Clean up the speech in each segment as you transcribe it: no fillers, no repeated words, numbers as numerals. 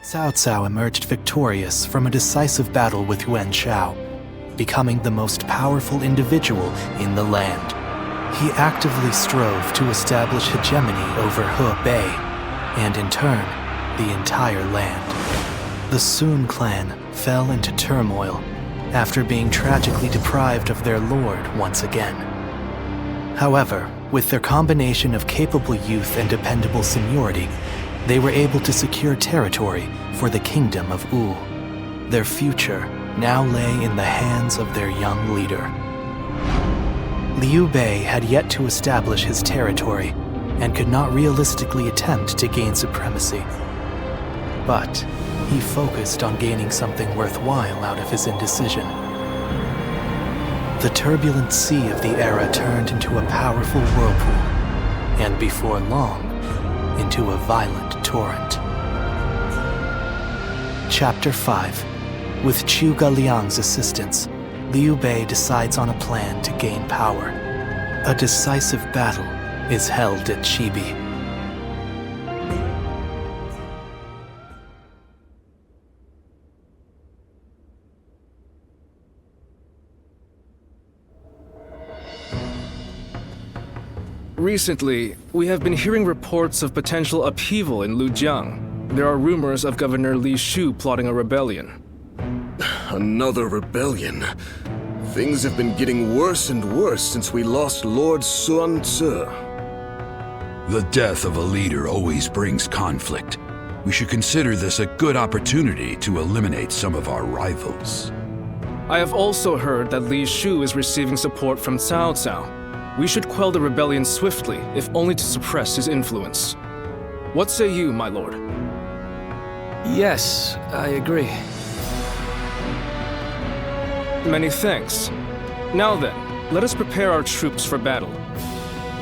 Cao Cao emerged victorious from a decisive battle with Yuan Shao, becoming the most powerful individual in the land. He actively strove to establish hegemony over Hebei, and in turn, the entire land. The Sun clan fell into turmoil after being tragically deprived of their lord once again. However, with their combination of capable youth and dependable seniority, they were able to secure territory for the kingdom of Wu. Their future now lay in the hands of their young leader. Liu Bei had yet to establish his territory and could not realistically attempt to gain supremacy. But he focused on gaining something worthwhile out of his indecision. The turbulent sea of the era turned into a powerful whirlpool, and before long, into a violent torrent. Chapter 5. With Zhuge Liang's assistance, Liu Bei decides on a plan to gain power. A decisive battle is held at Chibi. Recently, we have been hearing reports of potential upheaval in Lujiang. There are rumors of Governor Li Shu plotting a rebellion. Another rebellion. Things have been getting worse and worse since we lost Lord Sun Tzu. The death of a leader always brings conflict. We should consider this a good opportunity to eliminate some of our rivals. I have also heard that Li Shu is receiving support from Cao Cao. We should quell the rebellion swiftly, if only to suppress his influence. What say you, my lord? Yes, I agree. Many thanks. Now then, let us prepare our troops for battle.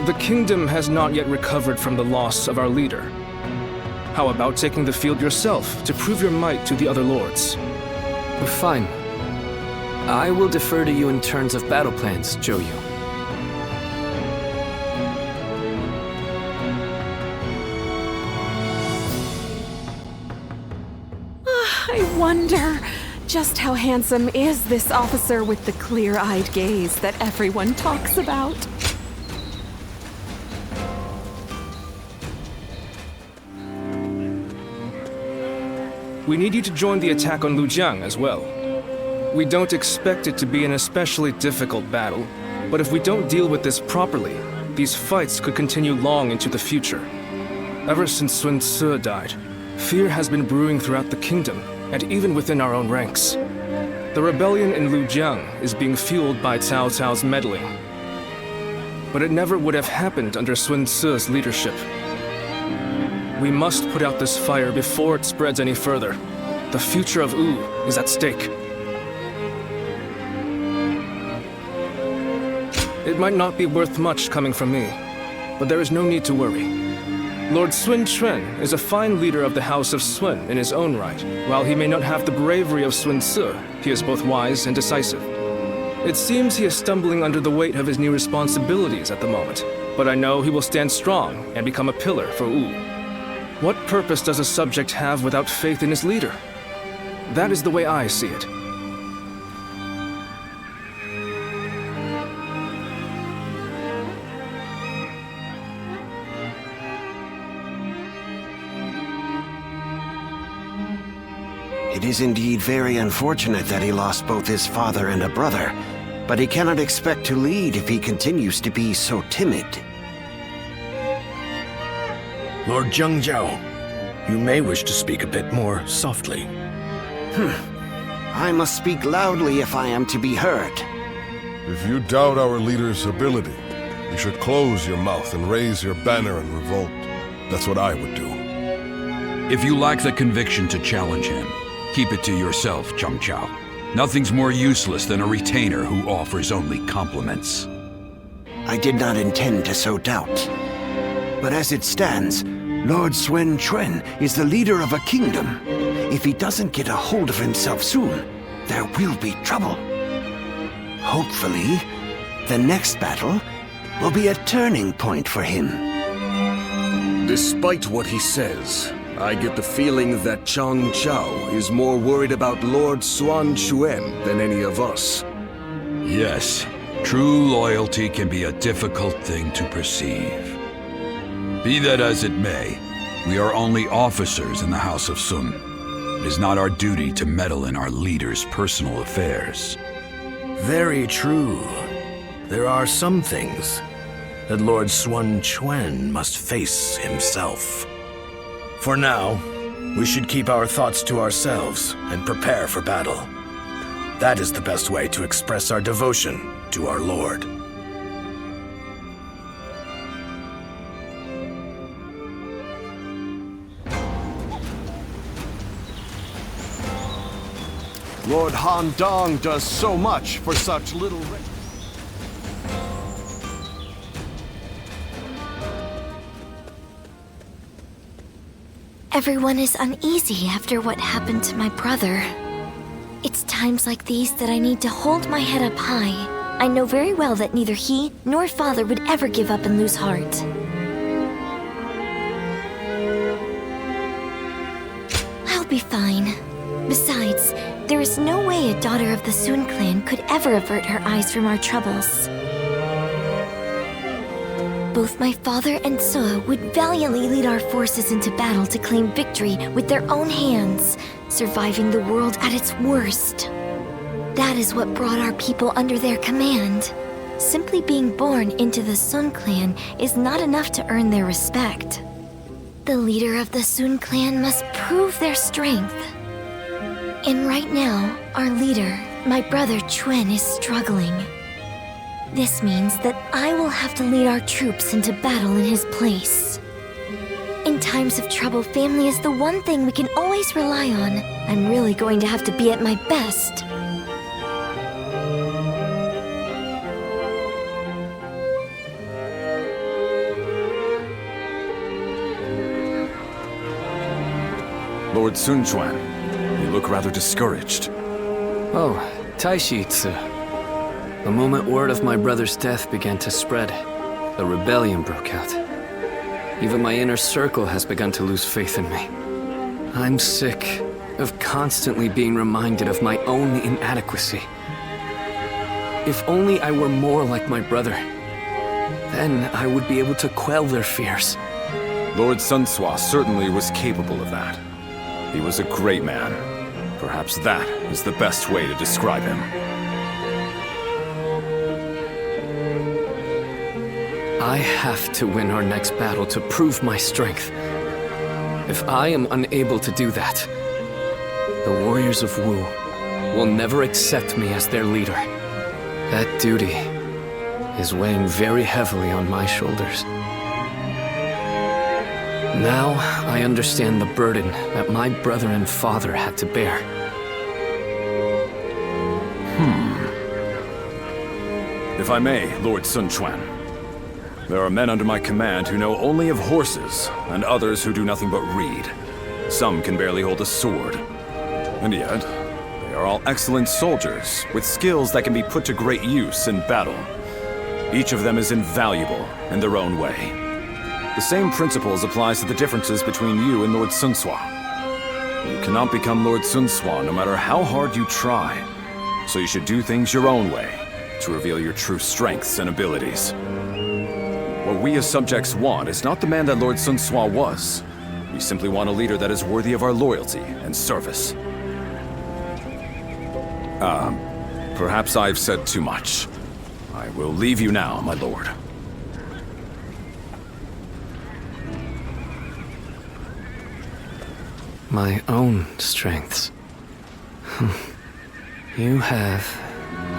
The kingdom has not yet recovered from the loss of our leader. How about taking the field yourself to prove your might to the other lords? Fine. I will defer to you in terms of battle plans, Zhou Yu. I wonder, just how handsome is this officer with the clear-eyed gaze that everyone talks about? We need you to join the attack on Lujiang as well. We don't expect it to be an especially difficult battle, but if we don't deal with this properly, these fights could continue long into the future. Ever since Sun Tzu died, fear has been brewing throughout the kingdom, and even within our own ranks. The rebellion in Lujiang is being fueled by Cao Cao's meddling. But it never would have happened under Sun Tzu's leadership. We must put out this fire before it spreads any further. The future of Wu is at stake. It might not be worth much coming from me, but there is no need to worry. Lord Sun Quan is a fine leader of the House of Sun in his own right. While he may not have the bravery of Sun Tzu, he is both wise and decisive. It seems he is stumbling under the weight of his new responsibilities at the moment, but I know he will stand strong and become a pillar for Wu. What purpose does a subject have without faith in his leader? That is the way I see it. It is indeed very unfortunate that he lost both his father and a brother, but he cannot expect to lead if he continues to be so timid. Lord Zhengzhou, you may wish to speak a bit more softly. I must speak loudly if I am to be heard. If you doubt our leader's ability, you should close your mouth and raise your banner in revolt. That's what I would do. If you lack the conviction to challenge him, keep it to yourself, Cao Cao. Nothing's more useless than a retainer who offers only compliments. I did not intend to sow doubt. But as it stands, Lord Sun Quan is the leader of a kingdom. If he doesn't get a hold of himself soon, there will be trouble. Hopefully, the next battle will be a turning point for him. Despite what he says, I get the feeling that Chang Chao is more worried about Lord Xuan Chuan than any of us. Yes, true loyalty can be a difficult thing to perceive. Be that as it may, we are only officers in the House of Sun. It is not our duty to meddle in our leader's personal affairs. Very true. There are some things that Lord Xuan Chuan must face himself. For now, we should keep our thoughts to ourselves and prepare for battle. That is the best way to express our devotion to our Lord. Lord Han Dong does so much for such little... Everyone is uneasy after what happened to my brother. It's times like these that I need to hold my head up high. I know very well that neither he nor father would ever give up and lose heart. I'll be fine. Besides, there is no way a daughter of the Sun clan could ever avert her eyes from our troubles. Both my father and Suo would valiantly lead our forces into battle to claim victory with their own hands, surviving the world at its worst. That is what brought our people under their command. Simply being born into the Sun clan is not enough to earn their respect. The leader of the Sun clan must prove their strength. And right now, our leader, my brother Chuan, is struggling. This means that I will have to lead our troops into battle in his place. In times of trouble, family is the one thing we can always rely on. I'm really going to have to be at my best. Lord Sun Quan, you look rather discouraged. Oh, Taishitsu. The moment word of my brother's death began to spread, a rebellion broke out. Even my inner circle has begun to lose faith in me. I'm sick of constantly being reminded of my own inadequacy. If only I were more like my brother, then I would be able to quell their fears. Lord Sun Sua certainly was capable of that. He was a great man. Perhaps that is the best way to describe him. I have to win our next battle to prove my strength. If I am unable to do that, the Warriors of Wu will never accept me as their leader. That duty is weighing very heavily on my shoulders. Now I understand the burden that my brother and father had to bear. If I may, Lord Sun Quan. There are men under my command who know only of horses, and others who do nothing but read. Some can barely hold a sword. And yet, they are all excellent soldiers, with skills that can be put to great use in battle. Each of them is invaluable in their own way. The same principles applies to the differences between you and Lord Sun Sua. You cannot become Lord Sun Sua no matter how hard you try, so you should do things your own way to reveal your true strengths and abilities. What we as subjects want is not the man that Lord Sun Sua was. We simply want a leader that is worthy of our loyalty and service. Perhaps I've said too much. I will leave you now, my lord. My own strengths. You have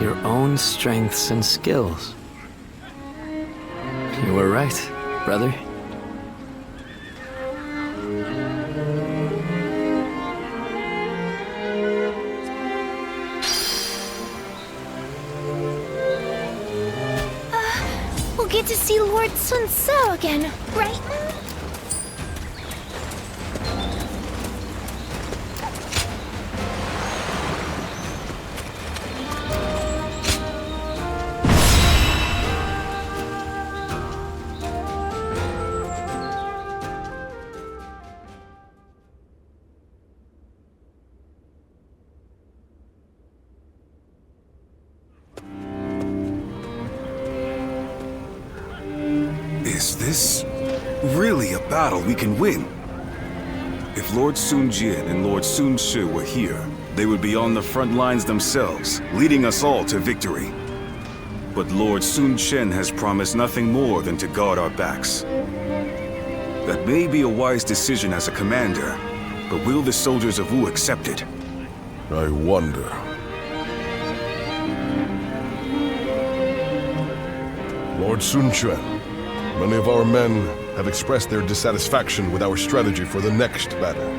your own strengths and skills. You were right, brother. We'll get to see Lord Sun Tzu again, right, Mom? this really a battle we can win? If Lord Sun Jian and Lord Sun Shi were here, they would be on the front lines themselves, leading us all to victory. But Lord Sun Chen has promised nothing more than to guard our backs. That may be a wise decision as a commander, but will the soldiers of Wu accept it? I wonder. Lord Sun Quan, many of our men have expressed their dissatisfaction with our strategy for the next battle.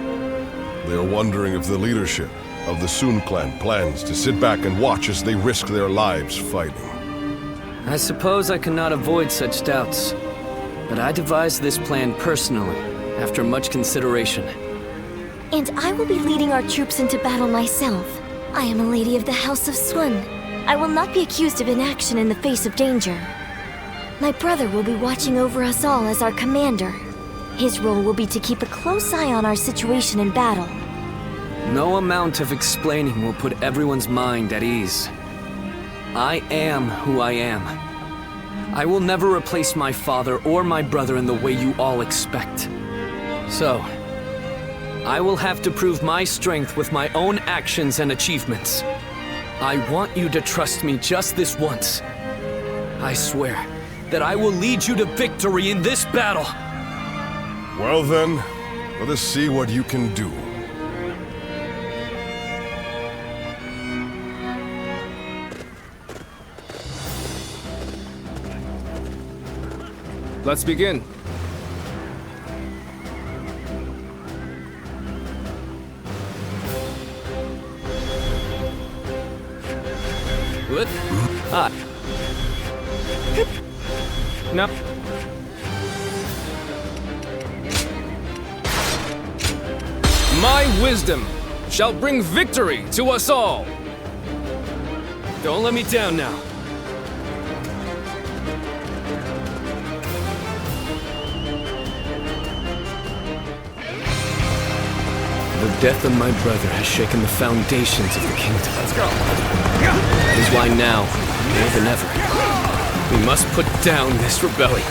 They are wondering if the leadership of the Sun clan plans to sit back and watch as they risk their lives fighting. I suppose I cannot avoid such doubts, but I devised this plan personally, after much consideration. And I will be leading our troops into battle myself. I am a lady of the House of Sun. I will not be accused of inaction in the face of danger. My brother will be watching over us all as our commander. His role will be to keep a close eye on our situation in battle. No amount of explaining will put everyone's mind at ease. I am who I am. I will never replace my father or my brother in the way you all expect. So, I will have to prove my strength with my own actions and achievements. I want you to trust me just this once. I swear that I will lead you to victory in this battle. Well then, let us see what you can do. Let's begin. What? Ah. No. My wisdom shall bring victory to us all. Don't let me down now. The death of my brother has shaken the foundations of the kingdom. Let's go. That is why now, more than ever, we must put down this rebellion.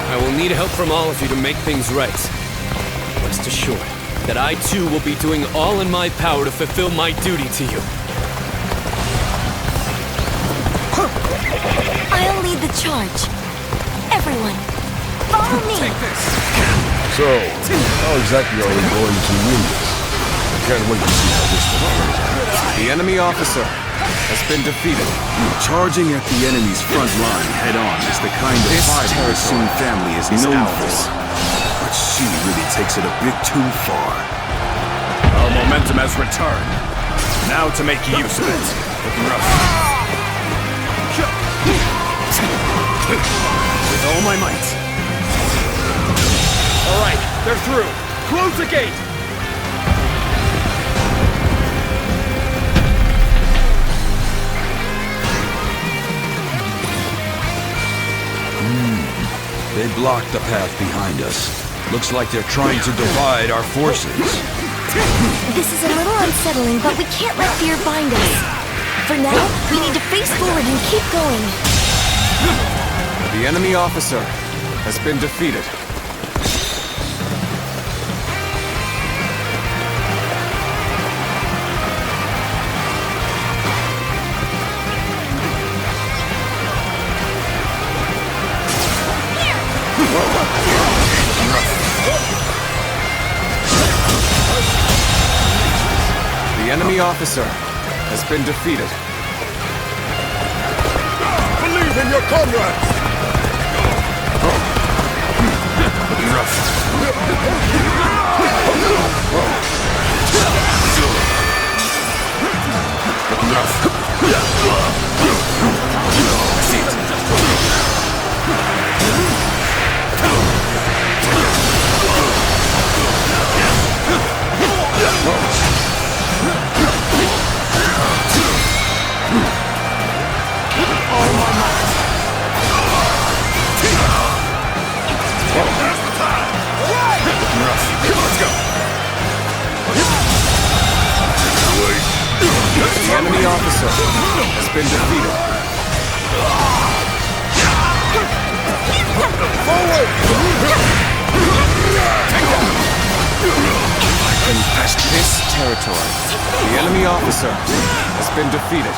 I will need help from all of you to make things right. Rest assured that I too will be doing all in my power to fulfill my duty to you. I'll lead the charge. Everyone, follow me. Take this. So, how exactly are we going to win this? I can't wait to see how this one turns out. The enemy officer has been defeated. Charging at the enemy's front line head-on is the kind of fighting the Sun family is known for. But she really takes it a bit too far. Our momentum has returned. Now to make use of it. Looking rough. With all my might. All right, they're through. Close the gate. They blocked the path behind us. Looks like they're trying to divide our forces. This is a little unsettling, but we can't let fear bind us. For now, we need to face forward and keep going. The enemy officer has been defeated. The enemy officer has been defeated. Believe in your comrades! The enemy officer has been defeated. Forward! Contest this territory. The enemy officer has been defeated.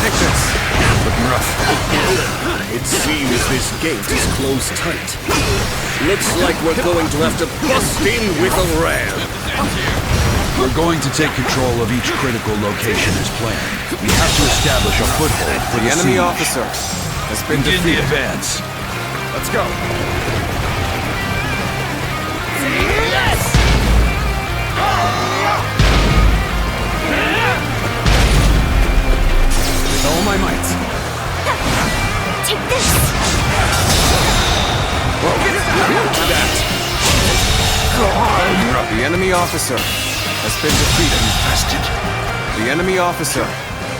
Take this. Looking rough. It seems this gate is closed tight. Looks like we're going to have to bust in with a ram. We're going to take control of each critical location as planned. We have to establish a foothold for The the enemy siege. officer has been Begin the defeated. advance. Let's go. With all my might. Take this! That. The enemy officer has been defeated. Bastard. The enemy officer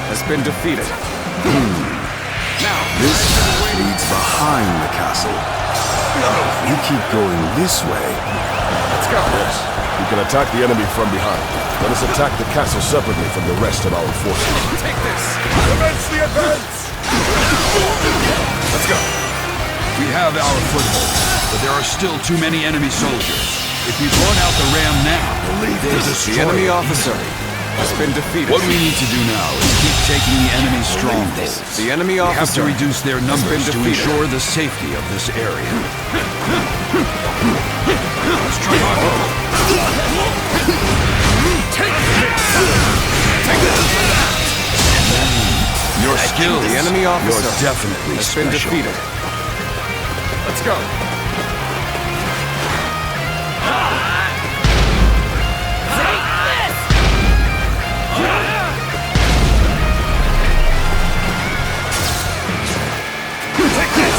has been defeated. Now, This path leads behind the castle. You keep going this way. let's go. Yes, we can attack the enemy from behind. Let us attack the castle separately from the rest of our forces. Take this. Commence the advance! Let's go. We have our foothold, but there are still too many enemy soldiers. If we run out the ram now, they'll destroy The enemy it officer has been defeated. What we need to do now is keep taking the enemy's strongholds. The enemy We have officer to reduce their has numbers been to defeated. ensure the safety of this area. Let's try Your skills, The enemy officer you're definitely has special. been defeated. Let's go. Take this!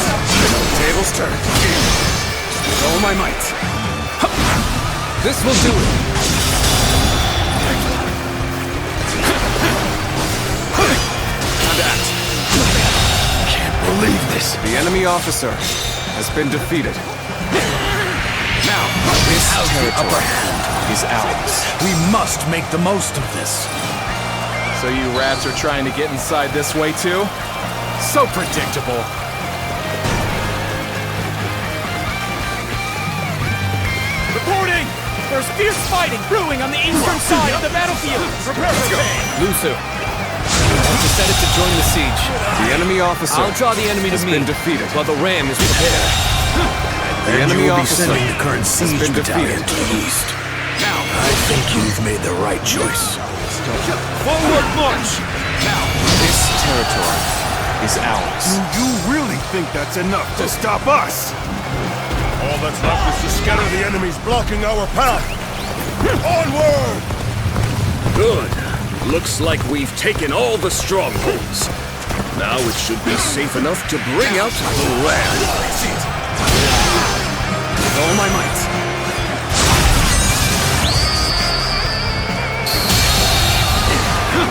Tables turn. With all my might. This will do it. That. Can't believe this. The enemy officer has been defeated. Now, this territory is ours. We must make the most of this. So you rats are trying to get inside this way too? So predictable. Reporting! There's fierce fighting brewing on the eastern side of the battlefield. Prepare for Lusu. To set it to join the siege. The enemy officer I'll draw the enemy to has me been defeated. while the ram is prepared. The And enemy you will be officer sending the current has siege been battalion defeated. to the east. Now, I think you've made the right choice. forward march! Now, this territory is ours. You really think that's enough to stop us? All that's left is to scatter the enemies blocking our path. Onward! Good. Looks like we've taken all the strongholds. Now it should be safe enough to bring out the ram. With all my might.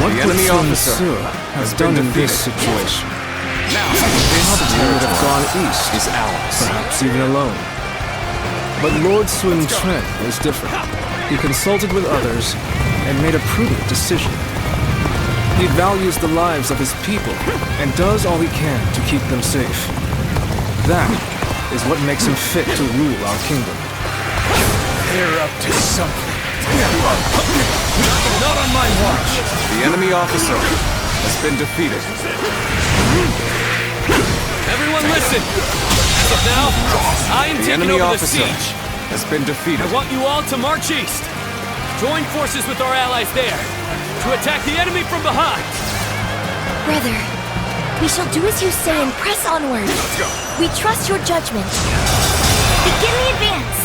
What The would enemy Sun officer Tzu has have done been in this defeated. situation? Now, this Probably would have gone territory east, is ours. perhaps even alone. But Lord Sun Quan was different. He consulted with others and made a prudent decision. He values the lives of his people and does all he can to keep them safe. That is what makes him fit to rule our kingdom. They're up to something. Not on my watch! The enemy officer has been defeated. Everyone listen! As of now, I am The taking enemy over the officer siege. has been defeated. I want you all to march east. Join forces with our allies there to attack the enemy from behind. Brother, we shall do as you say and press onward. Let's go. We trust your judgment. Begin the advance.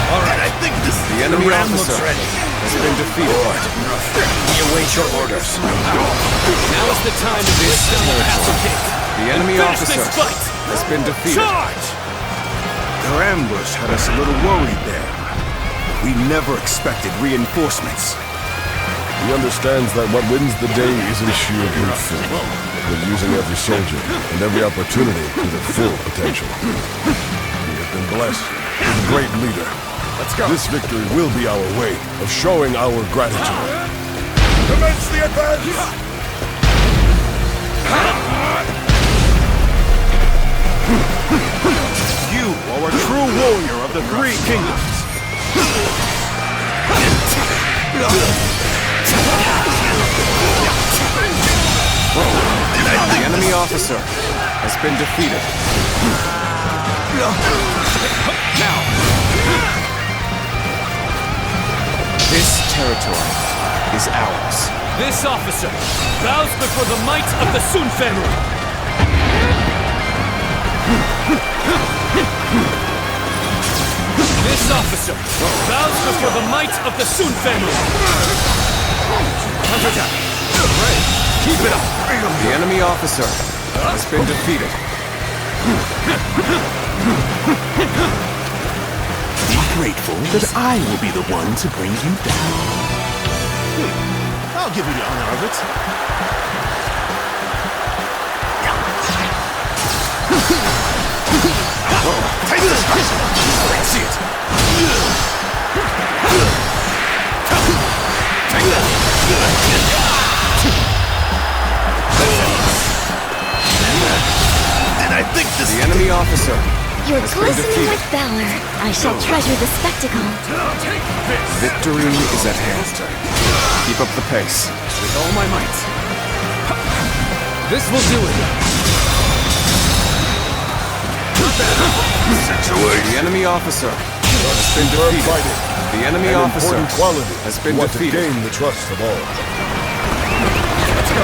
All right, I think this The enemy ram officer looks ready. has been defeated. We await your orders. Now is the time to break down the castle gate. The enemy Finish officer this fight. has been defeated. Charge! Their ambush had us a little worried there. We never expected reinforcements. He understands that what wins the day isn't sheer brute force, but using every soldier and every opportunity to their full potential. We have been blessed with a great leader, Let's go. This victory will be our way of showing our gratitude. Commence the advance! You are a true warrior of the Three Kingdoms. The enemy officer has been defeated. Now, this territory is ours. This officer bows before the might of the Sun family. This officer bows before the might of the Sun family. Counterattack. Right. Keep it up. The enemy officer has been defeated. Be grateful that I will be the one to bring you down. I'll give you the honor of it. Take this! Let's see it. Take that. And I think this... The enemy officer You're has been glistening defeated. with valor. I shall treasure the spectacle. Victory is at hand. Keep up the pace. With all my might. This will do it. The enemy officer has been defeated. The enemy An officer important quality has been what to defeated. gain the trust of all. Let's go.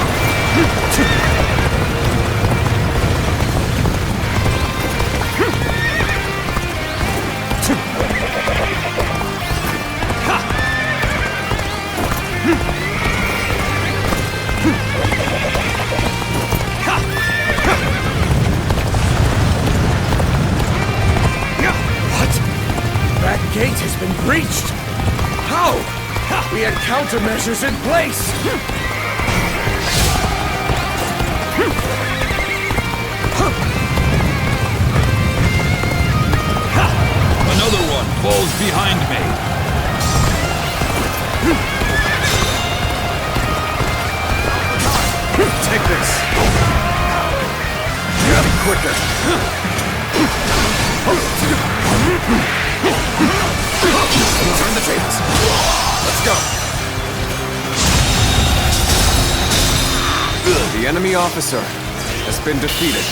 That gate has been breached! How? We had countermeasures in place! Another one falls behind me. Take this. You gotta be quicker. Turn the tables. Let's go. The enemy officer has been defeated.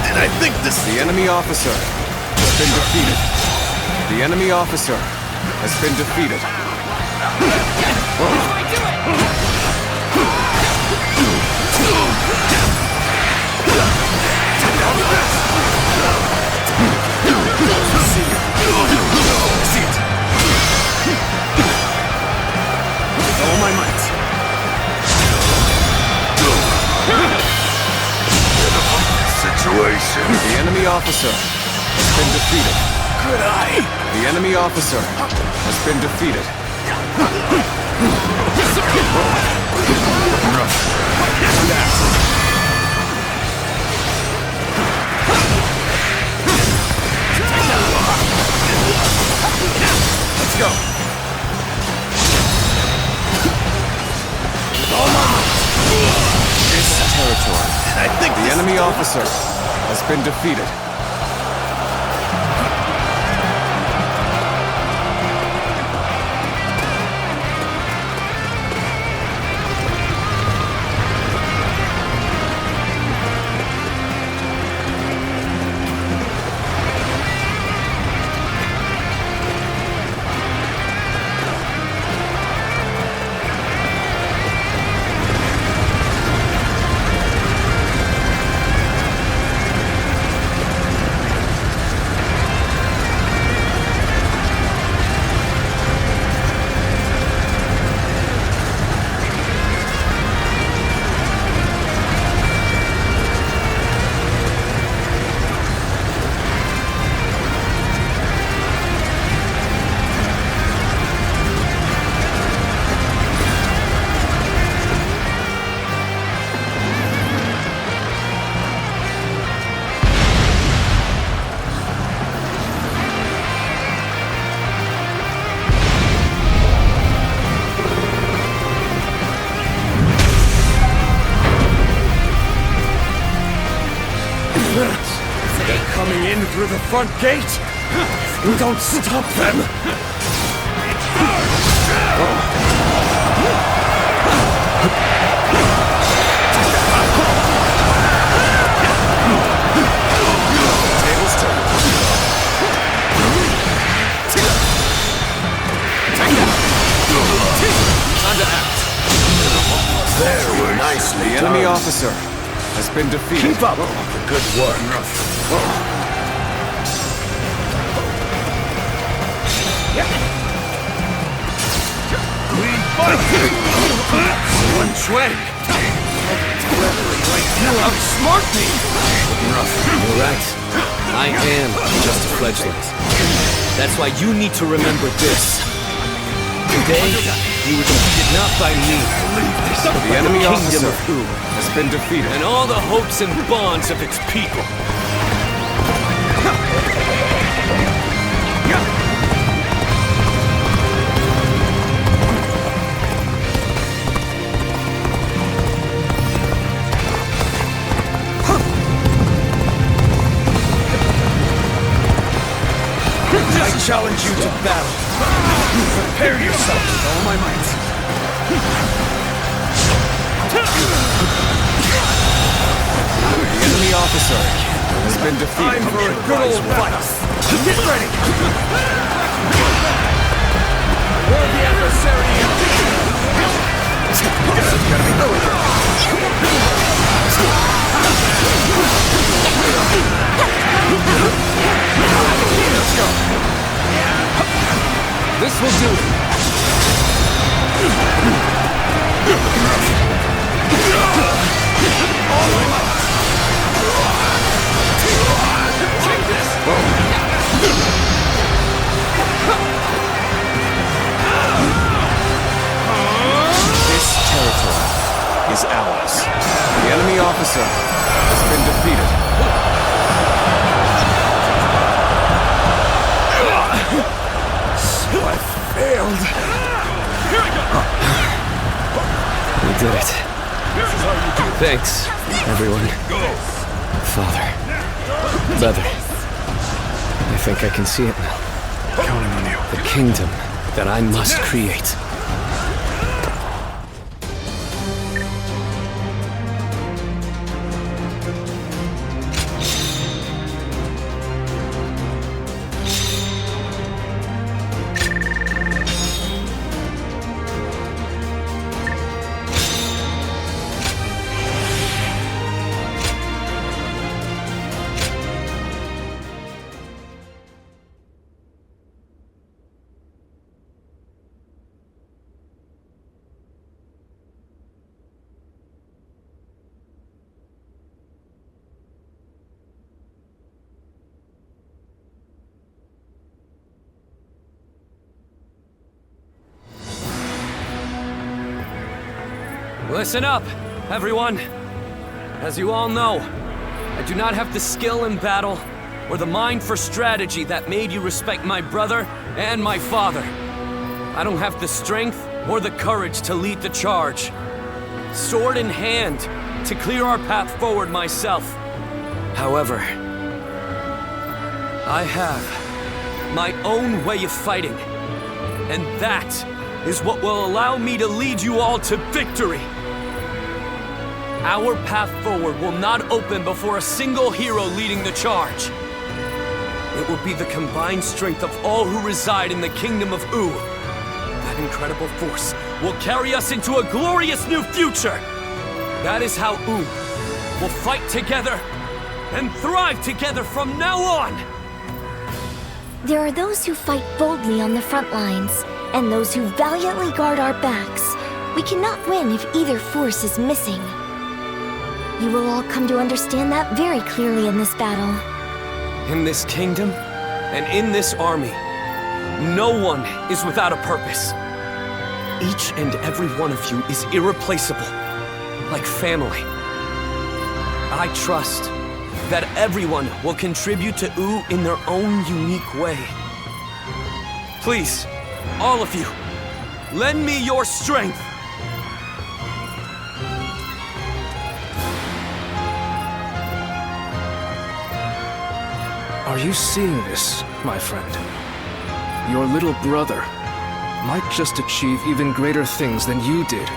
And I think this... The enemy officer has been defeated. The enemy officer has been defeated. See it. With all my might. Situation. The enemy officer has been defeated. Good eye. The enemy officer has been defeated. Let's go. This territory. I think The enemy officer has been defeated. coming in through the front gate. We don't stop them. Tables turn. Take that. Time to act. Very nicely The enemy officer has been defeated. Keep up. Good work. One Chuan. You outsmart me. You're right. I am just a fledgling. That's why you need to remember this. Today, you were defeated not by me, but The by enemy the kingdom officer of Wu, has been defeated. and all the hopes and bonds of its people. I challenge you to battle. Prepare yourself with all my might. The enemy officer has been defeated. Time for a good old fight. Get ready. Worthy adversary. This is gonna be Let's go. This will do it. Take this. This territory is ours. The enemy officer has been defeated. So I failed. Here I go. We did it. Thanks, everyone. Father. Brother. I think I can see it now. Counting on you. The kingdom that I must create. Listen up, everyone. As you all know, I do not have the skill in battle or the mind for strategy that made you respect my brother and my father. I don't have the strength or the courage to lead the charge. Sword in hand, to clear our path forward myself. However, I have my own way of fighting, and that is what will allow me to lead you all to victory. Our path forward will not open before a single hero leading the charge. It will be the combined strength of all who reside in the kingdom of Wu. That incredible force will carry us into a glorious new future. That is how Wu will fight together and thrive together from now on. There are those who fight boldly on the front lines, and those who valiantly guard our backs. We cannot win if either force is missing. You will all come to understand that very clearly in this battle. In this kingdom, and in this army, no one is without a purpose. Each and every one of you is irreplaceable, like family. I trust that everyone will contribute to Wu in their own unique way. Please, all of you, lend me your strength. Are you seeing this, my friend? Your little brother might just achieve even greater things than you did.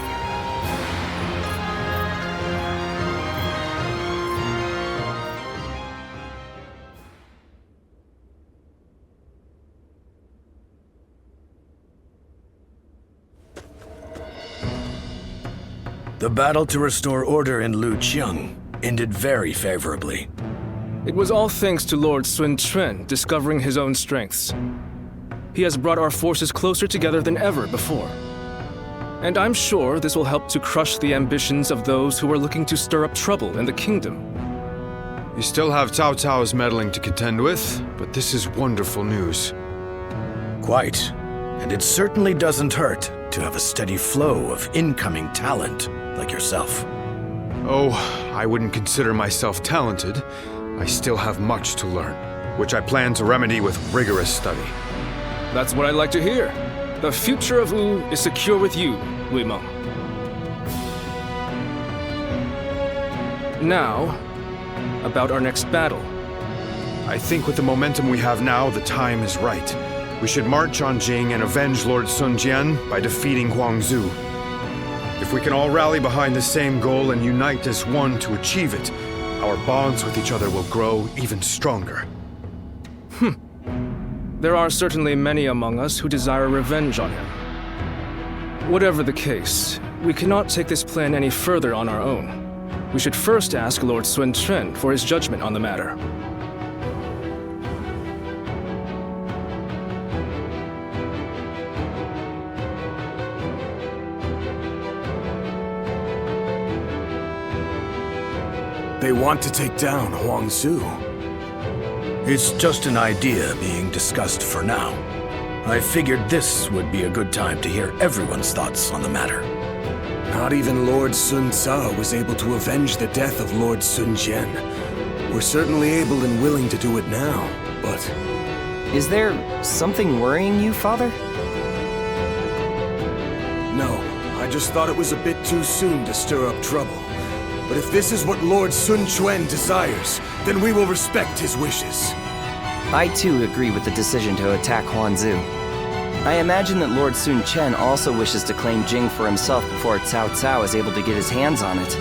The battle to restore order in Lujiang ended very favorably. It was all thanks to Lord Sun Quan discovering his own strengths. He has brought our forces closer together than ever before. And I'm sure this will help to crush the ambitions of those who are looking to stir up trouble in the kingdom. You still have Cao Cao's meddling to contend with, but this is wonderful news. Quite. And it certainly doesn't hurt to have a steady flow of incoming talent like yourself. Oh, I wouldn't consider myself talented. I still have much to learn, which I plan to remedy with rigorous study. That's what I'd like to hear. The future of Wu is secure with you, Wei Meng. Now, about our next battle. I think with the momentum we have now, the time is right. We should march on Jing and avenge Lord Sun Jian by defeating Huang Zu. If we can all rally behind the same goal and unite as one to achieve it, our bonds with each other will grow even stronger. There are certainly many among us who desire revenge on him. Whatever the case, we cannot take this plan any further on our own. We should first ask Lord Sun Quan for his judgment on the matter. They want to take down Huang Zu. It's just an idea being discussed for now. I figured this would be a good time to hear everyone's thoughts on the matter. Not even Lord Sun Cao was able to avenge the death of Lord Sun Jian. We're certainly able and willing to do it now, but... Is there something worrying you, Father? No, I just thought it was a bit too soon to stir up trouble. But if this is what Lord Sun Quan desires, then we will respect his wishes. I too agree with the decision to attack Huang Zu. I imagine that Lord Sun Quan also wishes to claim Jing for himself before Cao Cao is able to get his hands on it.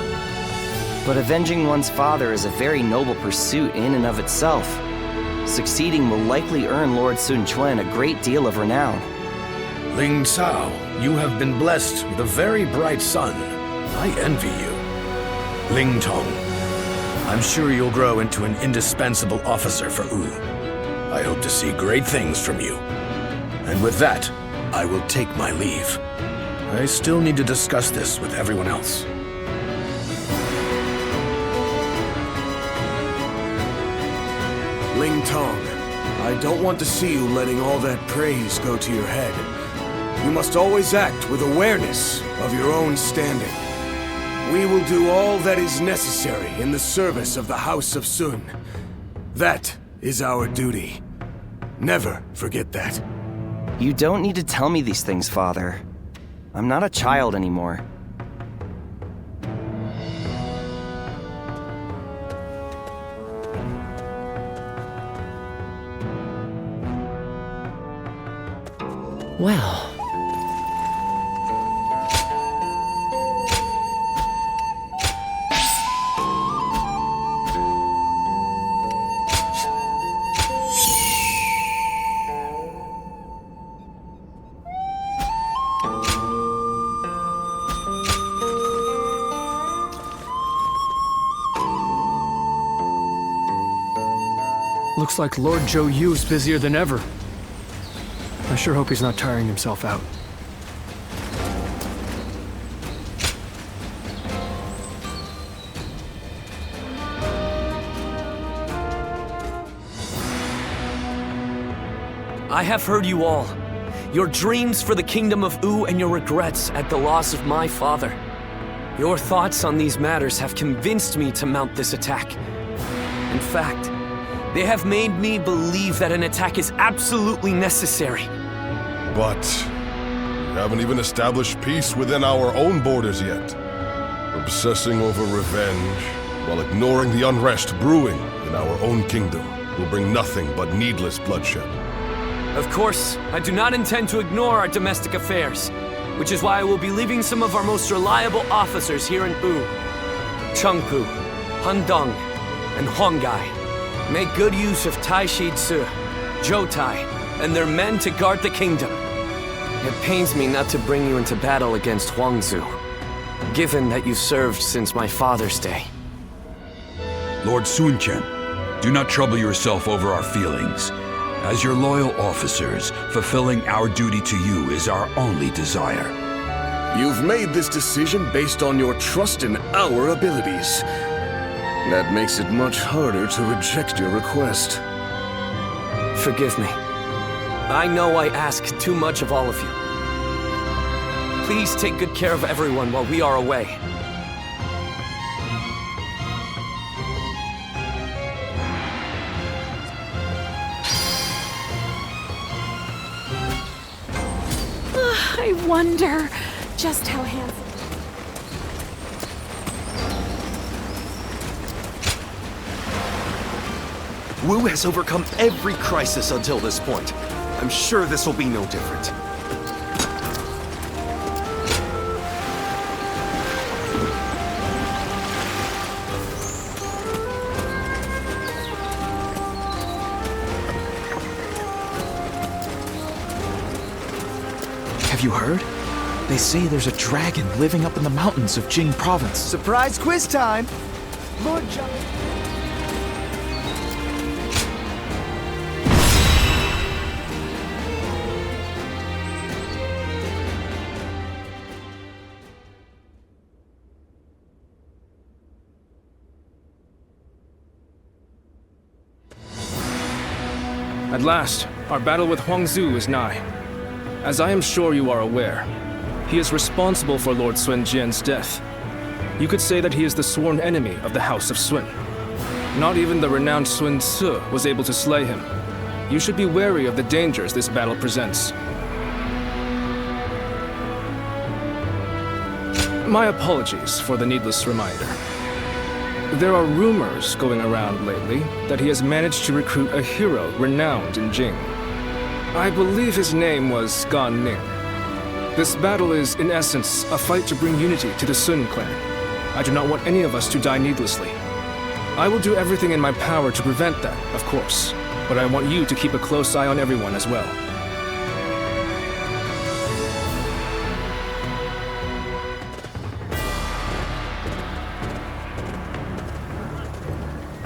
But avenging one's father is a very noble pursuit in and of itself. Succeeding will likely earn Lord Sun Quan a great deal of renown. Ling Cao, you have been blessed with a very bright son. I envy you. Ling Tong, I'm sure you'll grow into an indispensable officer for Wu. I hope to see great things from you. And with that, I will take my leave. I still need to discuss this with everyone else. Ling Tong, I don't want to see you letting all that praise go to your head. You must always act with awareness of your own standing. We will do all that is necessary in the service of the House of Sun. That is our duty. Never forget that. You don't need to tell me these things, Father. I'm not a child anymore. Well... Looks like Lord Zhou Yu's busier than ever. I sure hope he's not tiring himself out. I have heard you all. Your dreams for the kingdom of Wu and your regrets at the loss of my father. Your thoughts on these matters have convinced me to mount this attack. In fact, they have made me believe that an attack is absolutely necessary. But we haven't even established peace within our own borders yet. Obsessing over revenge while ignoring the unrest brewing in our own kingdom. will bring nothing but needless bloodshed. Of course, I do not intend to ignore our domestic affairs, which is why I will be leaving some of our most reliable officers here in Wu. Xiakou, Handong, and Huanggai. Make good use of Taishi Ci, Zhoutai, and their men to guard the kingdom. It pains me not to bring you into battle against Huang Zu, given that you served since my father's day. Lord Sun Chen, do not trouble yourself over our feelings. As your loyal officers, fulfilling our duty to you is our only desire. You've made this decision based on your trust in our abilities. That makes it much harder to reject your request. Forgive me. I know I ask too much of all of you. Please take good care of everyone while we are away. I wonder just how handsome... Wu has overcome every crisis until this point. I'm sure this will be no different. Have you heard? They say there's a dragon living up in the mountains of Jing province. Surprise quiz time! Lord John... At last, our battle with Huang Zu is nigh. As I am sure you are aware, he is responsible for Lord Sun Jian's death. You could say that he is the sworn enemy of the House of Sun. Not even the renowned Sun Ce was able to slay him. You should be wary of the dangers this battle presents. My apologies for the needless reminder. There are rumors going around lately that he has managed to recruit a hero renowned in Jing. I believe his name was Gan Ning. This battle is, in essence, a fight to bring unity to the Sun clan. I do not want any of us to die needlessly. I will do everything in my power to prevent that, of course, but I want you to keep a close eye on everyone as well.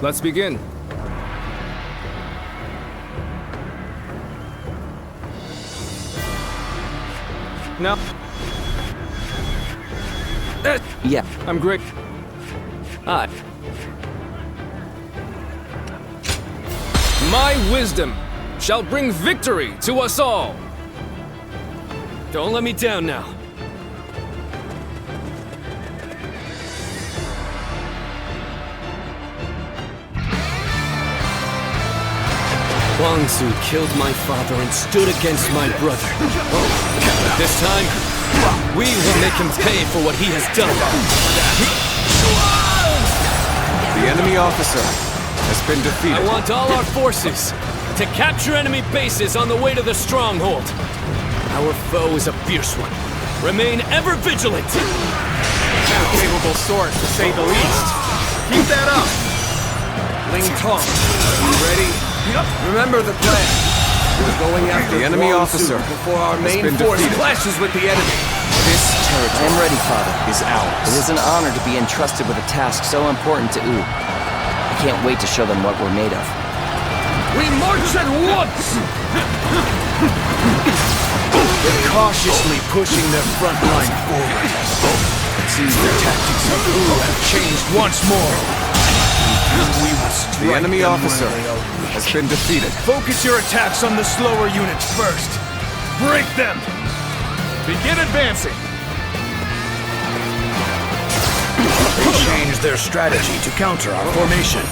Let's begin. Now. Yeah. I'm great. Hi. My wisdom shall bring victory to us all. Don't let me down now. Huang Zu killed my father and stood against my brother. But this time, we will make him pay for what he has done. The enemy officer has been defeated. I want all our forces to capture enemy bases on the way to the stronghold. Our foe is a fierce one. Remain ever vigilant. A capable sort, to say the least. Keep that up. Ling Tong, you ready? Remember the plan. We're going after the enemy officer before our main force clashes with the enemy. This territory, I am ready, Father, is ours. It is an honor to be entrusted with a task so important to Wu. I can't wait to show them what we're made of. We march at once! They're cautiously pushing their front line forward. It seems their tactics of Wu have changed once more. The enemy officer has been defeated. Focus your attacks on the slower units first. Break them! Begin advancing! They changed their strategy to counter our formation.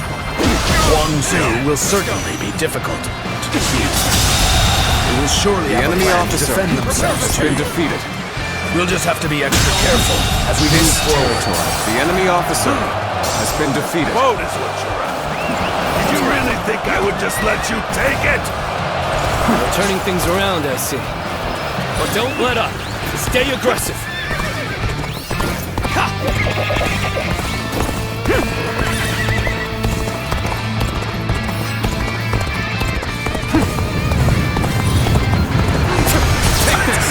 Huang Zu will certainly be difficult to defeat. They will surely have a plan to defend themselves has been defeated. We'll just have to be extra careful as we move forward. The enemy officer has been defeated. Vote is what you're at. You really think I would just let you take it? You're turning things around, I see. But don't let up. Stay aggressive. Take this!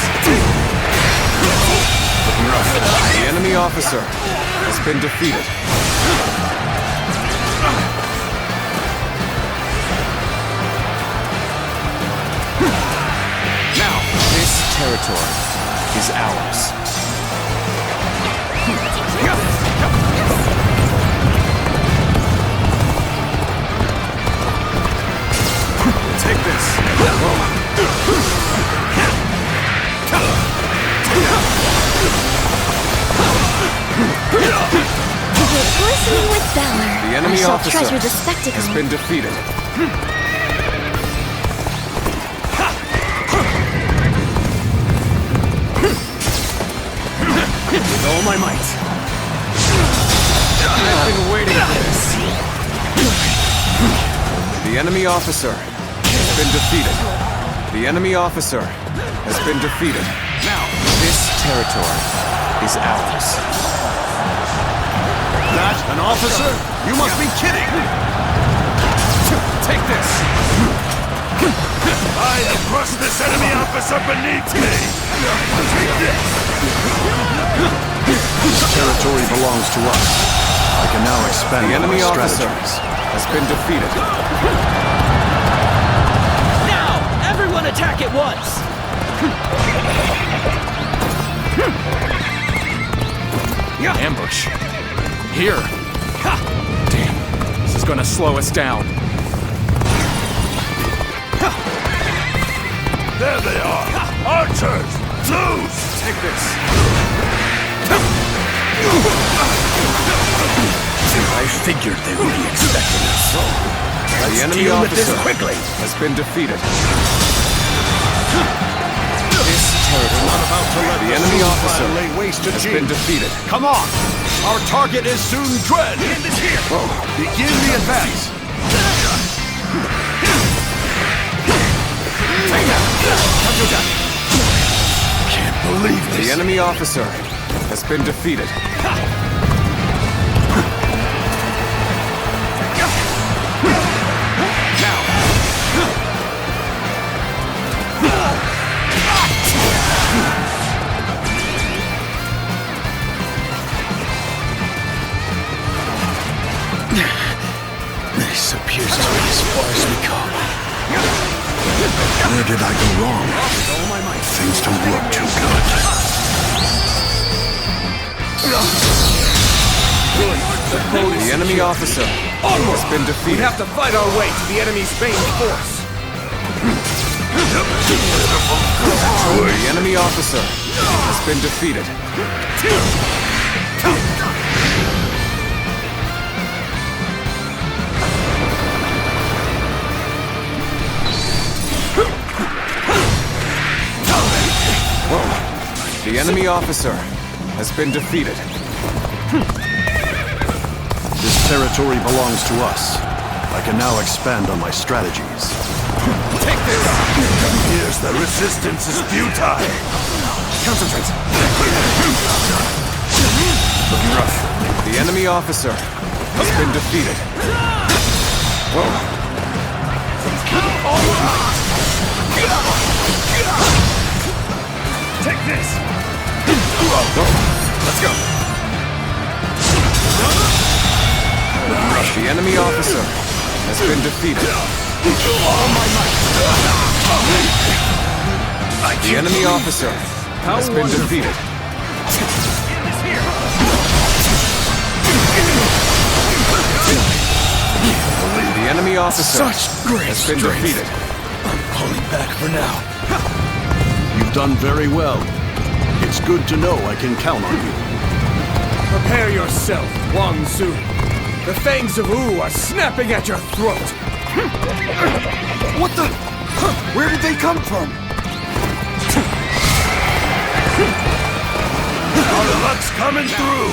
Looking rough. The enemy officer has been defeated. Now, this territory is ours. Take this. Glistening with valor. The enemy I shall officer treasure the spectacle. has been defeated. With all my might. I've been waiting for this. The enemy officer has been defeated. The enemy officer has been defeated. Now, this territory is ours. That an officer? You must be kidding! Take this! I have crushed this enemy officer beneath me! Take this! This territory belongs to us. I can now expand The enemy my officer strategies. has been defeated. Now! Everyone attack at once! Ambush. Here. Damn. This is gonna slow us down. There they are! Archers! Zeus! Take this. I figured they would be expecting us. The enemy deal with this officer quickly. has been defeated. This territory. Not about to let The enemy officer lay waste to has Jing. been defeated. Come on! Our target is Sun Quan! Begin the advance! Can't believe this! The enemy officer has been defeated. This appears to be as far as we come. Where did I go wrong? Things don't look too good. The enemy officer has been We defeated. have to fight our way to the enemy's main force. The enemy officer has been defeated. The enemy officer has been defeated. This territory belongs to us. I can now expand on my strategies. Take this! Here's the resistance is futile! Concentrate! Looking rough. The enemy officer has been defeated. Take this! Let's go! The enemy officer has been defeated. The enemy officer has been defeated. The enemy officer has been defeated. I'm pulling back for now. You've done very well. It's good to know I can count on you. Prepare yourself, Huang Zu. The fangs of Wu are snapping at your throat. What the? Where did they come from? Our luck's coming through!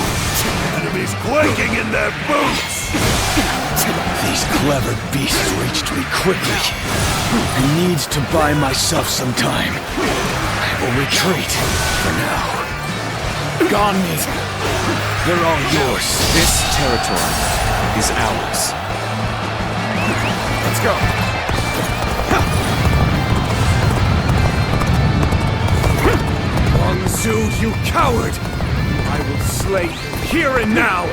Enemies quaking in their boots! These clever beasts reached me quickly. I need to buy myself some time. I will retreat for now. Gone. They're all yours. This territory is ours. Let's go. Huang Zu, you coward! I will slay you here and now!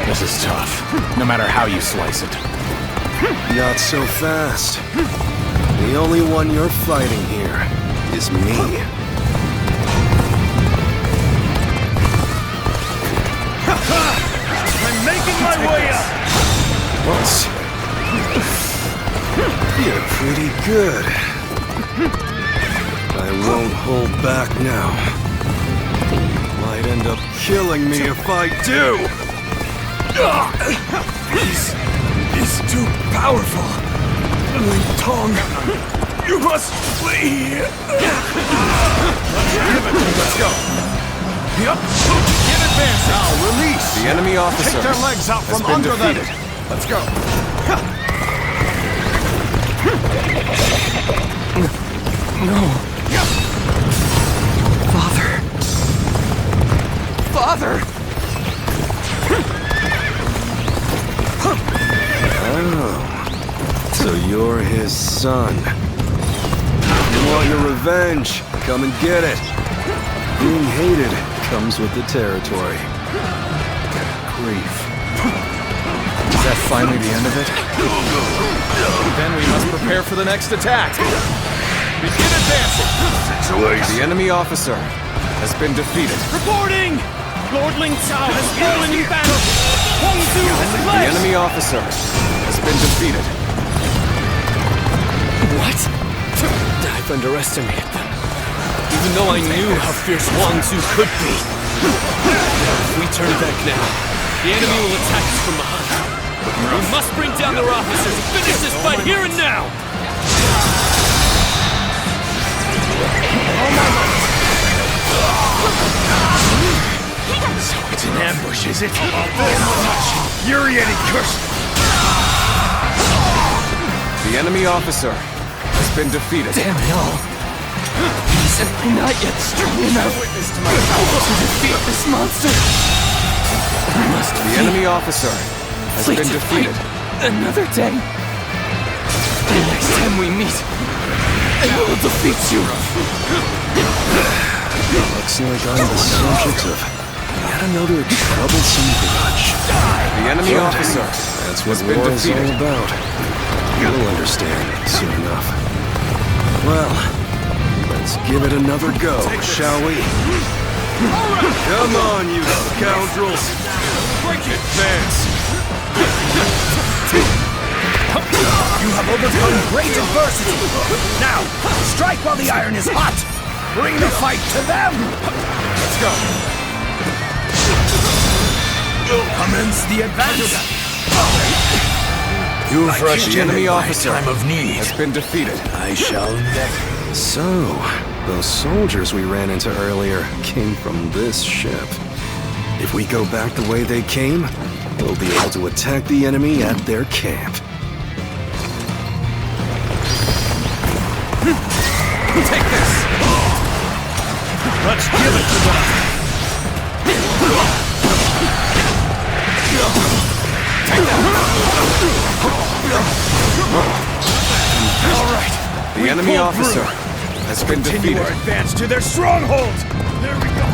This is tough, no matter how you slice it. Not so fast. The only one you're fighting here is me. I'm making my way up! What? You're pretty good. I won't hold back now. Might end up killing me if I do! He's too powerful. Ling Tong, you must flee! Let's go. Yep. Get advanced. Now release. The enemy officer. Take their legs out from under them. Let's go. No. Father! Oh. So you're his son. You want your revenge? Come and get it. Being hated comes with the territory. Grief. Is that finally the end of it? Then we must prepare for the next attack. Begin advancing! The enemy officer has been defeated. Reporting! Lord Ling Cao has fallen in battle! Huang Zu has fled! The enemy officer has been defeated. What? I've underestimated them. Even though I knew how fierce Huang Zu could be. If we turn back now, the enemy will attack us from behind. We must bring down their officers and finish this fight here and now! So it's an ambush, is it? Infuriating curse! The enemy officer has been defeated. Damn it all! I'm simply not yet strong enough to defeat this monster! The enemy officer has been defeated. Another day. The next time we meet, I will defeat you! Looks like I'm the subject of yet another troublesome grudge. The enemy officer That's what has been war is all defeated. about. You'll understand soon enough. Well, let's give it another go, shall we? Come on, you scoundrels! Advance! You have overcome great adversity. Now, strike while the iron is hot. Bring the fight to them. Let's go. Commence the advance. You've rushed the enemy officer time of need. has been defeated. I shall never. So, those soldiers we ran into earlier came from this ship. If we go back the way they came, we'll be able to attack the enemy at their camp. Take this. Let's give it to them. Take that. All right. The enemy officer has been Continue defeated. our advance to their stronghold. There we go.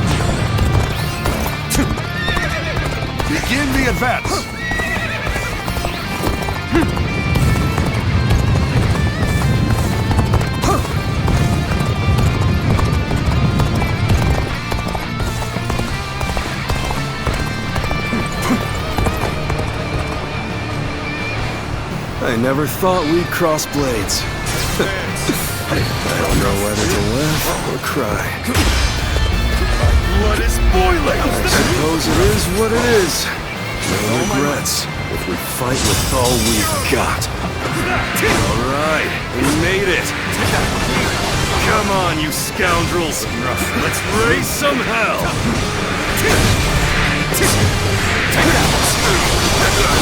Begin the advance. I never thought we'd cross blades. I don't know whether to laugh or cry. Blood is boiling. I suppose it is what it is. No regrets if we fight with all we've got. All right, we made it. Come on, you scoundrels. Let's raise some hell. Take it out.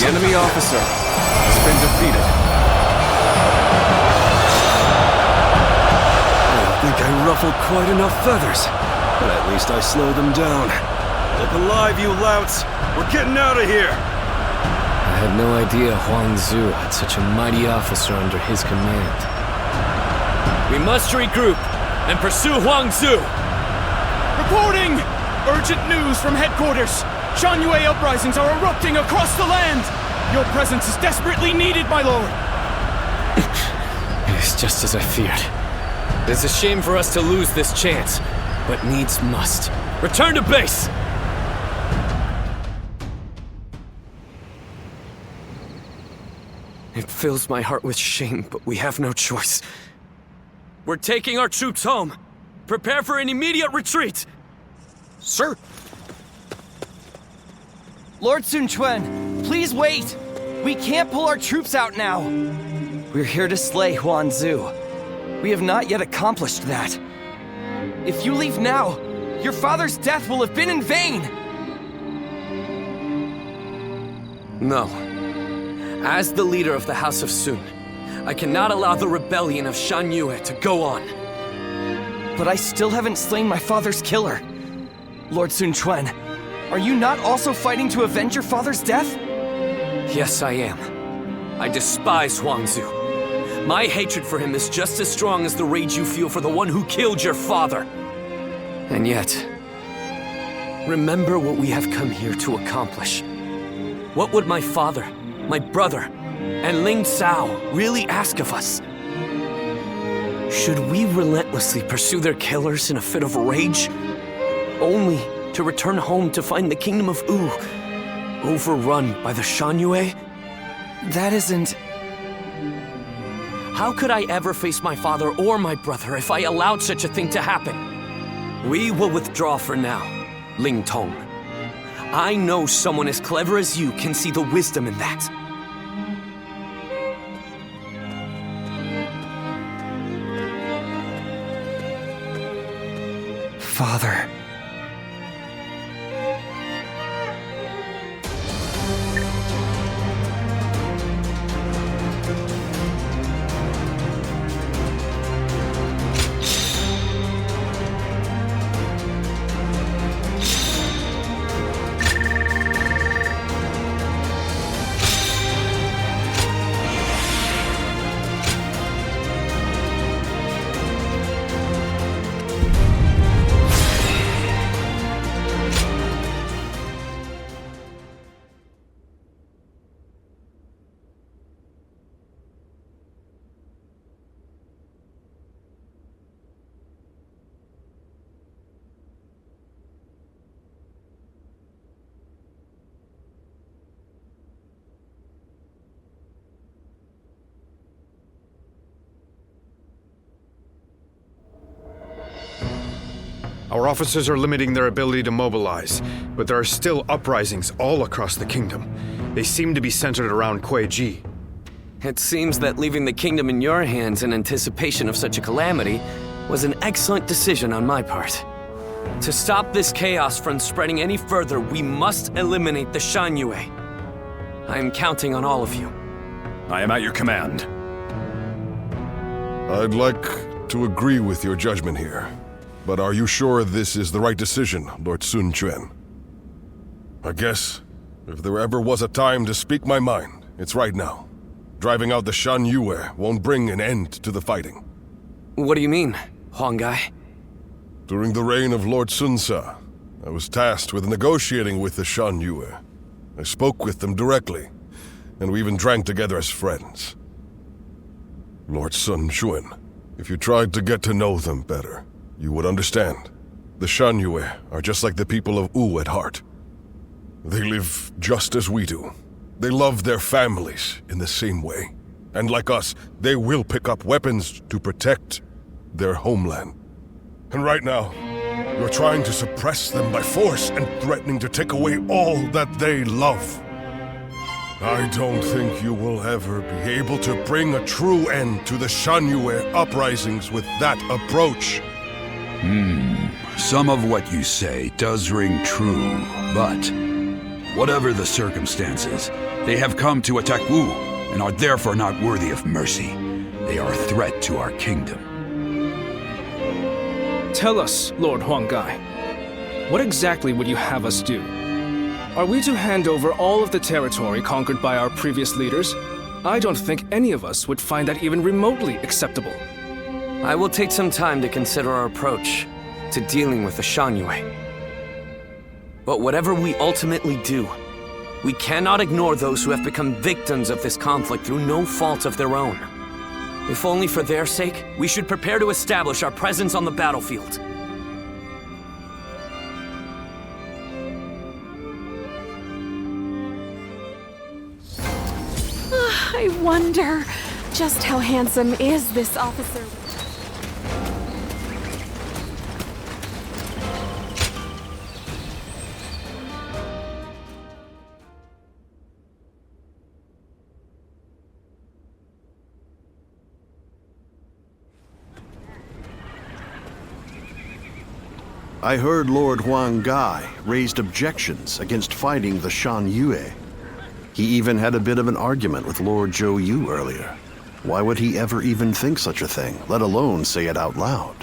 enemy officer has been defeated. I don't think I ruffled quite enough feathers, but at least I slowed them down. Look alive, you louts! We're getting out of here! I had no idea Huang Zu had such a mighty officer under his command. We must regroup and pursue Huang Zu! Reporting! Urgent news from headquarters! Shan-Yue uprisings are erupting across the land! Your presence is desperately needed, my lord! It is just as I feared. It is a shame for us to lose this chance, but needs must. Return to base! It fills my heart with shame, but we have no choice. We're taking our troops home. Prepare for an immediate retreat! Sir! Lord Sun Quan, please wait! We can't pull our troops out now! We're here to slay Huang Zu. We have not yet accomplished that. If you leave now, your father's death will have been in vain! No. As the leader of the House of Sun, I cannot allow the rebellion of Shan-Yue to go on. But I still haven't slain my father's killer. Lord Sun Quan, are you not also fighting to avenge your father's death? Yes, I am. I despise Huang Zu. My hatred for him is just as strong as the rage you feel for the one who killed your father. And yet, remember what we have come here to accomplish. What would my father, my brother, and Ling Cao really ask of us? Should we relentlessly pursue their killers in a fit of rage? Only to return home to find the Kingdom of Wu overrun by the Shan-Yue? That isn't... How could I ever face my father or my brother if I allowed such a thing to happen? We will withdraw for now, Ling Tong. I know someone as clever as you can see the wisdom in that. Father... Our officers are limiting their ability to mobilize, but there are still uprisings all across the kingdom. They seem to be centered around kuaiji. It seems that leaving the kingdom in your hands in anticipation of such a calamity was an excellent decision on my part. To stop this chaos from spreading any further, we must eliminate the Shan-Yue. I am counting on all of you. I am at your command. I'd like to agree with your judgment here. But are you sure this is the right decision, Lord Sun Quan? I guess, if there ever was a time to speak my mind, it's right now. Driving out the Shan-Yue won't bring an end to the fighting. What do you mean, Huang Gai? During the reign of Lord Sun Ce, I was tasked with negotiating with the Shan-Yue. I spoke with them directly, and we even drank together as friends. Lord Sun Quan, if you tried to get to know them better, you would understand. The Shan-Yue are just like the people of Wu at heart. They live just as we do. They love their families in the same way. And like us, they will pick up weapons to protect their homeland. And right now, you're trying to suppress them by force and threatening to take away all that they love. I don't think you will ever be able to bring a true end to the Shan-Yue uprisings with that approach. Some of what you say does ring true, but whatever the circumstances, They have come to attack Wu, and are therefore not worthy of mercy. They are a threat to our kingdom. Tell us, Lord Huanggai, what exactly would you have us do? Are we to hand over all of the territory conquered by our previous leaders? I don't think any of us would find that even remotely acceptable. I will take some time to consider our approach to dealing with the Xiakou. But whatever we ultimately do, we cannot ignore those who have become victims of this conflict through no fault of their own. If only for their sake, we should prepare to establish our presence on the battlefield. I wonder just how handsome is this officer. I heard Lord Huanggai raised objections against fighting the Shan Yue. He even had a bit of an argument with Lord Zhou Yu earlier. Why would he ever even think such a thing, let alone say it out loud?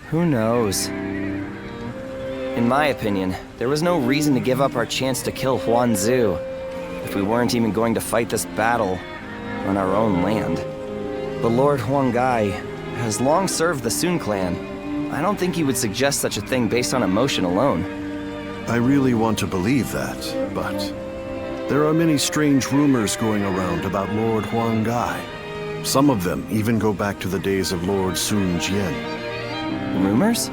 Who knows? In my opinion, there was no reason to give up our chance to kill Huang Zu if we weren't even going to fight this battle on our own land. But Lord Huanggai has long served the Sun clan. I don't think he would suggest such a thing based on emotion alone. I really want to believe that, but there are many strange rumors going around about Lord Huanggai. Some of them even go back to the days of Lord Sun Jian. Rumors?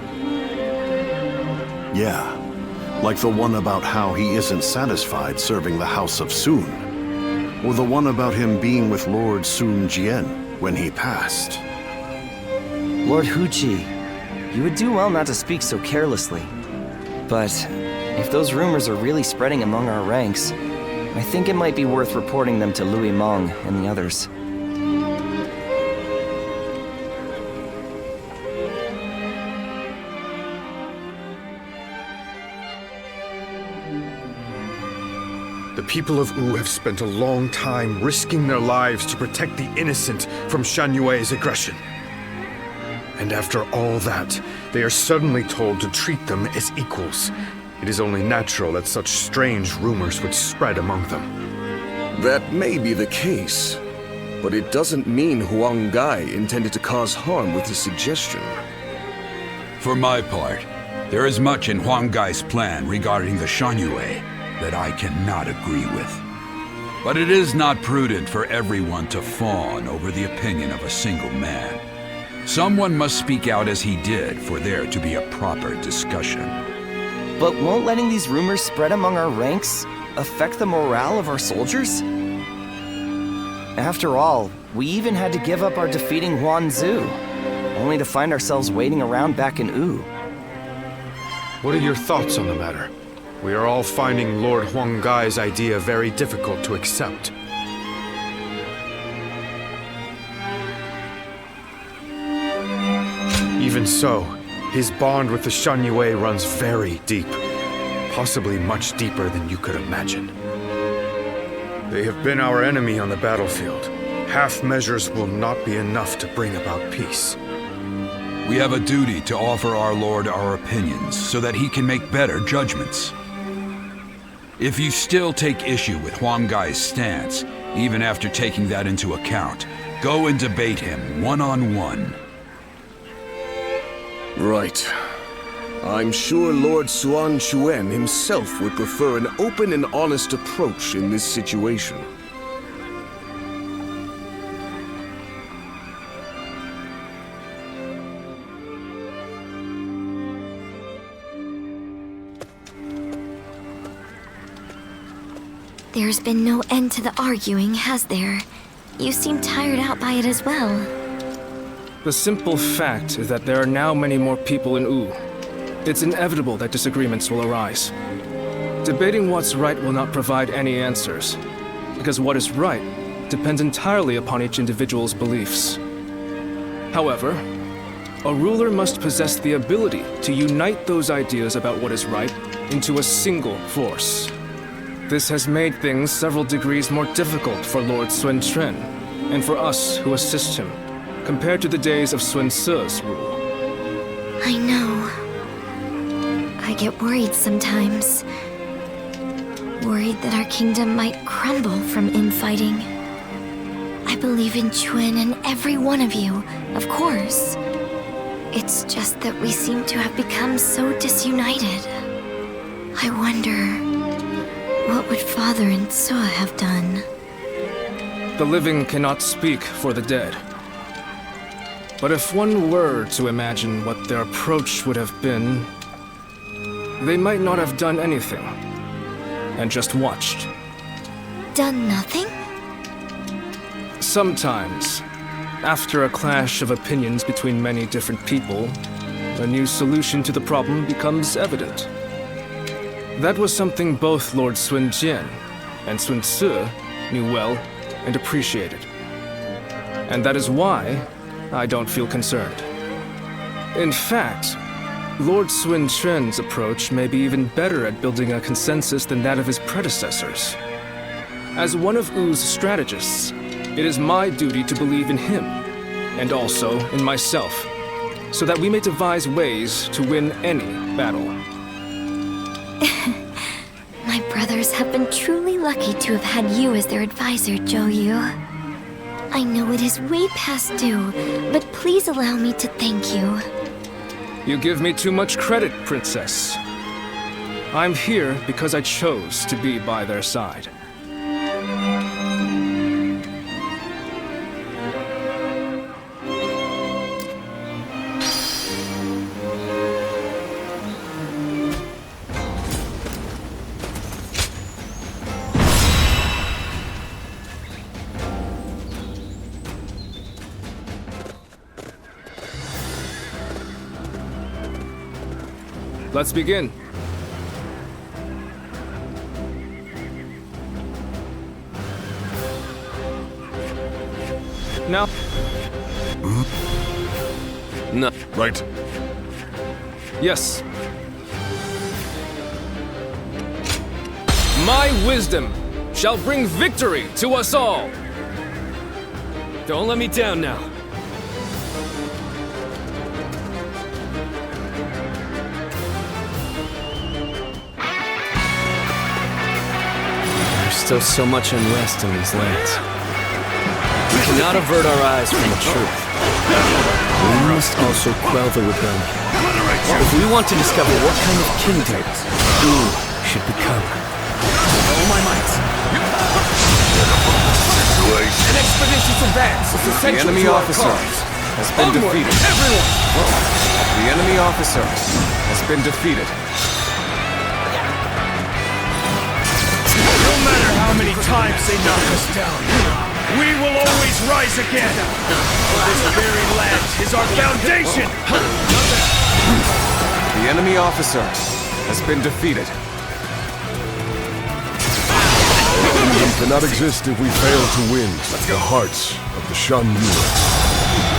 Yeah, like the one about how he isn't satisfied serving the House of Sun, or the one about him being with Lord Sun Jian when he passed. Lord Huji, you would do well not to speak so carelessly. But if those rumors are really spreading among our ranks, I think it might be worth reporting them to Louis Meng and the others. The people of Wu have spent a long time risking their lives to protect the innocent from Shan Yue's aggression. And after all that, they are suddenly told to treat them as equals. It is only natural that such strange rumors would spread among them. That may be the case, but it doesn't mean Huanggai intended to cause harm with his suggestion. For my part, there is much in Huanggai's plan regarding the Shan Yue that I cannot agree with. But it is not prudent for everyone to fawn over the opinion of a single man. Someone must speak out as he did for there to be a proper discussion. But won't letting these rumors spread among our ranks affect the morale of our soldiers? After all, we even had to give up our defeating Huang Zu, only to find ourselves waiting around back in Wu. What are your thoughts on the matter? We are all finding Lord Huanggai's idea very difficult to accept. Even so, his bond with the Shan Yue runs very deep, possibly much deeper than you could imagine. They have been our enemy on the battlefield. Half measures will not be enough to bring about peace. We have a duty to offer our Lord our opinions so that he can make better judgments. If you still take issue with Huanggai's stance, even after taking that into account, go and debate him one-on-one. Right. I'm sure Lord Suan Chuen himself would prefer an open and honest approach in this situation. There's been no end to the arguing, has there? You seem tired out by it as well. The simple fact is that there are now many more people in Wu. It's inevitable that disagreements will arise. Debating what's right will not provide any answers, because what is right depends entirely upon each individual's beliefs. However, a ruler must possess the ability to unite those ideas about what is right into a single force. This has made things several degrees more difficult for Lord Sun Quan, and for us who assist him, compared to the days of Sun Ce's rule. I know. I get worried sometimes. Worried that our kingdom might crumble from infighting. I believe in Chuen and every one of you, of course. It's just that we seem to have become so disunited. I wonder, what would Father and Suo have done? The living cannot speak for the dead. But if one were to imagine what their approach would have been, they might not have done anything, and just watched. Done nothing? Sometimes, after a clash of opinions between many different people, a new solution to the problem becomes evident. That was something both Lord Sun Jian and Sun Ce knew well and appreciated. And that is why I don't feel concerned. In fact, Lord Sun Quan's approach may be even better at building a consensus than that of his predecessors. As one of Wu's strategists, it is my duty to believe in him, and also in myself, so that we may devise ways to win any battle. My brothers have been truly lucky to have had you as their advisor, Zhou Yu. I know it is way past due, but please allow me to thank you. You give me too much credit, Princess. I'm here because I chose to be by their side. Let's begin. Now. No. Right. Yes. My wisdom shall bring victory to us all. Don't let me down now. Still so much unrest in these lands. We cannot avert our eyes from the truth. We must also quell the rebellion. If we want to discover what kind of kingdom Wu should become. All my might. An expedition's advance is essential. The enemy officer has been defeated. Everyone! The enemy officer has been defeated. No matter how many times they knock us down, we will always rise again. This very land is our foundation. The enemy officer has been defeated. Kingdom cannot exist if we fail to win the hearts of the Shan Yu.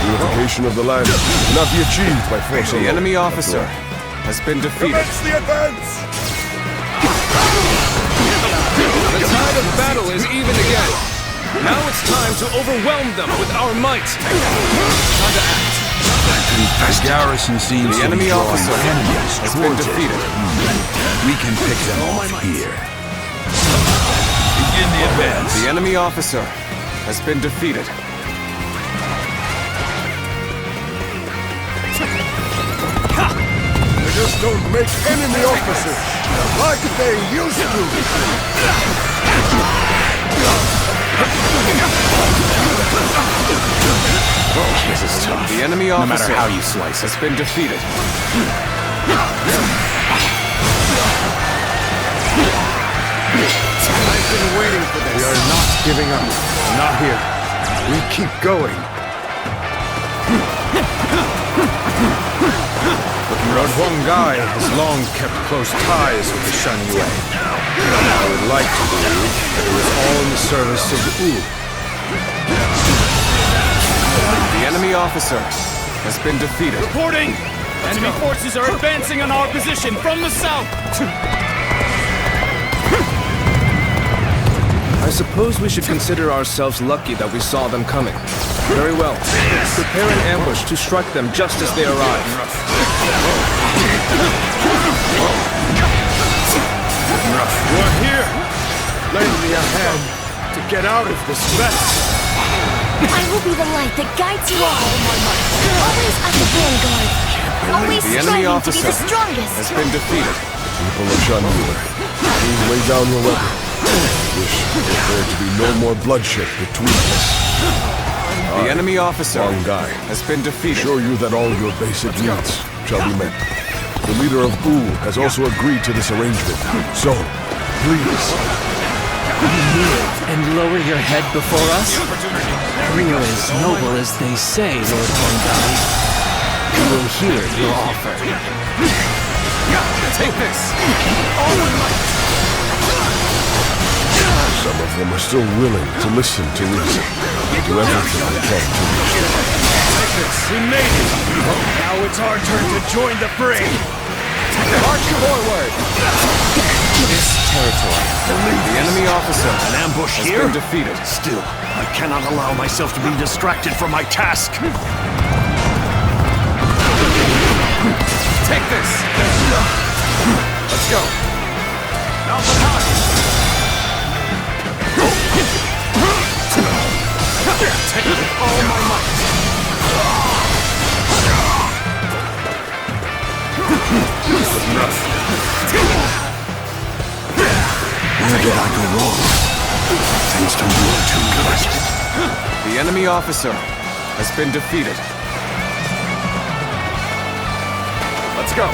Unification of the land cannot be achieved by force alone. The enemy officer has been defeated. Commence the advance! The tide of battle is even again. Now it's time to overwhelm them with our might. Time to act. The garrison seems the to enemy be drawing officer enemies has been towards it. defeated. We can pick them off here. Begin the advance. The enemy officer has been defeated. They just don't make enemy officers like they used to. This is tough. The enemy officer, no matter how you slice, has been defeated. I've been waiting for this. We are not giving up. Not here. We keep going. Lord Huang has long kept close ties with the Shan Yue. I would like to believe that it was all in the service of Wu. The enemy officer has been defeated. Reporting! Enemy forces are advancing on our position from the south! I suppose we should consider ourselves lucky that we saw them coming. Very well. Prepare an ambush to strike them just as they arrive. You are here! Lend me a hand to get out of this mess! I will be the light that guides you all. Always at the vanguard. Always the enemy striving officer to be the strongest. has been defeated. People of Shanyu, please lay down your weapon. Wish there to be no more bloodshed between us. The enemy officer Huang Gai has been defeated. Show you that all your basic needs shall be met. The leader of Wu has also agreed to this arrangement. So, please. You kneel and lower your head before us? We are as noble as they say, Lord Huang Gai. We will hear your offer. Take this! Some of them are still willing to listen to reason. Do everything they can to reach them. Take this! We made it! Now it's our turn to join the fray! March forward! This territory. The enemy officer An ambush has here? been defeated. Still, I cannot allow myself to be distracted from my task. Take this! Let's go! Now for time! Take it with all my might! Where did I go wrong? Thanks to you too much. The enemy officer has been defeated. Let's go!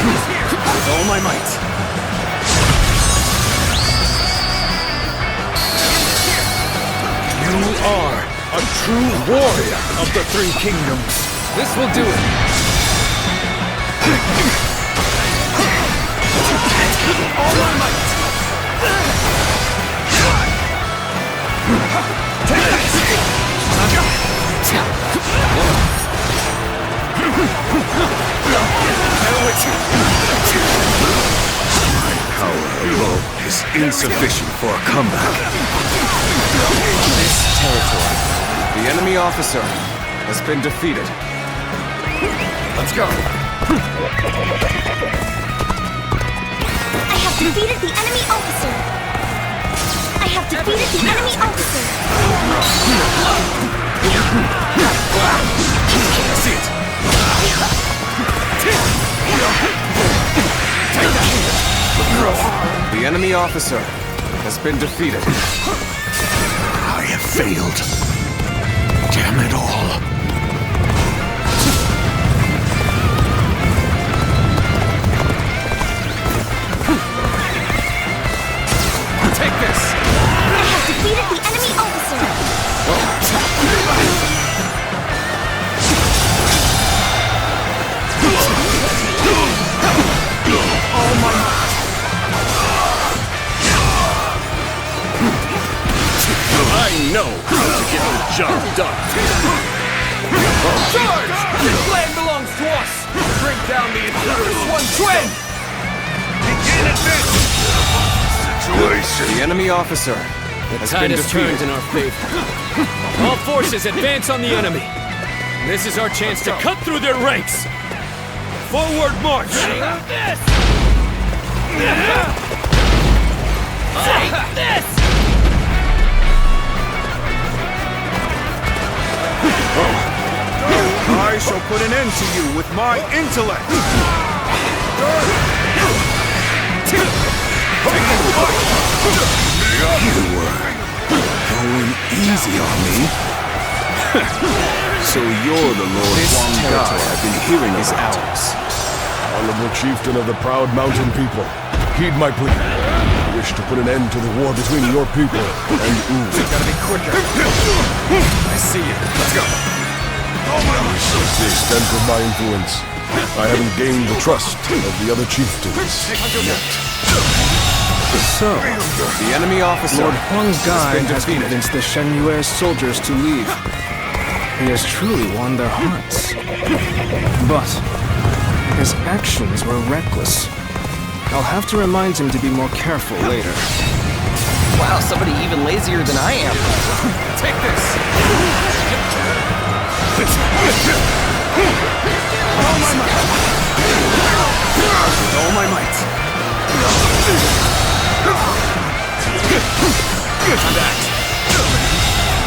With all my might. You are a true warrior of the Three Kingdoms. This will do it. All my might. Take My power alone is insufficient for a comeback. This territory. The enemy officer has been defeated. Let's go. I have defeated the enemy officer. I have defeated the enemy officer. See it. The enemy officer has been defeated. I have failed. Damn it all. Take this! I have defeated the enemy officer! All my might! I know how to get the job done. Charge! This land belongs to us! Bring down the intruder, Sun Quan! Begin advancing! The enemy officer The tide has turned in our favor. All forces advance on the enemy. This is our chance to cut through their ranks. Forward march! Take this! I shall put an end to you with my intellect! You were going easy on me. So you're the Lord Huang Gai I've been hearing is about. ours. Honorable chieftain of the proud mountain people, heed my plea. I wish to put an end to the war between your people and Wu. Gotta be quicker. I see you. Let's go. Since the extent of my influence, I haven't gained the trust of the other chieftains yet. So, The enemy officer Lord Huang Gai been has defeated. convinced the Shenyue soldiers to leave. He has truly won their hearts. But his actions were reckless. I'll have to remind him to be more careful later. Wow, somebody even lazier than I am. Take this! All my might! With all my might!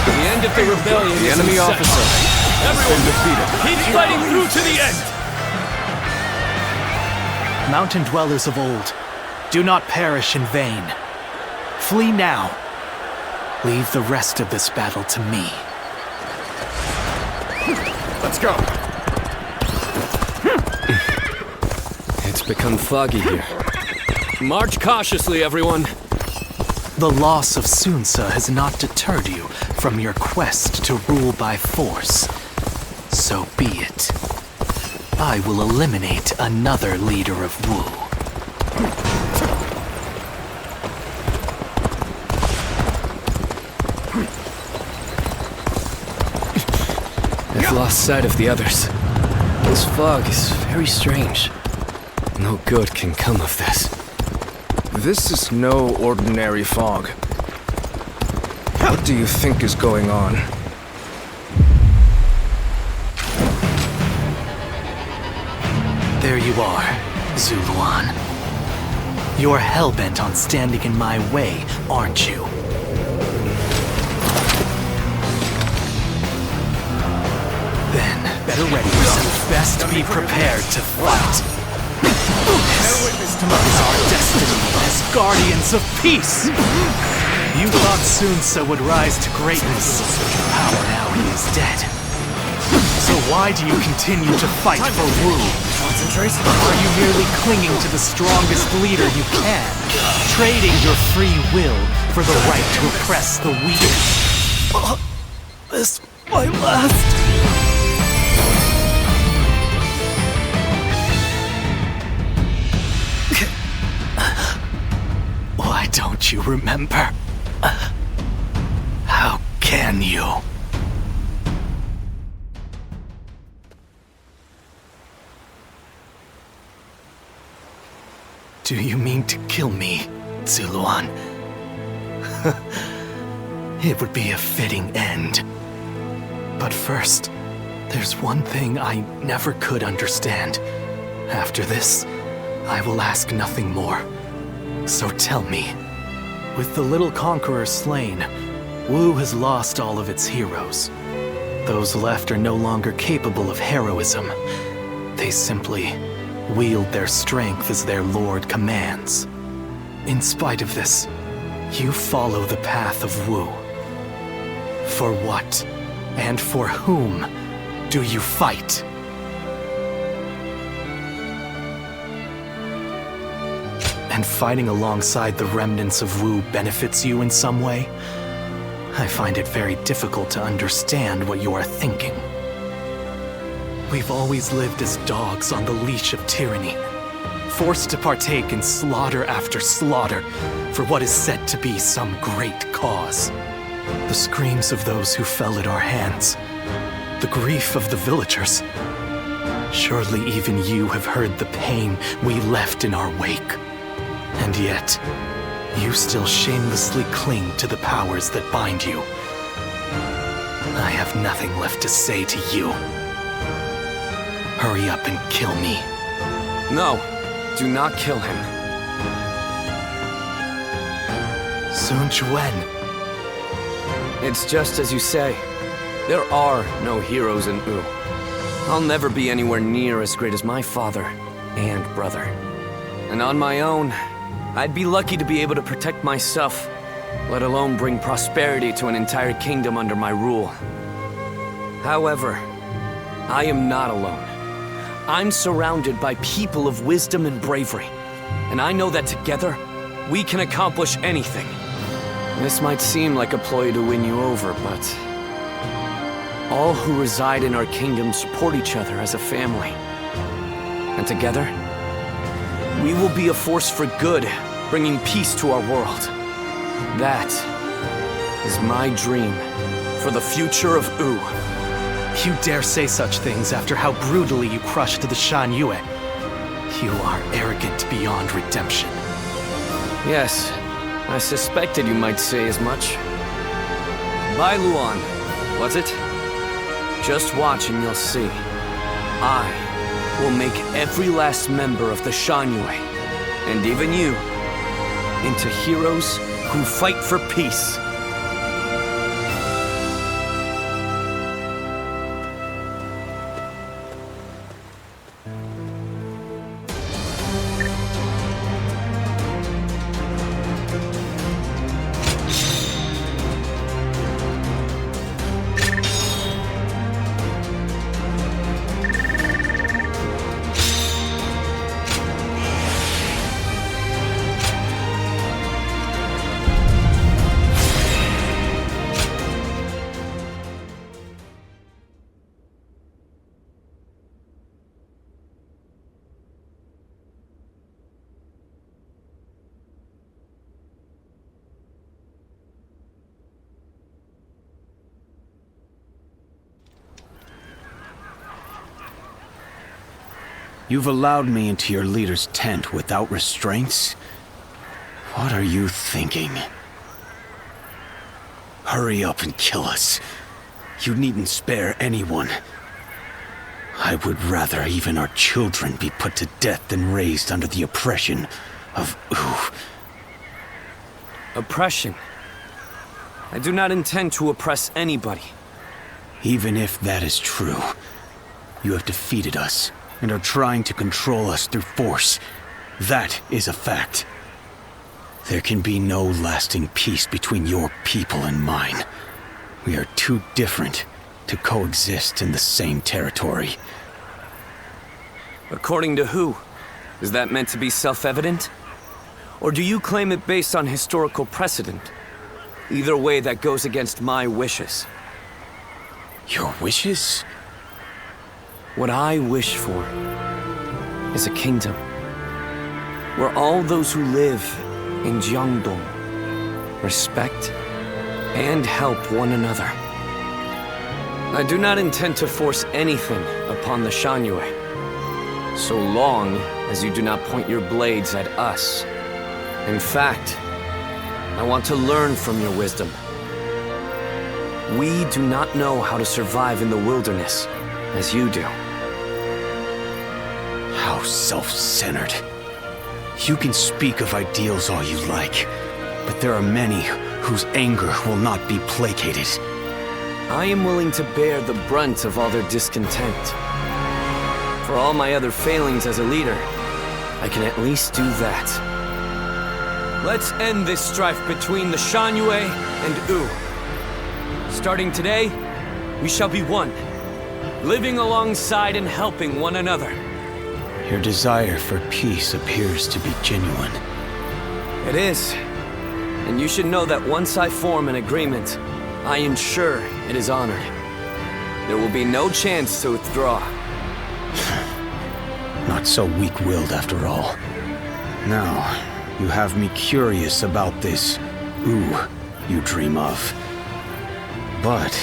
The end of the rebellion The is enemy in sight. officer has been defeated. Keep fighting through to the end! Mountain dwellers of old, do not perish in vain. Flee now. Leave the rest of this battle to me. Let's go. It's become foggy here. March cautiously, everyone. The loss of Sunsa has not deterred you from your quest to rule by force. So be it. I will eliminate another leader of Wu. I've lost sight of the others. This fog is very strange. No good can come of this. This is no ordinary fog. What do you think is going on? There you are, Zuluan. You're hell-bent on standing in my way, aren't you? Then, better ready yourself. Best be prepared to fight. This is our destiny as guardians of peace! You thought Sunsa would rise to greatness. How now he is dead. So why do you continue to fight for Wu? Concentrate. Are you merely clinging to the strongest leader you can? Trading your free will for the right to oppress the weak? This my last... Why don't you remember? How can you? Do you mean to kill me, Zuluan? It would be a fitting end. But first, there's one thing I never could understand. After this, I will ask nothing more. So tell me, with the little conqueror slain, Wu has lost all of its heroes. Those left are no longer capable of heroism. They simply wield their strength as their lord commands. In spite of this, you follow the path of Wu. For what, and for whom, do you fight? And fighting alongside the remnants of Wu benefits you in some way? I find it very difficult to understand what you are thinking. We've always lived as dogs on the leash of tyranny, forced to partake in slaughter after slaughter for what is said to be some great cause. The screams of those who fell at our hands, the grief of the villagers. Surely even you have heard the pain we left in our wake. And yet, you still shamelessly cling to the powers that bind you. I have nothing left to say to you. Hurry up and kill me. No, do not kill him. Sun Quan. It's just as you say. There are no heroes in Wu. I'll never be anywhere near as great as my father and brother. And on my own, I'd be lucky to be able to protect myself, let alone bring prosperity to an entire kingdom under my rule. However, I am not alone. I'm surrounded by people of wisdom and bravery, and I know that together, we can accomplish anything. This might seem like a ploy to win you over, but all who reside in our kingdom support each other as a family. And together, we will be a force for good bringing peace to our world. That is my dream for the future of Wu. You dare say such things after how brutally you crushed the Shan Yue. You are arrogant beyond redemption. Yes, I suspected you might say as much. Bai Luan, was it? Just watch and you'll see. I will make every last member of the Shan Yue, and even you, into heroes who fight for peace. You've allowed me into your leader's tent without restraints? What are you thinking? Hurry up and kill us. You needn't spare anyone. I would rather even our children be put to death than raised under the oppression of Wu. Oppression? I do not intend to oppress anybody. Even if that is true, you have defeated us and are trying to control us through force. That is a fact. There can be no lasting peace between your people and mine. We are too different to coexist in the same territory. According to who? Is that meant to be self-evident? Or do you claim it based on historical precedent? Either way, that goes against my wishes. Your wishes? What I wish for is a kingdom where all those who live in Jiangdong respect and help one another. I do not intend to force anything upon the Shan Yue, so long as you do not point your blades at us. In fact, I want to learn from your wisdom. We do not know how to survive in the wilderness as you do. How self-centered. You can speak of ideals all you like, but there are many whose anger will not be placated. I am willing to bear the brunt of all their discontent. For all my other failings as a leader, I can at least do that. Let's end this strife between the Shan Yue and Wu. Starting today, we shall be one, living alongside and helping one another. Your desire for peace appears to be genuine. It is. And you should know that once I form an agreement, I ensure it is honored. There will be no chance to withdraw. Not so weak-willed after all. Now, you have me curious about this Wu you dream of. But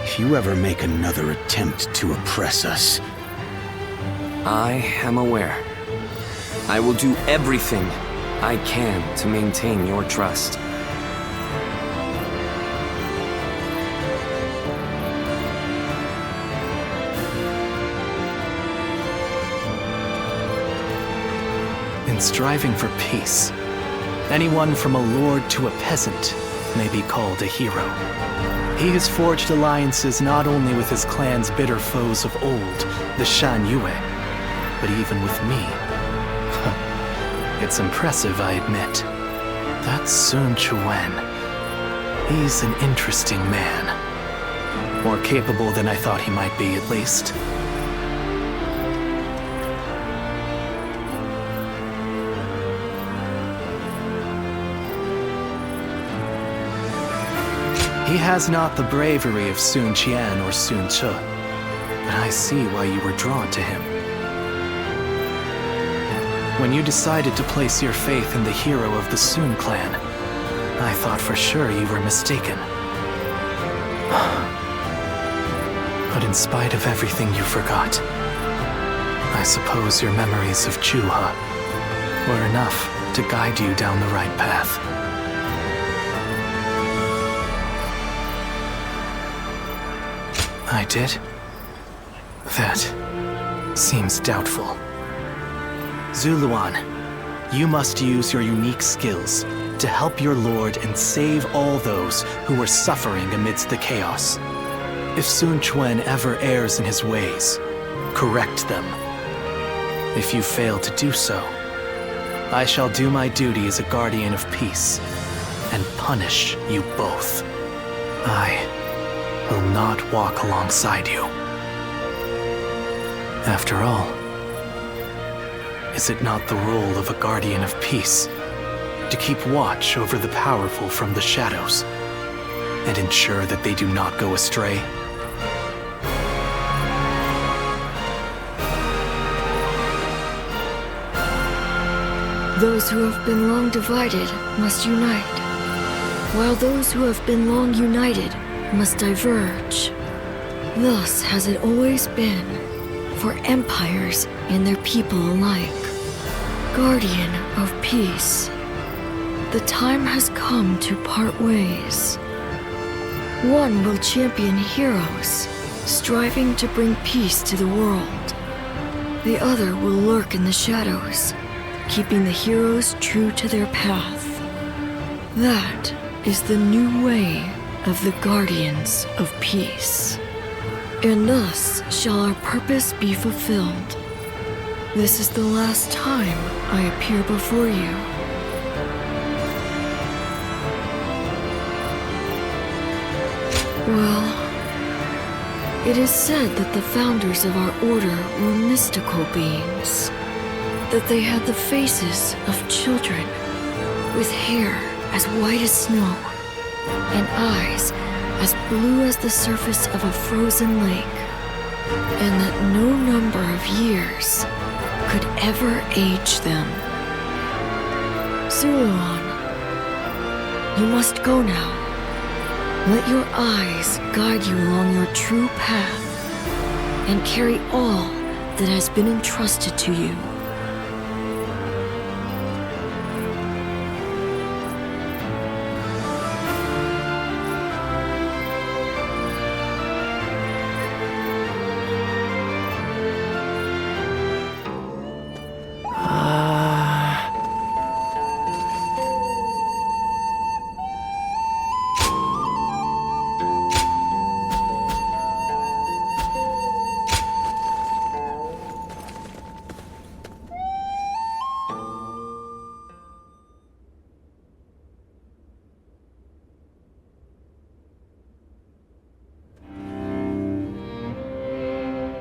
if you ever make another attempt to oppress us, I am aware. I will do everything I can to maintain your trust. In striving for peace, anyone from a lord to a peasant may be called a hero. He has forged alliances not only with his clan's bitter foes of old, the Shan Yue, but even with me. It's impressive, I admit. That's Sun Quan. He's an interesting man. More capable than I thought he might be, at least. He has not the bravery of Sun Qian or Sun Ce, but I see why you were drawn to him. When you decided to place your faith in the hero of the Sun clan, I thought for sure you were mistaken. But in spite of everything you forgot, I suppose your memories of Chuha were enough to guide you down the right path. I did? That seems doubtful. Zuluan, you must use your unique skills to help your lord and save all those who are suffering amidst the chaos. If Sun Quan ever errs in his ways, correct them. If you fail to do so, I shall do my duty as a guardian of peace and punish you both. I will not walk alongside you. After all, is it not the role of a guardian of peace to keep watch over the powerful from the shadows and ensure that they do not go astray? Those who have been long divided must unite, while those who have been long united must diverge. Thus has it always been for empires and their people alike. Guardian of peace, the time has come to part ways. One will champion heroes, striving to bring peace to the world. The other will lurk in the shadows, keeping the heroes true to their path. That is the new way of the Guardians of Peace. And thus shall our purpose be fulfilled. This is the last time I appear before you. Well, it is said that the founders of our order were mystical beings. That they had the faces of children, with hair as white as snow, and eyes as blue as the surface of a frozen lake, and that no number of years could ever age them. Zuluan, you must go now. Let your eyes guide you along your true path, and carry all that has been entrusted to you.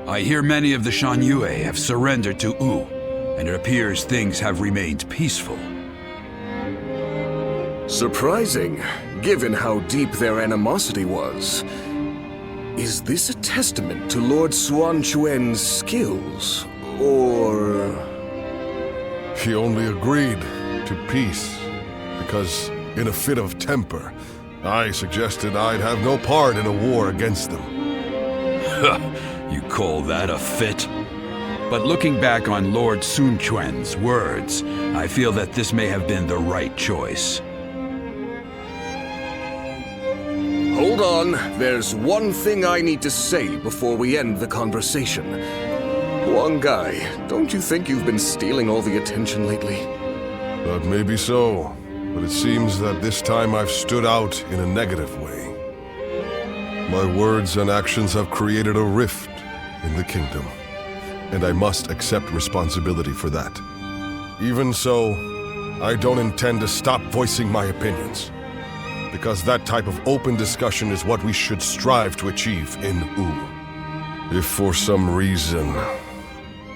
I hear many of the Shan Yue have surrendered to Wu, and it appears things have remained peaceful. Surprising, given how deep their animosity was. Is this a testament to Lord Suan Chuan's skills, or... He only agreed to peace because, in a fit of temper, I suggested I'd have no part in a war against them. You call that a fit? But looking back on Lord Sun Quan's words, I feel that this may have been the right choice. Hold on, there's one thing I need to say before we end the conversation. Huang Gai, don't you think you've been stealing all the attention lately? That may be so, but it seems that this time I've stood out in a negative way. My words and actions have created a rift in the kingdom, and I must accept responsibility for that. Even so, I don't intend to stop voicing my opinions, because that type of open discussion is what we should strive to achieve in Wu. If for some reason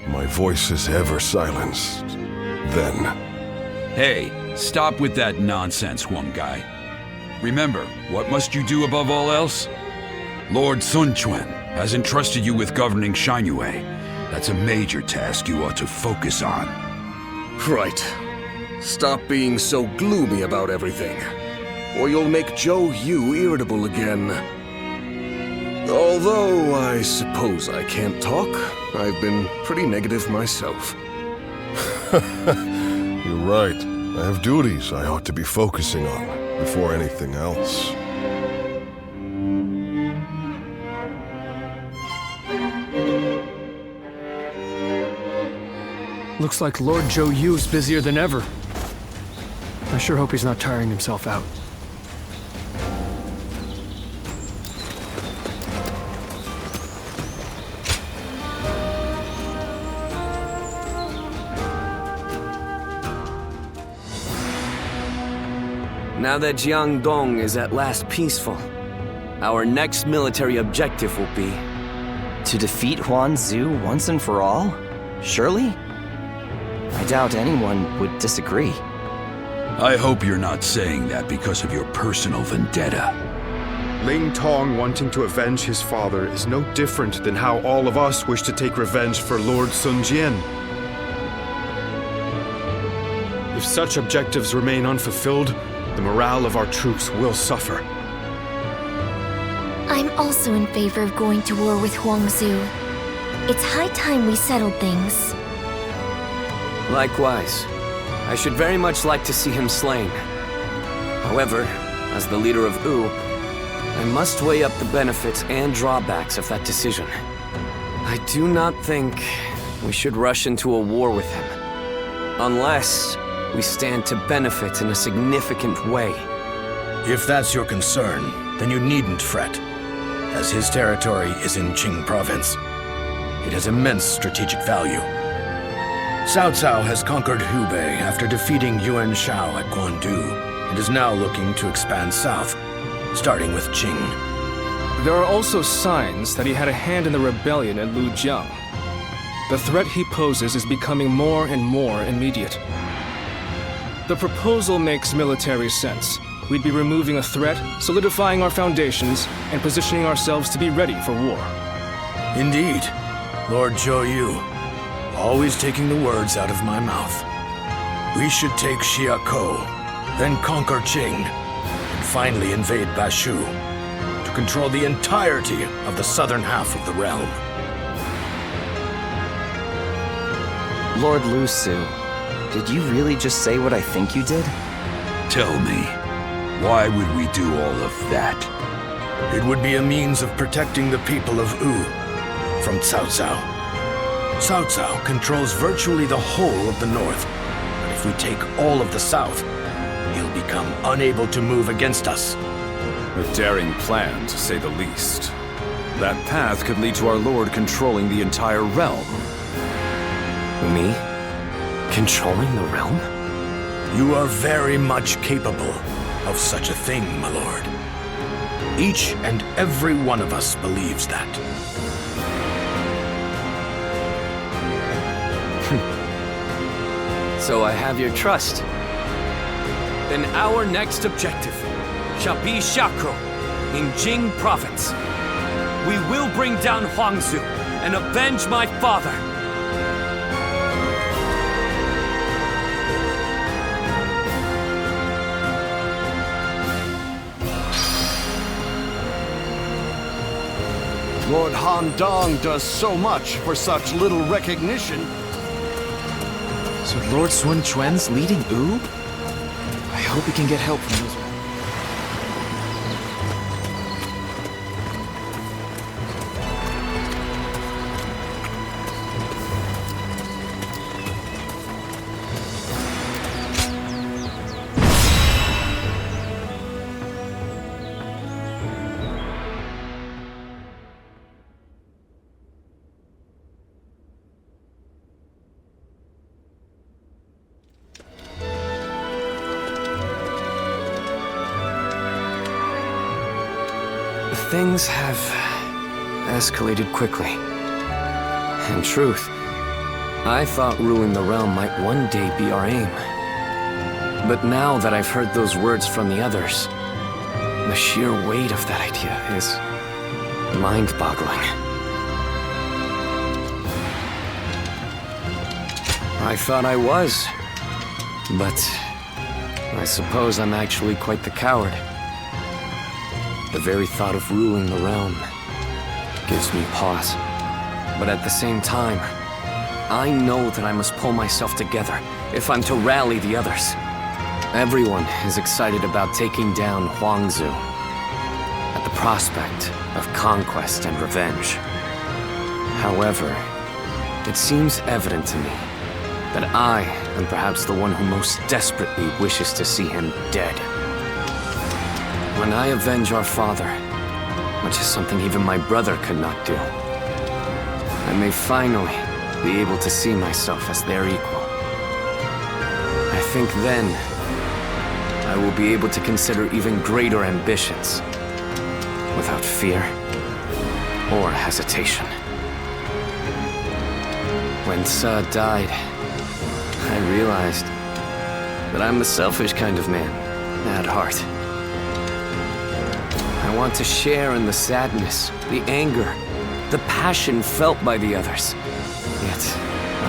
my voice is ever silenced, then... Hey, stop with that nonsense, Huang Gai. Remember, what must you do above all else? Lord Sun Quan has entrusted you with governing Shan Yue. That's a major task you ought to focus on. Right. Stop being so gloomy about everything, or you'll make Zhou Yu irritable again. Although I suppose I can't talk. I've been pretty negative myself. You're right. I have duties I ought to be focusing on before anything else. Looks like Lord Zhou Yu's busier than ever. I sure hope he's not tiring himself out. Now that Jiangdong is at last peaceful, our next military objective will be... To defeat Huang Zu once and for all? Surely? I doubt anyone would disagree. I hope you're not saying that because of your personal vendetta. Ling Tong wanting to avenge his father is no different than how all of us wish to take revenge for Lord Sun Jian. If such objectives remain unfulfilled, the morale of our troops will suffer. I'm also in favor of going to war with Huang Zu. It's high time we settled things. Likewise. I should very much like to see him slain. However, as the leader of Wu, I must weigh up the benefits and drawbacks of that decision. I do not think we should rush into a war with him, unless we stand to benefit in a significant way. If that's your concern, then you needn't fret, as his territory is in Qing province. It has immense strategic value. Cao Cao has conquered Hubei after defeating Yuan Shao at Guandu, and is now looking to expand south, starting with Qing. There are also signs that he had a hand in the rebellion at Lujiang. The threat he poses is becoming more and more immediate. The proposal makes military sense. We'd be removing a threat, solidifying our foundations, and positioning ourselves to be ready for war. Indeed, Lord Zhou Yu, always taking the words out of my mouth. We should take Xiakou, then conquer Qing, and finally invade Bashu, to control the entirety of the southern half of the realm. Lord Lu Su, did you really just say what I think you did? Tell me, why would we do all of that? It would be a means of protecting the people of Wu from Cao Cao. Cao Cao controls virtually the whole of the north, but if we take all of the south, he'll become unable to move against us. A daring plan, to say the least. That path could lead to our lord controlling the entire realm. Me? Controlling the realm? You are very much capable of such a thing, my lord. Each and every one of us believes that. So I have your trust. Then our next objective shall be Xiakou in Jing province. We will bring down Huang Zu and avenge my father. Lord Han Dong does so much for such little recognition. So Lord Sun Quan's leading Wu? I hope he can get help from those... Things have escalated quickly. In truth, I thought ruling the realm might one day be our aim. But now that I've heard those words from the others, the sheer weight of that idea is mind-boggling. I thought I was But I suppose I'm actually quite the coward. The very thought of ruling the realm gives me pause. But at the same time, I know that I must pull myself together if I'm to rally the others. Everyone is excited about taking down Huang Zu, at the prospect of conquest and revenge. However, it seems evident to me that I am perhaps the one who most desperately wishes to see him dead. When I avenge our father, which is something even my brother could not do, I may finally be able to see myself as their equal. I think then I will be able to consider even greater ambitions without fear or hesitation. When Sa died, I realized that I'm the selfish kind of man at heart. I want to share in the sadness, the anger, the passion felt by the others. Yet,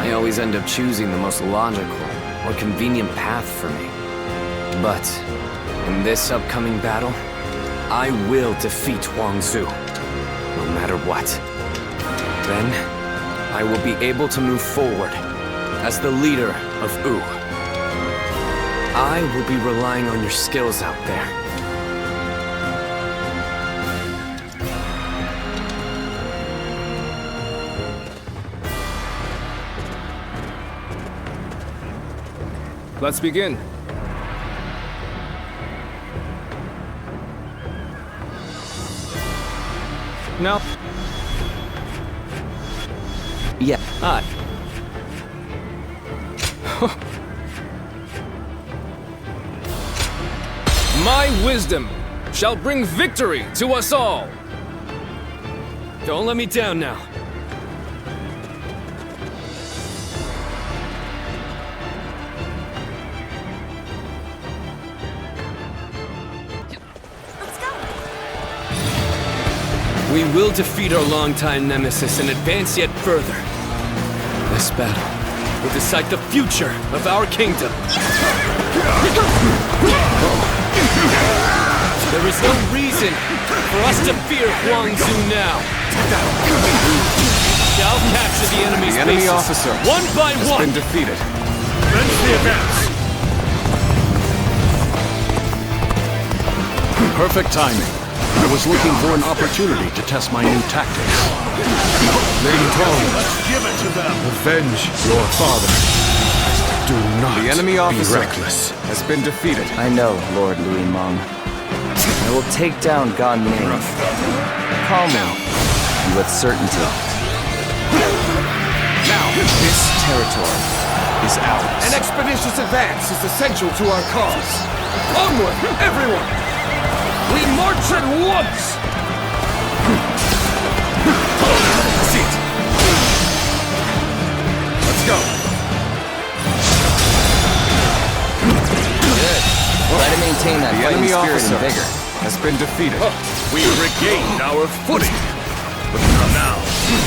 I always end up choosing the most logical or convenient path for me. But, in this upcoming battle, I will defeat Huang Zu, no matter what. Then, I will be able to move forward as the leader of Wu. I will be relying on your skills out there. Let's begin. Now. Yeah. Hi. My wisdom shall bring victory to us all. Don't let me down now. We will defeat our longtime nemesis and advance yet further. This battle will decide the future of our kingdom. There is no reason for us to fear Huang Zu now. We shall capture the enemy's The enemy bases, officer one by has one. been defeated. Commence the advance. Perfect timing. I was looking for an opportunity to test my new tactics. Lady Tong, let's give it to them. Avenge your father. Do not The enemy be officer reckless. has been defeated. I know, Lord Louis Mong. I will take down Gan Ning. Calmly, and with certainty. Now, this territory is ours. An expeditious advance is essential to our cause. Onward, everyone! We march at once! Sit. Let's go. Good. Try to maintain that The fighting enemy spirit officer and vigor. has been defeated. We regained our footing. But now,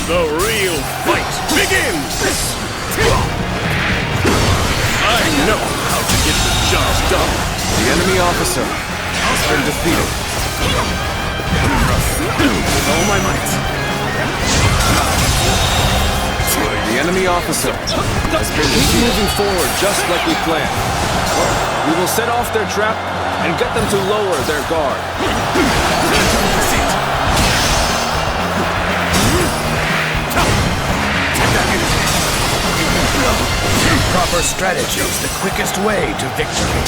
the real fight begins! I know how to get the job done. The enemy officer has been defeated. With all my might. The enemy officer has been Keep defeated. moving forward just like we planned. We will set off their trap and get them to lower their guard. Proper strategy is the quickest way to victory.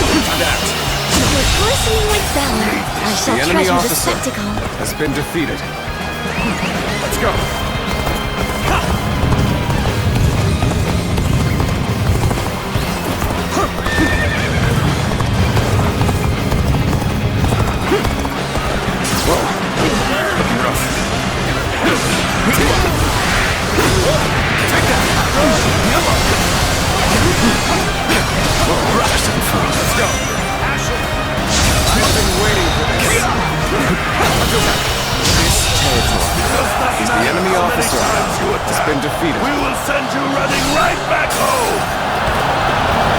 With glistening with valor, I shall The enemy treasure the officer spectacle. has been defeated. Let's go. Let's go. I've been waiting for this. This territory is the enemy has been defeated. We will send you running right back home!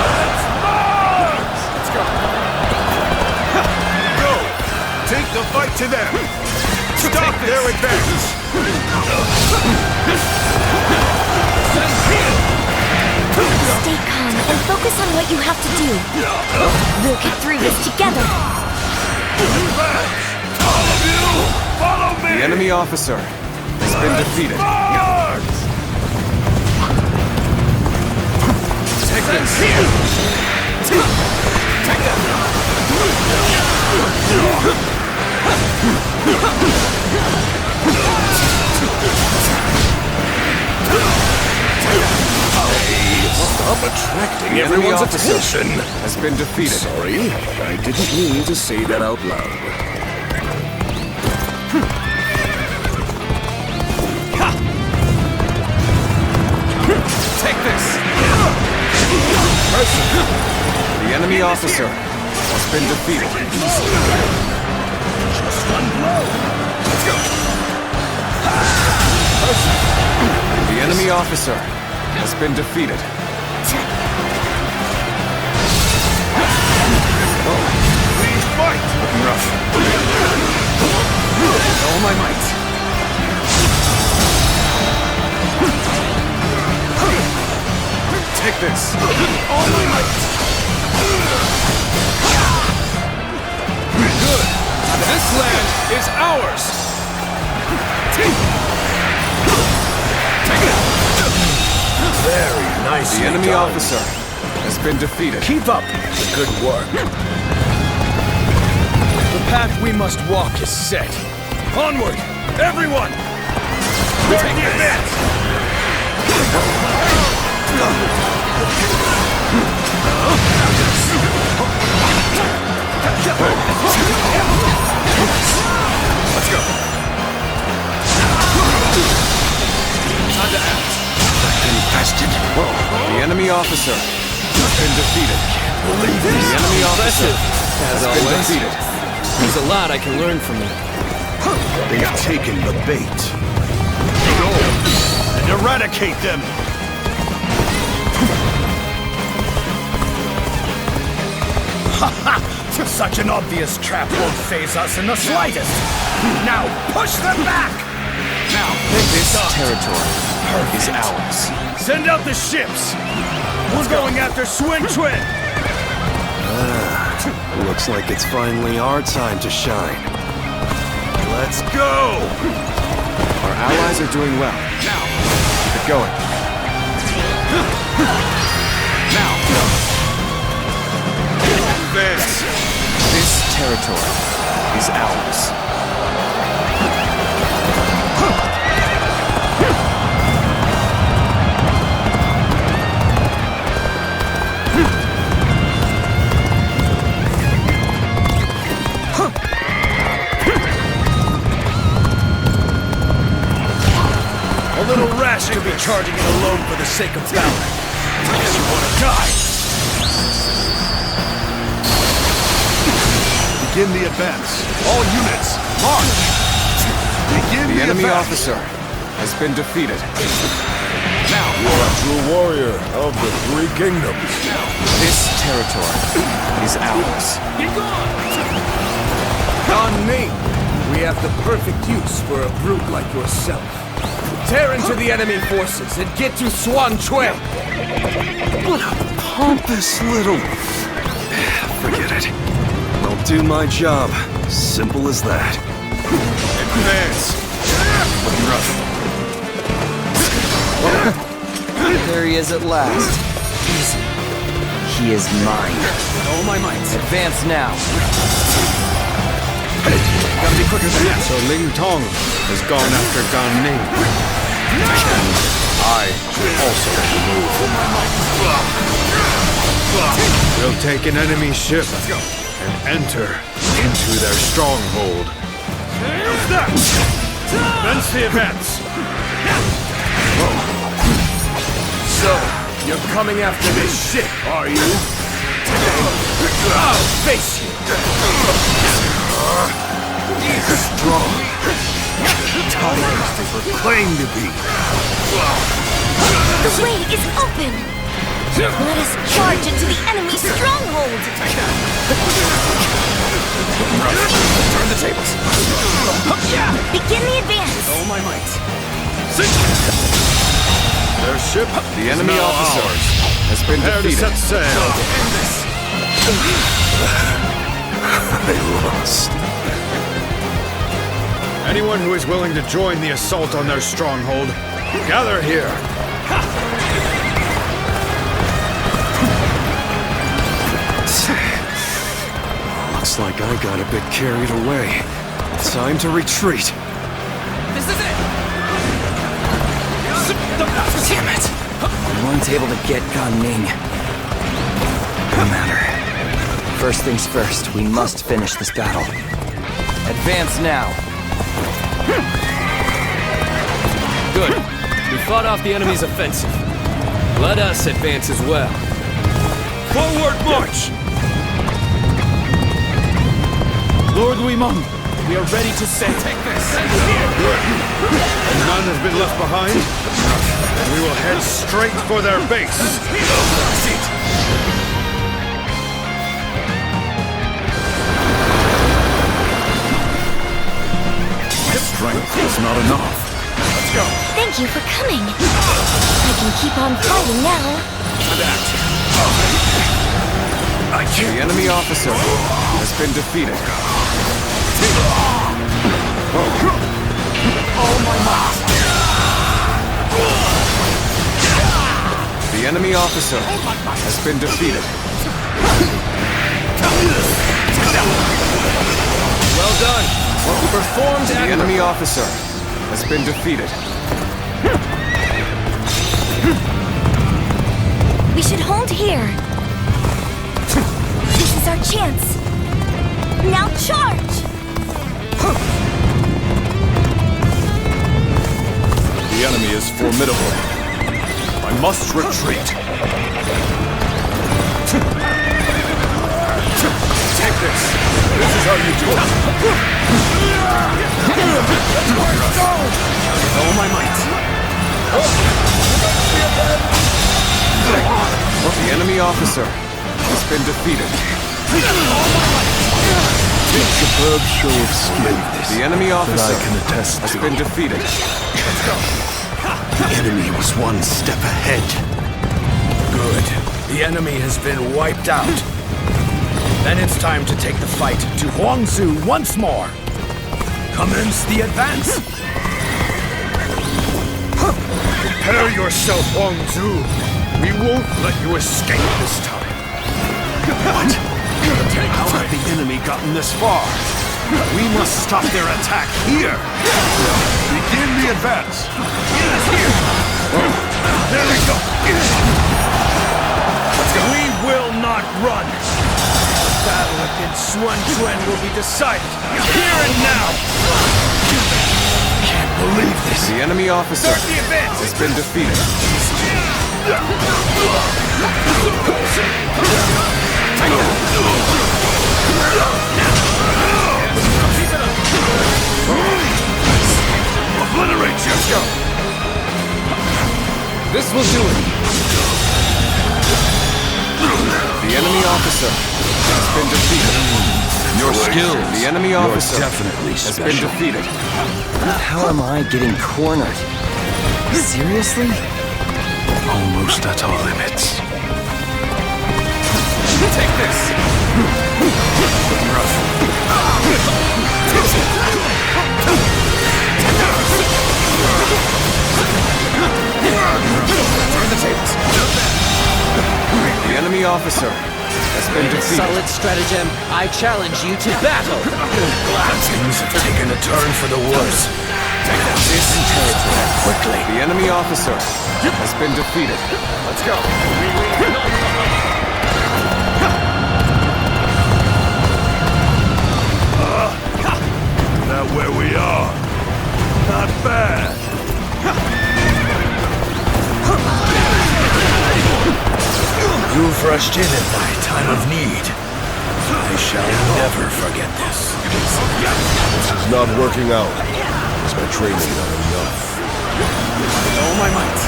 Let's march! Let's go. Go! Take the fight to them! Stop their advance! Stay calm and focus on what you have to do. We'll get through this together. All of you, follow me! The enemy officer has been defeated. Take this here! Take that! Stop attracting The enemy everyone's officer attention. has been defeated. Sorry, I didn't mean to say that out loud. Take this! The enemy officer has been defeated. Just one blow! Let's go! The enemy officer has been defeated. We fight! Looking rough. All my might. Take this. All my might! Good. This land is ours. Very nice. The enemy officer has been defeated. Keep up the good work. The path we must walk is set. Onward, everyone! Start the advance! Let's go. Time to act. Infested. The enemy officer has been defeated. The enemy officer As has been always. defeated. There's a lot I can learn from you. They've taken the bait. Go and eradicate them. Ha ha! Such an obvious trap won't faze us in the slightest. Now push them back. Now This territory is ours. send out the ships. We're going after Swin Twin. Looks like it's finally our time to shine. Let's go. Our allies are doing well. Now, keep it going. Now, Advance. this territory is ours. A little rash to be charging it alone for the sake of valor. Guess you want to die. Begin the advance. All units, march. Begin The enemy advance. officer has been defeated. You are a true warrior of the Three Kingdoms. This territory is ours. On me! We have the perfect use for a brute like yourself. Tear into the enemy forces and get to Xuan Chui! What a pompous little... Forget it. I'll do my job. Simple as that. Advance. Looking rough. There he is at last. He is mine. All my might. Advance now. Gotta be quicker than that. So Ling Tong has gone after Gan Ning. And I also move. We'll take an enemy ship and enter into their stronghold. Commence the advance. So, you're coming after this ship, are you? I'll face you! Strong. Tough as they proclaim to be. The way is open! Let us charge into the enemy's stronghold! Turn the tables. Begin the advance! All my might. Their ship, the enemy officer, has been defeated. Set sail. I lost. Anyone who is willing to join the assault on their stronghold, gather here. Looks like I got a bit carried away. Time to retreat. This is it! Damn it! We weren't able to get Gan Ning. No matter. First things first, we must finish this battle. Advance now. Good. We fought off the enemy's offensive. Let us advance as well. Forward march! Lord Luimeng, we are ready to send. Take this! None has been left behind. We will head straight for their base. Strength is not enough. Let's go! Thank you for coming. I can keep on fighting now. The enemy officer has been defeated. All my might! The enemy officer has been defeated. Well done. You performed The enemy officer has been defeated. We should hold here. This is our chance. Now charge! The enemy is formidable. I must retreat. Take this! This is how you do it! All my might! The enemy officer has been defeated. A superb show of skill. The enemy officer that I can attest has to. been defeated. The enemy was one step ahead. Good. The enemy has been wiped out. Then it's time to take the fight to Huang Zu once more. Commence the advance. Prepare yourself, Huang Zu. We won't let you escape this time. What? How have the enemy gotten this far? We must stop their attack here. Begin the advance. There we go. Let's go. We will not run. The battle against Xuanquan will be decided here and now. Can't believe this. The enemy officer Start the advance. has been defeated. Obliterate you! Let's go! This will do it! The enemy officer has been defeated. Your skills. The enemy officer definitely has special. been defeated. How am I getting cornered? Seriously? Almost at our limits. Take this! Turn the tables. The enemy officer has been defeated. Solid stratagem. I challenge you to battle. Things have taken a turn for the worse. Take this territory quickly. The enemy officer has been defeated. Let's go! That where we are. Not bad. You've rushed in at my time of need. I shall never forget this. This is not working out. Is my training not enough? With all my might.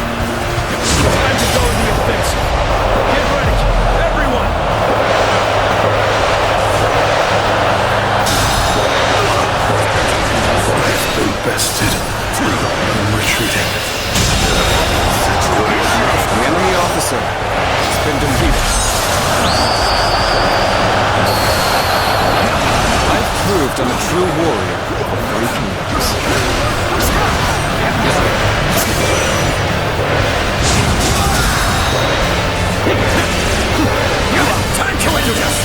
Time to go in the offensive. Get ready, everyone! I've been bested. I'm retreating. The enemy officer has been defeated. I've proved I'm a true warrior of 3 kingdoms. Time to introduce!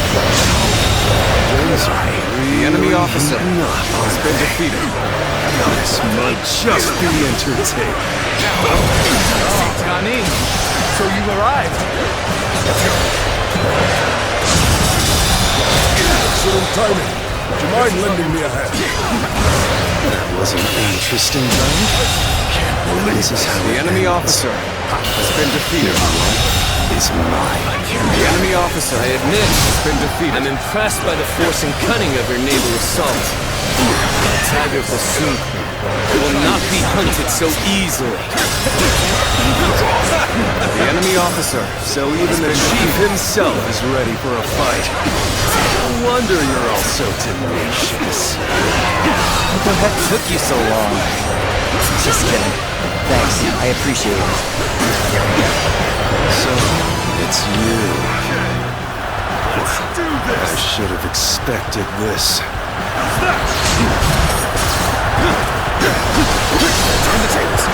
The enemy officer has been defeated. This might just be entertaining. Gani, so you've arrived. Excellent timing. Would you mind lending me a hand? That was an interesting round. This is how The enemy officer has been defeated. is mine. The enemy officer, I admit, has been defeated. I'm impressed by the force and cunning of your naval assault. The tiger of the Sun will not be hunted so easily. The enemy officer, So even the chief himself is ready for a fight. No wonder you're all so tenacious. What the heck took you so long? Just kidding. Thanks, I appreciate it. So, it's you. I should have expected this. Turn the tables.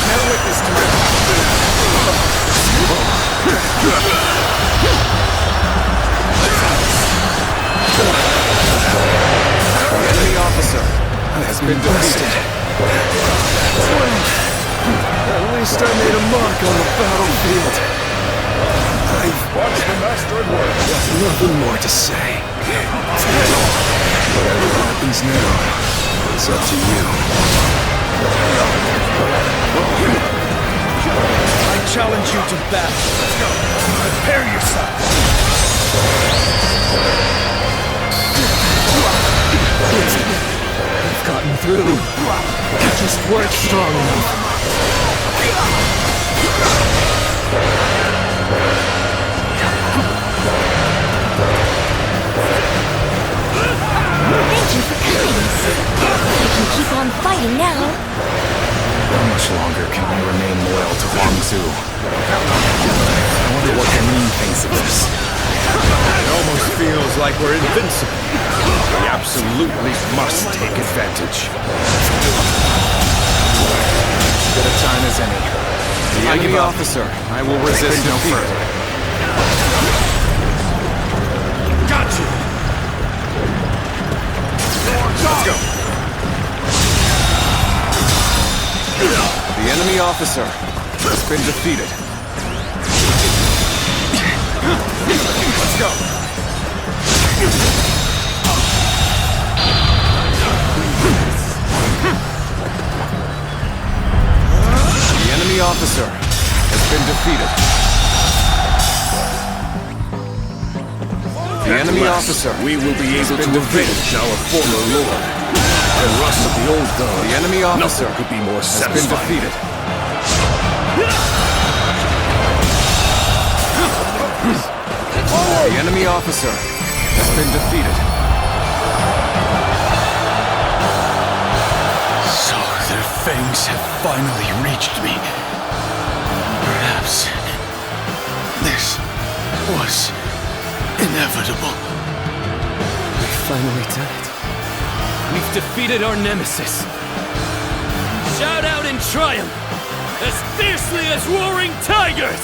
Never with this the enemy officer has been defeated. At least I made a mark on the battlefield. Watch the master at work. There's nothing more to say. Whatever happens now, it's up to you. I challenge you to battle. Let's go. Prepare yourself. I've gotten through. I just weren't strong enough. Thank you for coming. We can keep on fighting now. How much longer can I remain loyal to Huang Zu? I wonder what Ganin thinks of this. It almost feels like we're invincible. We absolutely must take advantage. As good a time as any. The enemy officer, I will resist no further. Got you. Let's go. The enemy officer has been defeated. Let's go. The enemy officer has been defeated. The enemy officer, we will be able to avenge our former lord. The rust of the old guard. The enemy officer Nothing could be more has satisfying. been defeated. The enemy officer has been defeated. So their fangs have finally reached me. Perhaps this was inevitable. We've finally done it. We've defeated our nemesis. Shout out in triumph, as fiercely as roaring tigers!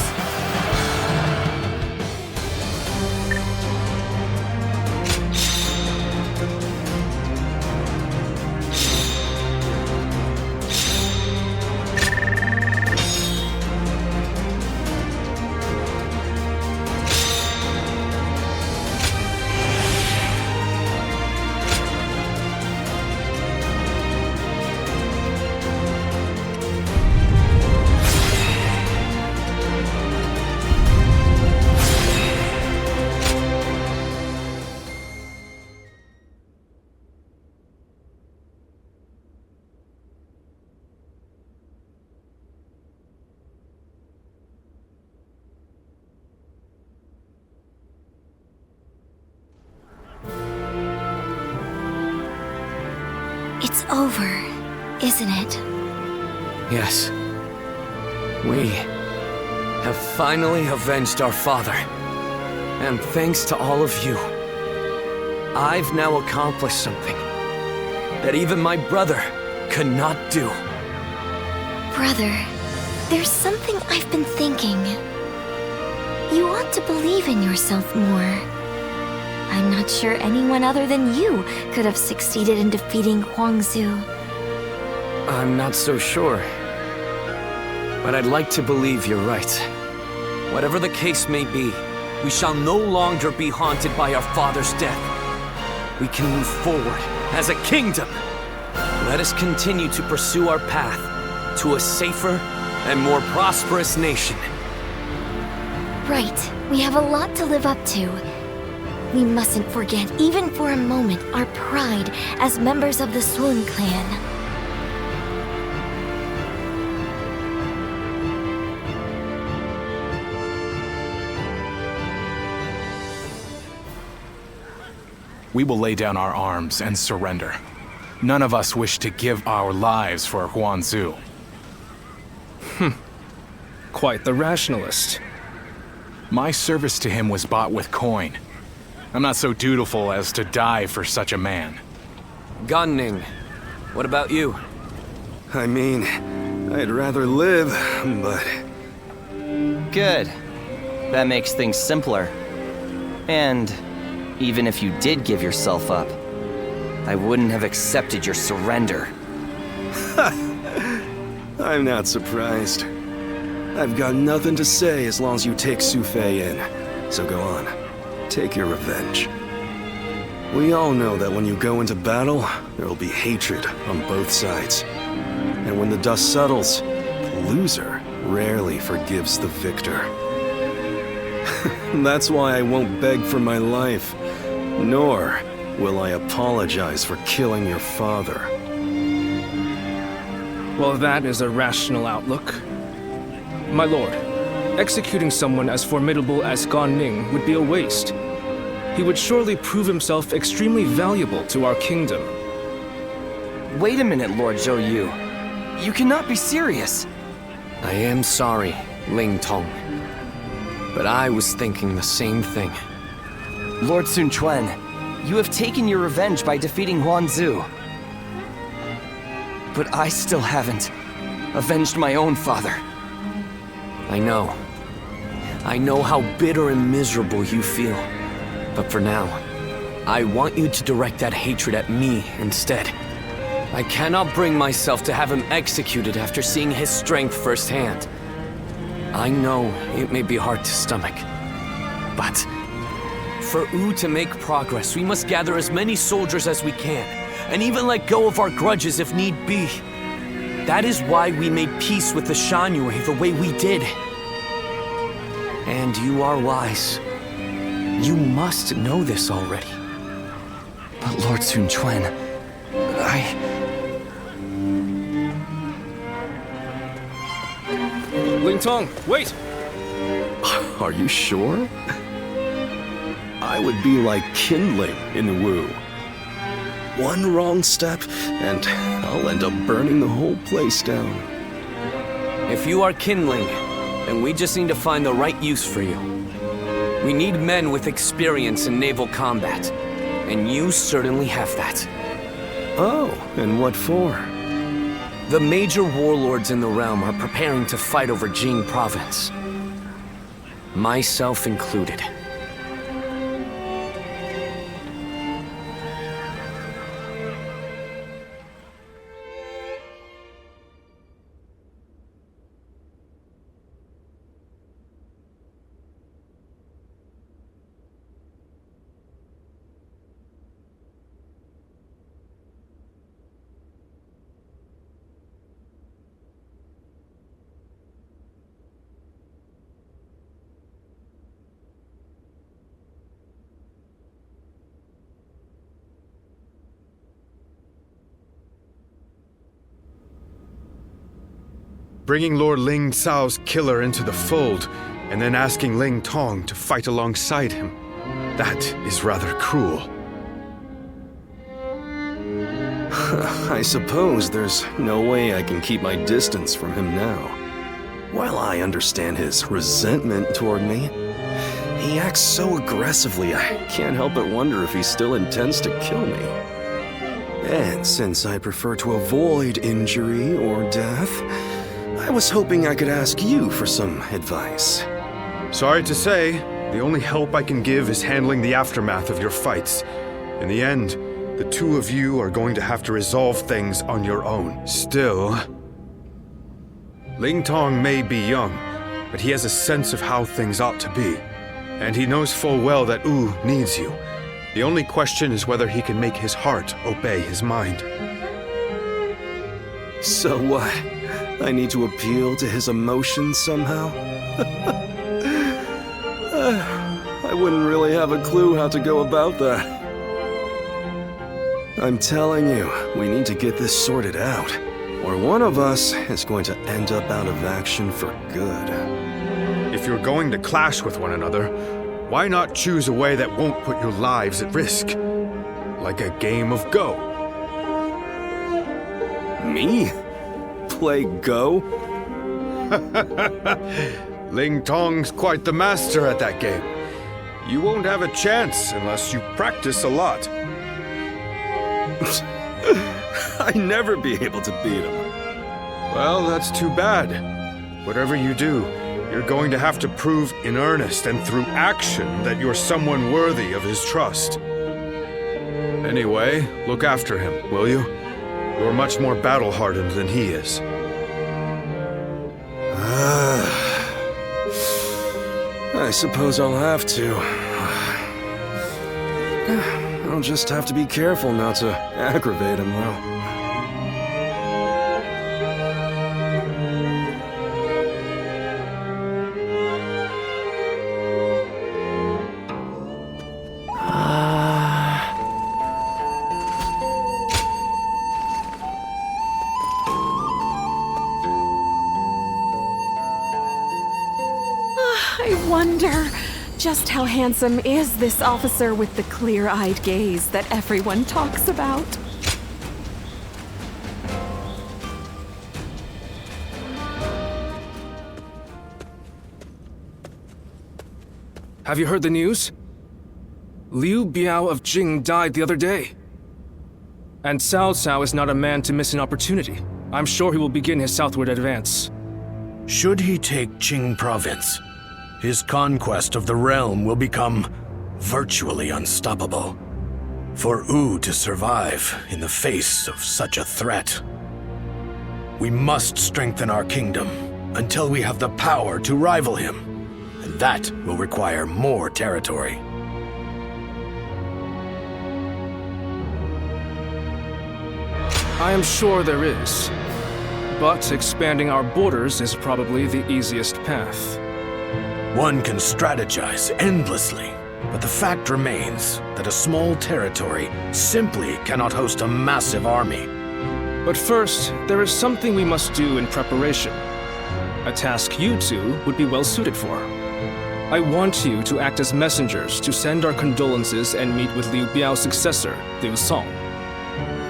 It's over, isn't it? Yes. We have finally avenged our father. And thanks to all of you, I've now accomplished something that even my brother could not do. Brother, there's something I've been thinking. You ought to believe in yourself more. I'm not sure anyone other than you could have succeeded in defeating Huang Zu. I'm not so sure. But I'd like to believe you're right. Whatever the case may be, we shall no longer be haunted by our father's death. We can move forward as a kingdom. Let us continue to pursue our path to a safer and more prosperous nation. Right. We have a lot to live up to. We mustn't forget, even for a moment, our pride as members of the Sun clan. We will lay down our arms and surrender. None of us wish to give our lives for Huang Zu. Quite the rationalist. My service to him was bought with coin. I'm not so dutiful as to die for such a man. Gan-Ning, what about you? I mean, I'd rather live, but... Good. That makes things simpler. And even if you did give yourself up, I wouldn't have accepted your surrender. I'm not surprised. I've got nothing to say as long as you take Su Fei in. So go on. Take your revenge. We all know that when you go into battle, there will be hatred on both sides. And when the dust settles, the loser rarely forgives the victor. That's why I won't beg for my life, nor will I apologize for killing your father. Well, that is a rational outlook. My lord, executing someone as formidable as Gan-Ning would be a waste. He would surely prove himself extremely valuable to our kingdom. Wait a minute, Lord Zhou Yu. You cannot be serious. I am sorry, Ling Tong. But I was thinking the same thing. Lord Sun Quan, you have taken your revenge by defeating Huang Zu. But I still haven't avenged my own father. I know. I know how bitter and miserable you feel. But for now, I want you to direct that hatred at me instead. I cannot bring myself to have him executed after seeing his strength firsthand. I know it may be hard to stomach, but for Wu to make progress, we must gather as many soldiers as we can, and even let go of our grudges if need be. That is why we made peace with the Shan-Yue the way we did. And you are wise. You must know this already. But Lord Sun Quan, Ling Tong, wait! Are you sure? I would be like kindling in Wu. One wrong step, and I'll end up burning the whole place down. If you are kindling, then we just need to find the right use for you. We need men with experience in naval combat, and you certainly have that. Oh, and what for? The major warlords in the realm are preparing to fight over Jing province. Myself included. Bringing Lord Ling Cao's killer into the fold, and then asking Ling Tong to fight alongside him. That is rather cruel. I suppose there's no way I can keep my distance from him now. While I understand his resentment toward me, he acts so aggressively I can't help but wonder if he still intends to kill me. And since I prefer to avoid injury or death, I was hoping I could ask you for some advice. Sorry to say, the only help I can give is handling the aftermath of your fights. In the end, the two of you are going to have to resolve things on your own. Still, Ling Tong may be young, but he has a sense of how things ought to be. And he knows full well that Wu needs you. The only question is whether he can make his heart obey his mind. So what? I need to appeal to his emotions somehow? I wouldn't really have a clue how to go about that. I'm telling you, we need to get this sorted out, or one of us is going to end up out of action for good. If you're going to clash with one another, why not choose a way that won't put your lives at risk? Like a game of Go. Me? Play Go? Ling Tong's quite the master at that game. You won't have a chance unless you practice a lot. I'd never be able to beat him. Well, that's too bad. Whatever you do, you're going to have to prove in earnest and through action that you're someone worthy of his trust. Anyway, look after him, will you? You're much more battle-hardened than he is. I suppose I'll have to. I'll just have to be careful not to aggravate him, though. I wonder, just how handsome is this officer with the clear-eyed gaze that everyone talks about? Have you heard the news? Liu Biao of Jing died the other day. And Cao Cao is not a man to miss an opportunity. I'm sure he will begin his southward advance. Should he take Qing province, his conquest of the realm will become virtually unstoppable. For Wu to survive in the face of such a threat, we must strengthen our kingdom until we have the power to rival him, and that will require more territory. I am sure there is. But expanding our borders is probably the easiest path. One can strategize endlessly, but the fact remains that a small territory simply cannot host a massive army. But first, there is something we must do in preparation. A task you two would be well suited for. I want you to act as messengers to send our condolences and meet with Liu Biao's successor, Liu Song.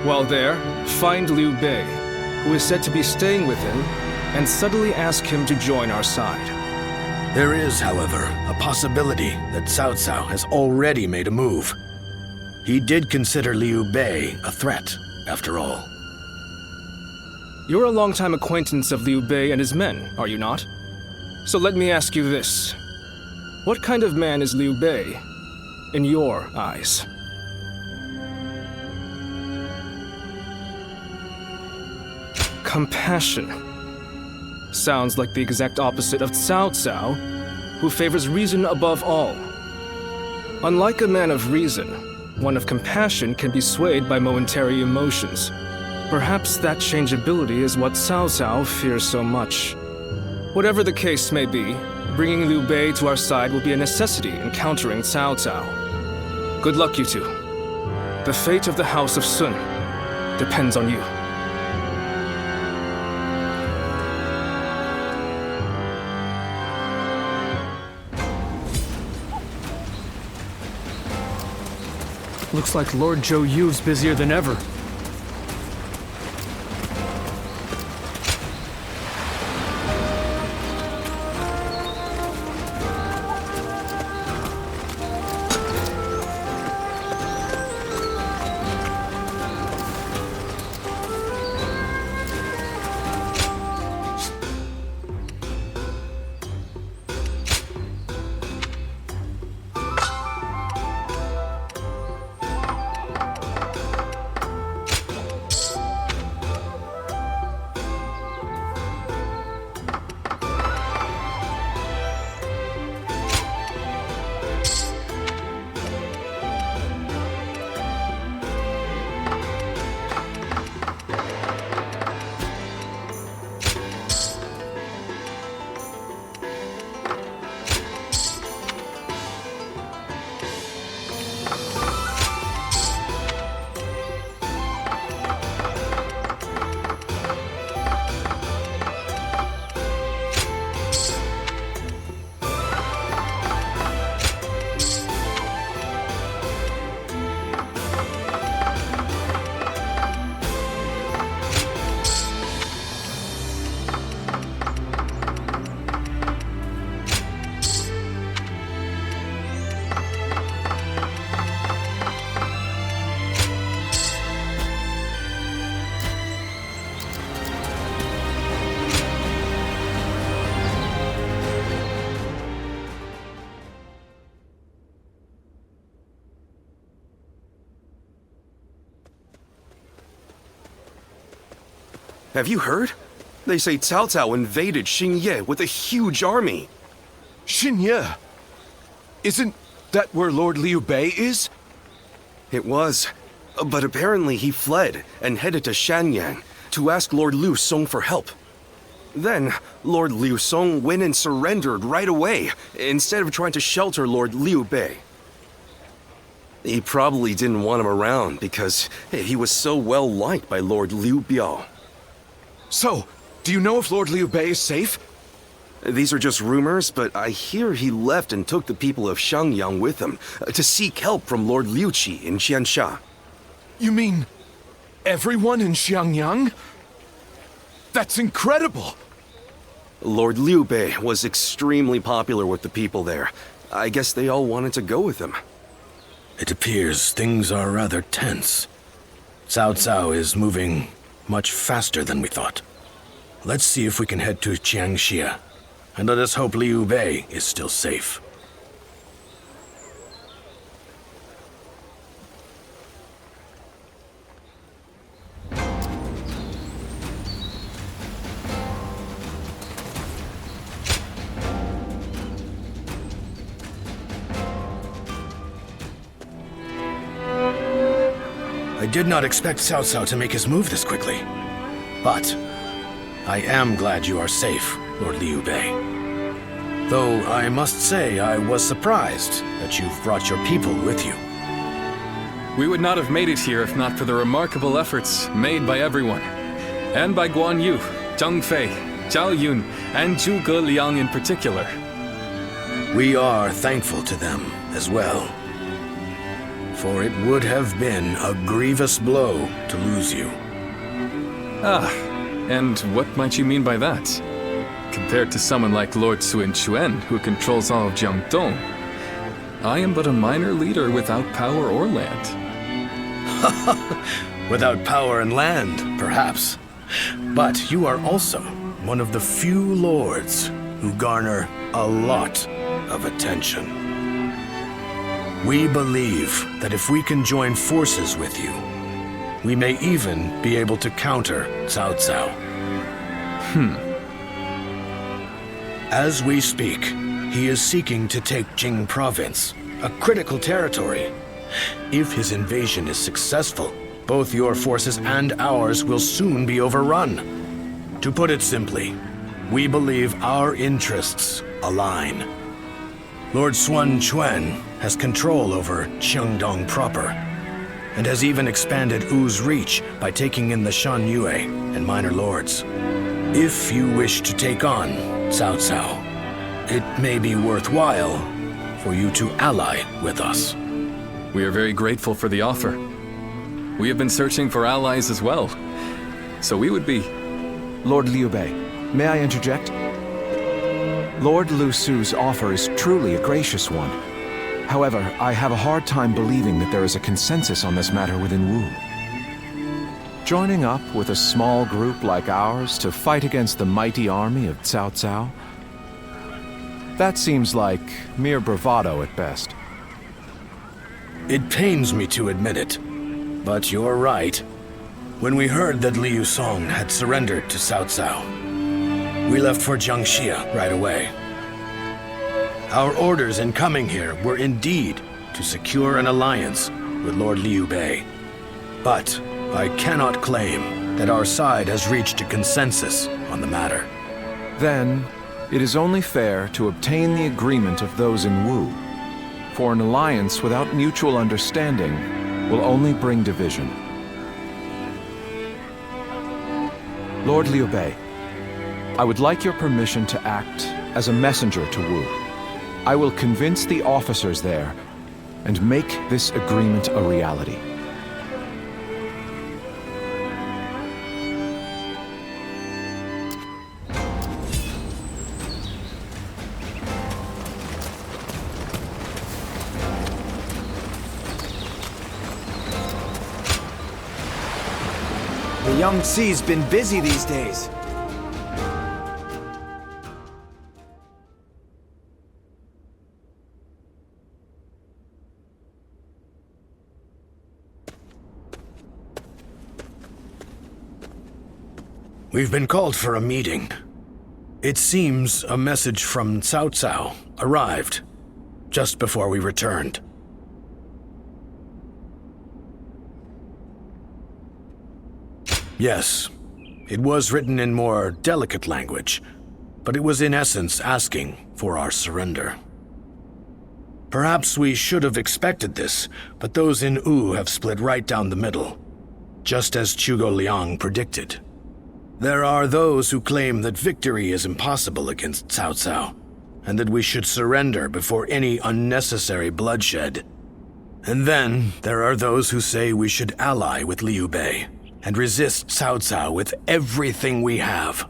While there, find Liu Bei, who is said to be staying with him, and subtly ask him to join our side. There is, however, a possibility that Cao Cao has already made a move. He did consider Liu Bei a threat, after all. You're a longtime acquaintance of Liu Bei and his men, are you not? So let me ask you this. What kind of man is Liu Bei, in your eyes? Compassion. Sounds like the exact opposite of Cao Cao, who favors reason above all. Unlike a man of reason, one of compassion can be swayed by momentary emotions. Perhaps that changeability is what Cao Cao fears so much. Whatever the case may be, bringing Liu Bei to our side will be a necessity in countering Cao Cao. Good luck, you two. The fate of the House of Sun depends on you. Looks like Lord Zhou Yu's busier than ever. Have you heard? They say Cao Cao invaded Xinye with a huge army. Xinye? Isn't that where Lord Liu Bei is? It was. But apparently he fled and headed to Shanyang to ask Lord Liu Song for help. Then, Lord Liu Song went and surrendered right away, instead of trying to shelter Lord Liu Bei. He probably didn't want him around because he was so well liked by Lord Liu Biao. So, do you know if Lord Liu Bei is safe? These are just rumors, but I hear he left and took the people of Xiangyang with him to seek help from Lord Liu Qi in Qiansha. You mean everyone in Xiangyang? That's incredible! Lord Liu Bei was extremely popular with the people there. I guess they all wanted to go with him. It appears things are rather tense. Cao Cao is moving much faster than we thought. Let's see if we can head to Jiangxia, and let us hope Liu Bei is still safe. I did not expect Cao Cao to make his move this quickly. But I am glad you are safe, Lord Liu Bei. Though I must say I was surprised that you've brought your people with you. We would not have made it here if not for the remarkable efforts made by everyone. And by Guan Yu, Zhang Fei, Zhao Yun, and Zhuge Liang in particular. We are thankful to them as well. For it would have been a grievous blow to lose you. Ah, and what might you mean by that? Compared to someone like Lord Sun Quan, who controls all of Jiangdong, I am but a minor leader without power or land. Without power and land, perhaps. But you are also one of the few lords who garner a lot of attention. We believe that if we can join forces with you, we may even be able to counter Cao Cao. As we speak, he is seeking to take Jing Province, a critical territory. If his invasion is successful, both your forces and ours will soon be overrun. To put it simply, we believe our interests align. Lord Sun Quan has control over Qiangdong proper, and has even expanded Wu's reach by taking in the Shan Yue and minor lords. If you wish to take on Cao Cao, it may be worthwhile for you to ally with us. We are very grateful for the offer. We have been searching for allies as well, so we would be... Lord Liu Bei, may I interject? Lord Lu Su's offer is truly a gracious one. However, I have a hard time believing that there is a consensus on this matter within Wu. Joining up with a small group like ours to fight against the mighty army of Cao Cao? That seems like mere bravado at best. It pains me to admit it, but you're right. When we heard that Liu Song had surrendered to Cao Cao, we left for Jiangxia right away. Our orders in coming here were indeed to secure an alliance with Lord Liu Bei. But I cannot claim that our side has reached a consensus on the matter. Then, it is only fair to obtain the agreement of those in Wu. For an alliance without mutual understanding will only bring division. Lord Liu Bei, I would like your permission to act as a messenger to Wu. I will convince the officers there and make this agreement a reality. The Yangtze's been busy these days. We've been called for a meeting. It seems a message from Cao Cao arrived just before we returned. Yes, it was written in more delicate language, but it was in essence asking for our surrender. Perhaps we should have expected this, but those in Wu have split right down the middle, just as Zhuge Liang predicted. There are those who claim that victory is impossible against Cao Cao, and that we should surrender before any unnecessary bloodshed. And then there are those who say we should ally with Liu Bei and resist Cao Cao with everything we have.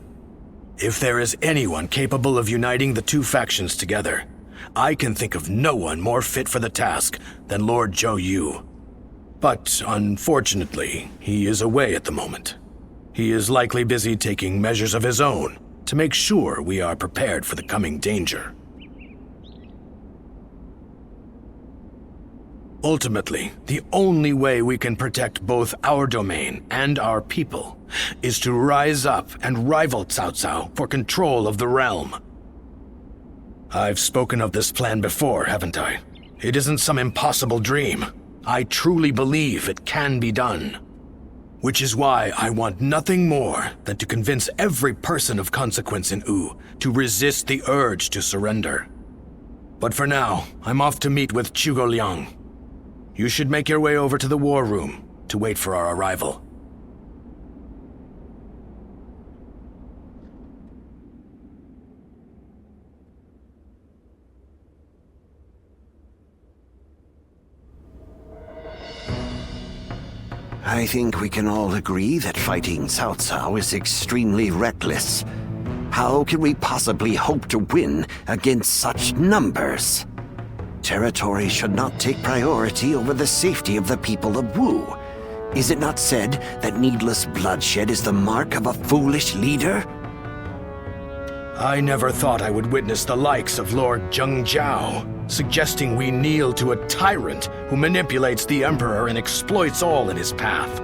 If there is anyone capable of uniting the two factions together, I can think of no one more fit for the task than Lord Zhou Yu. But unfortunately, he is away at the moment. He is likely busy taking measures of his own to make sure we are prepared for the coming danger. Ultimately, the only way we can protect both our domain and our people is to rise up and rival Cao Cao for control of the realm. I've spoken of this plan before, haven't I? It isn't some impossible dream. I truly believe it can be done. Which is why I want nothing more than to convince every person of consequence in Wu to resist the urge to surrender. But for now, I'm off to meet with Zhuge Liang. You should make your way over to the war room to wait for our arrival. I think we can all agree that fighting Cao Cao is extremely reckless. How can we possibly hope to win against such numbers? Territory should not take priority over the safety of the people of Wu. Is it not said that needless bloodshed is the mark of a foolish leader? I never thought I would witness the likes of Lord Zheng Jiao, suggesting we kneel to a tyrant who manipulates the Emperor and exploits all in his path.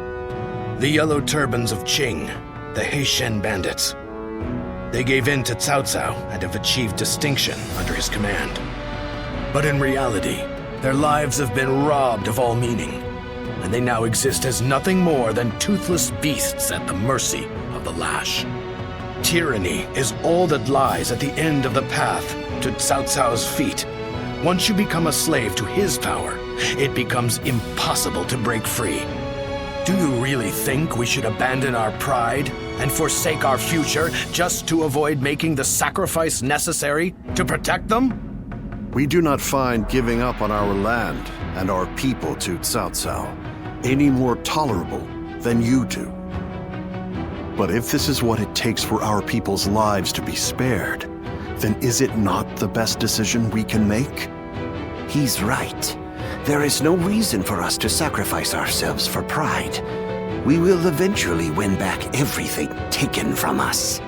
The Yellow Turbans of Qing, the Heishen bandits. They gave in to Cao Cao and have achieved distinction under his command. But in reality, their lives have been robbed of all meaning, and they now exist as nothing more than toothless beasts at the mercy of the lash. Tyranny is all that lies at the end of the path to Cao Cao's feet. Once you become a slave to his power, it becomes impossible to break free. Do you really think we should abandon our pride and forsake our future just to avoid making the sacrifice necessary to protect them? We do not find giving up on our land and our people to Cao Cao any more tolerable than you do. But if this is what it takes for our people's lives to be spared, then is it not the best decision we can make? He's right. There is no reason for us to sacrifice ourselves for pride. We will eventually win back everything taken from us.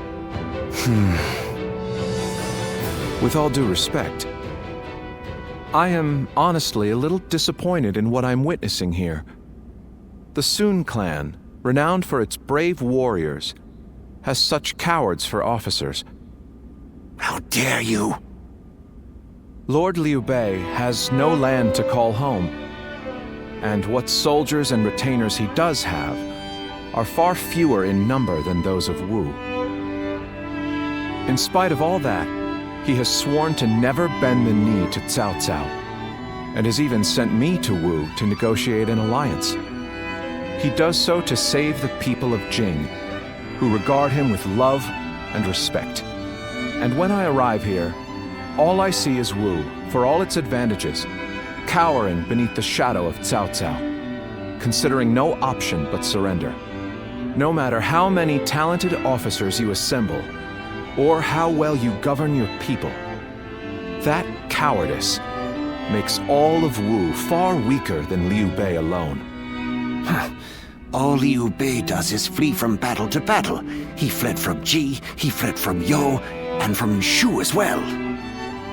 With all due respect, I am honestly a little disappointed in what I'm witnessing here. The Sun clan, renowned for its brave warriors, has such cowards for officers. How dare you! Lord Liu Bei has no land to call home, and what soldiers and retainers he does have are far fewer in number than those of Wu. In spite of all that, he has sworn to never bend the knee to Cao Cao, and has even sent me to Wu to negotiate an alliance. He does so to save the people of Jing, who regard him with love and respect. And when I arrive here, all I see is Wu, for all its advantages, cowering beneath the shadow of Cao Cao, considering no option but surrender. No matter how many talented officers you assemble, or how well you govern your people, that cowardice makes all of Wu far weaker than Liu Bei alone. All Liu Bei does is flee from battle to battle. He fled from Ji, he fled from You, and from Shu as well.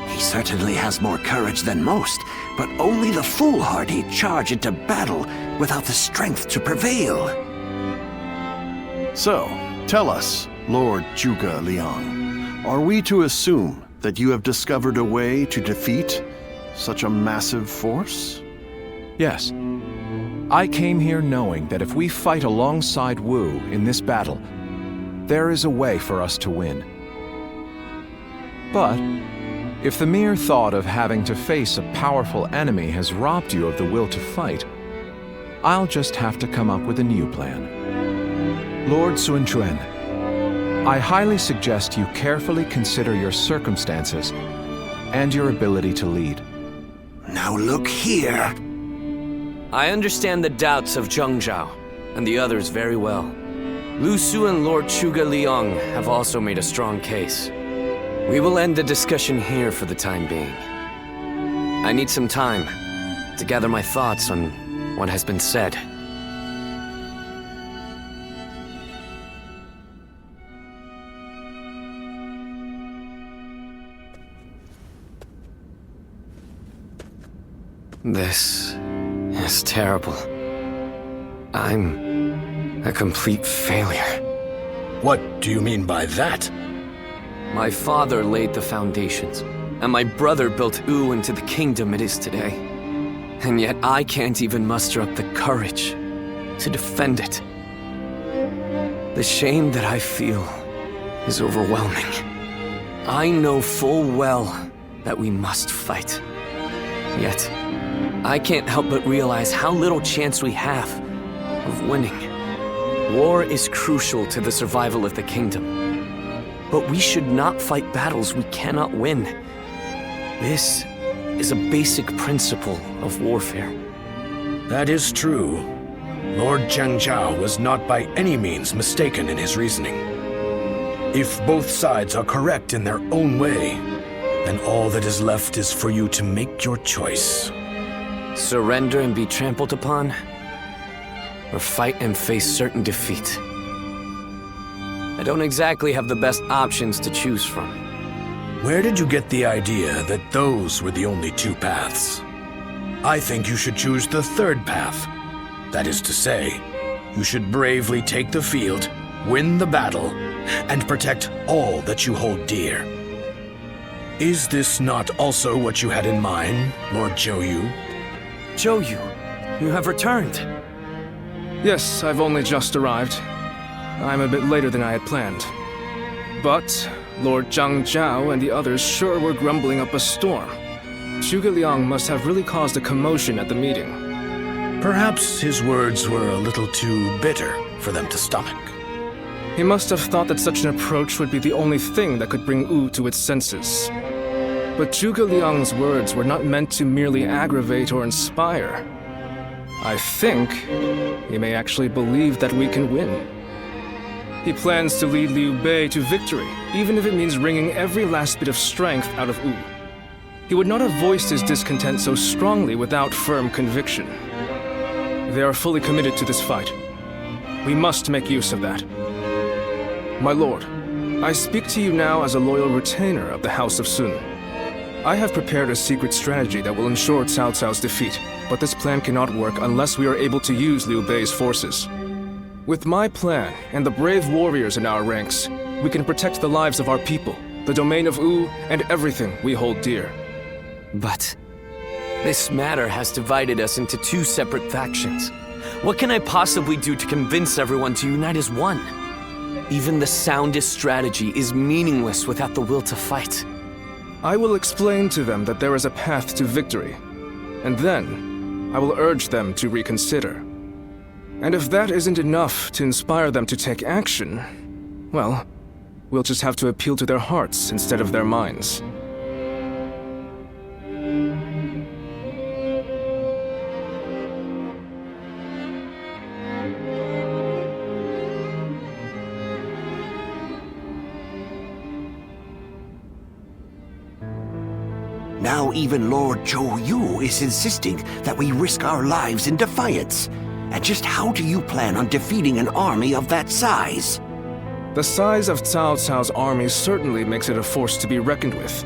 He certainly has more courage than most, but only the foolhardy charge into battle without the strength to prevail. So, Tell us, Lord Zhuge Liang, are we to assume that you have discovered a way to defeat such a massive force? Yes. I came here knowing that if we fight alongside Wu in this battle, there is a way for us to win. But if the mere thought of having to face a powerful enemy has robbed you of the will to fight, I'll just have to come up with a new plan. Lord Sun Quan, I highly suggest you carefully consider your circumstances and your ability to lead. Now look here. I understand the doubts of Zheng Zhao and the others very well. Lu Su and Lord Zhuge Liang have also made a strong case. We will end the discussion here for the time being. I need some time to gather my thoughts on what has been said. This is terrible. I'm a complete failure. What do you mean by that? My father laid the foundations, and my brother built Wu into the kingdom it is today. And yet I can't even muster up the courage to defend it. The shame that I feel is overwhelming. I know full well that we must fight. Yet, I can't help but realize how little chance we have of winning. War is crucial to the survival of the kingdom. But we should not fight battles we cannot win. This is a basic principle of warfare. That is true. Lord Zheng Zhao was not by any means mistaken in his reasoning. If both sides are correct in their own way, then all that is left is for you to make your choice. Surrender and be trampled upon, or fight and face certain defeat. I don't exactly have the best options to choose from. Where did you get the idea that those were the only two paths? I think you should choose the third path. That is to say, you should bravely take the field, win the battle, and protect all that you hold dear. Is this not also what you had in mind, Lord Zhou Yu? Zhou Yu, you have returned. Yes, I've only just arrived. I'm a bit later than I had planned. But Lord Zhang Zhao and the others sure were grumbling up a storm. Zhuge Liang must have really caused a commotion at the meeting. Perhaps his words were a little too bitter for them to stomach. He must have thought that such an approach would be the only thing that could bring Wu to its senses. But Zhuge Liang's words were not meant to merely aggravate or inspire. I think he may actually believe that we can win. He plans to lead Liu Bei to victory, even if it means wringing every last bit of strength out of Wu. He would not have voiced his discontent so strongly without firm conviction. They are fully committed to this fight. We must make use of that. My lord, I speak to you now as a loyal retainer of the House of Sun. I have prepared a secret strategy that will ensure Cao Cao's defeat, but this plan cannot work unless we are able to use Liu Bei's forces. With my plan and the brave warriors in our ranks, we can protect the lives of our people, the domain of Wu, and everything we hold dear. But this matter has divided us into two separate factions. What can I possibly do to convince everyone to unite as one? Even the soundest strategy is meaningless without the will to fight. I will explain to them that there is a path to victory, and then I will urge them to reconsider. And if that isn't enough to inspire them to take action, well, we'll just have to appeal to their hearts instead of their minds. Now even Lord Zhou Yu is insisting that we risk our lives in defiance. And just how do you plan on defeating an army of that size? The size of Cao Cao's army certainly makes it a force to be reckoned with.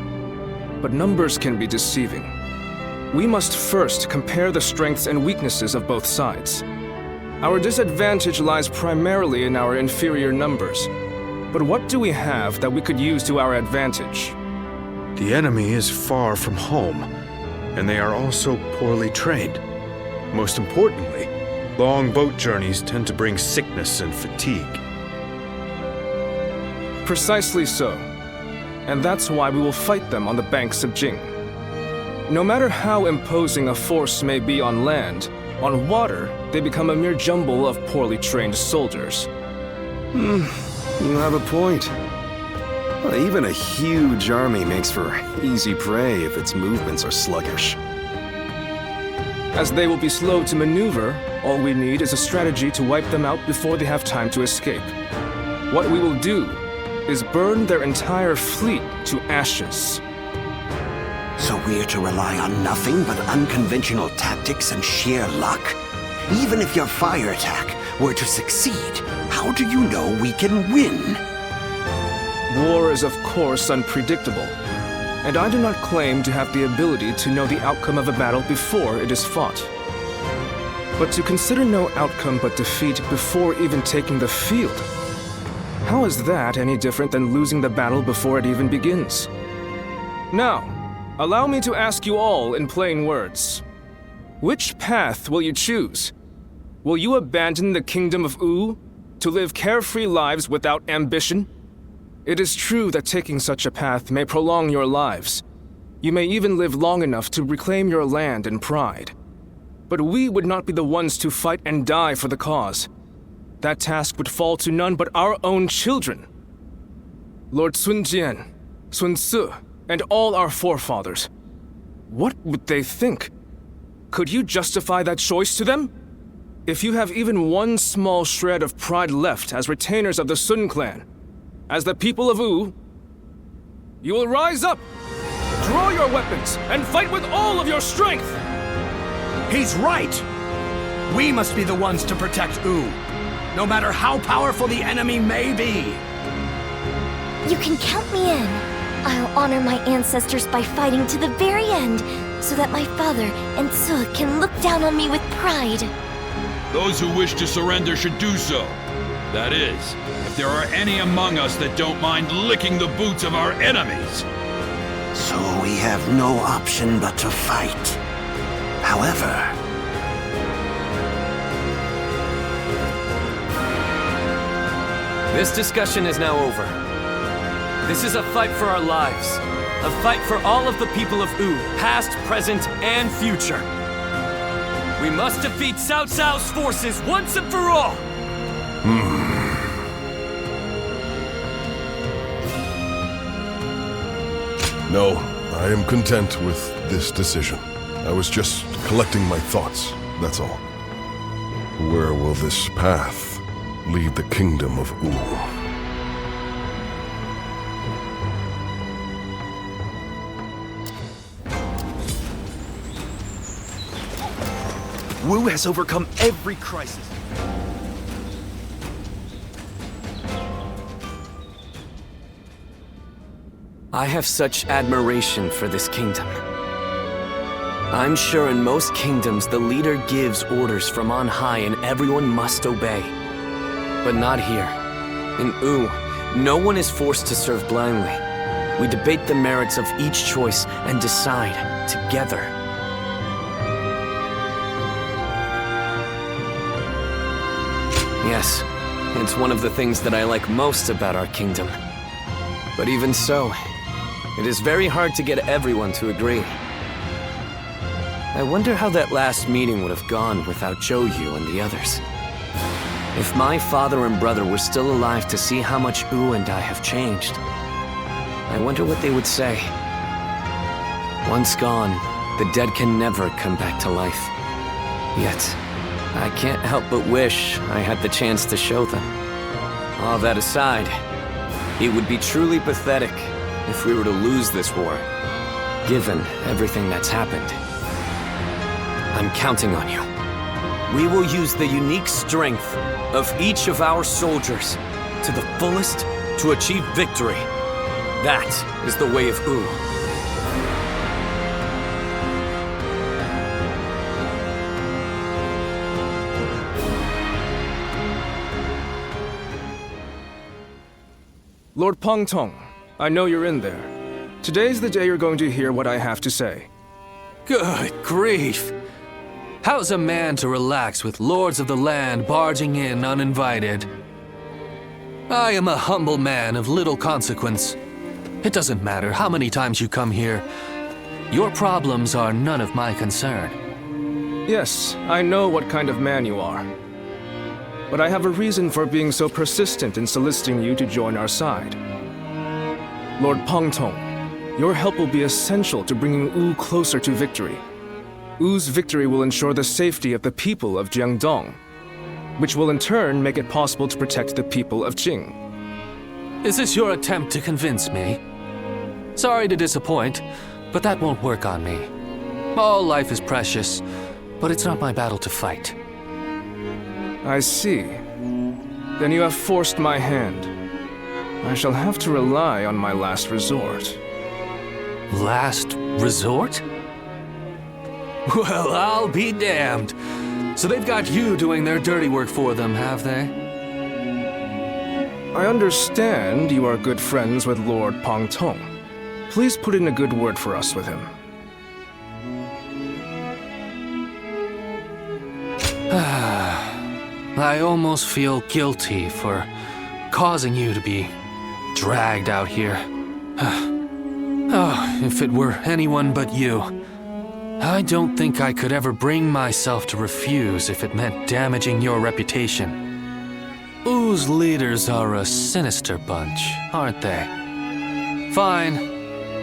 But numbers can be deceiving. We must first compare the strengths and weaknesses of both sides. Our disadvantage lies primarily in our inferior numbers. But what do we have that we could use to our advantage? The enemy is far from home, and they are also poorly trained. Most importantly, long boat journeys tend to bring sickness and fatigue. Precisely so. And that's why we will fight them on the banks of Jing. No matter how imposing a force may be on land, on water, they become a mere jumble of poorly trained soldiers. You have a point. Well, even a huge army makes for easy prey if its movements are sluggish. As they will be slow to maneuver, all we need is a strategy to wipe them out before they have time to escape. What we will do is burn their entire fleet to ashes. So we're to rely on nothing but unconventional tactics and sheer luck? Even if your fire attack were to succeed, how do you know we can win? War is of course unpredictable, and I do not claim to have the ability to know the outcome of a battle before it is fought. But to consider no outcome but defeat before even taking the field, how is that any different than losing the battle before it even begins? Now, allow me to ask you all in plain words. Which path will you choose? Will you abandon the kingdom of Wu to live carefree lives without ambition? It is true that taking such a path may prolong your lives. You may even live long enough to reclaim your land and pride. But we would not be the ones to fight and die for the cause. That task would fall to none but our own children. Lord Sun Jian, Sun Ce, and all our forefathers. What would they think? Could you justify that choice to them? If you have even one small shred of pride left as retainers of the Sun clan, as the people of Wu, you will rise up, draw your weapons, and fight with all of your strength! He's right! We must be the ones to protect Wu, no matter how powerful the enemy may be! You can count me in. I'll honor my ancestors by fighting to the very end, so that my father and Ce can look down on me with pride. Those who wish to surrender should do so. That is, if there are any among us that don't mind licking the boots of our enemies. So we have no option but to fight. However... This discussion is now over. This is a fight for our lives. A fight for all of the people of Wu, past, present, and future. We must defeat Cao Cao's forces once and for all! No, I am content with this decision. I was just collecting my thoughts, that's all. Where will this path lead the kingdom of Wu? Wu has overcome every crisis. I have such admiration for this kingdom. I'm sure in most kingdoms the leader gives orders from on high and everyone must obey. But not here. In Wu, no one is forced to serve blindly. We debate the merits of each choice and decide together. Yes, it's one of the things that I like most about our kingdom. But even so, it is very hard to get everyone to agree. I wonder how that last meeting would have gone without Zhou Yu and the others. If my father and brother were still alive to see how much Wu and I have changed, I wonder what they would say. Once gone, the dead can never come back to life. Yet, I can't help but wish I had the chance to show them. All that aside, it would be truly pathetic if we were to lose this war, given everything that's happened. I'm counting on you. We will use the unique strength of each of our soldiers to the fullest to achieve victory. That is the way of Wu. Lord Pongtong, I know you're in there. Today's the day you're going to hear what I have to say. Good grief! How's a man to relax with lords of the land barging in uninvited? I am a humble man of little consequence. It doesn't matter how many times you come here. Your problems are none of my concern. Yes, I know what kind of man you are. But I have a reason for being so persistent in soliciting you to join our side. Lord Pongtong, your help will be essential to bringing Wu closer to victory. Wu's victory will ensure the safety of the people of Jiangdong, which will in turn make it possible to protect the people of Jing. Is this your attempt to convince me? Sorry to disappoint, but that won't work on me. All life is precious, but it's not my battle to fight. I see. Then you have forced my hand. I shall have to rely on my last resort. Last resort? Well, I'll be damned. So they've got you doing their dirty work for them, have they? I understand you are good friends with Lord Pongtong. Please put in a good word for us with him. I almost feel guilty for causing you to be dragged out here. Oh, if it were anyone but you. I don't think I could ever bring myself to refuse if it meant damaging your reputation. Wu's leaders are a sinister bunch, aren't they? Fine,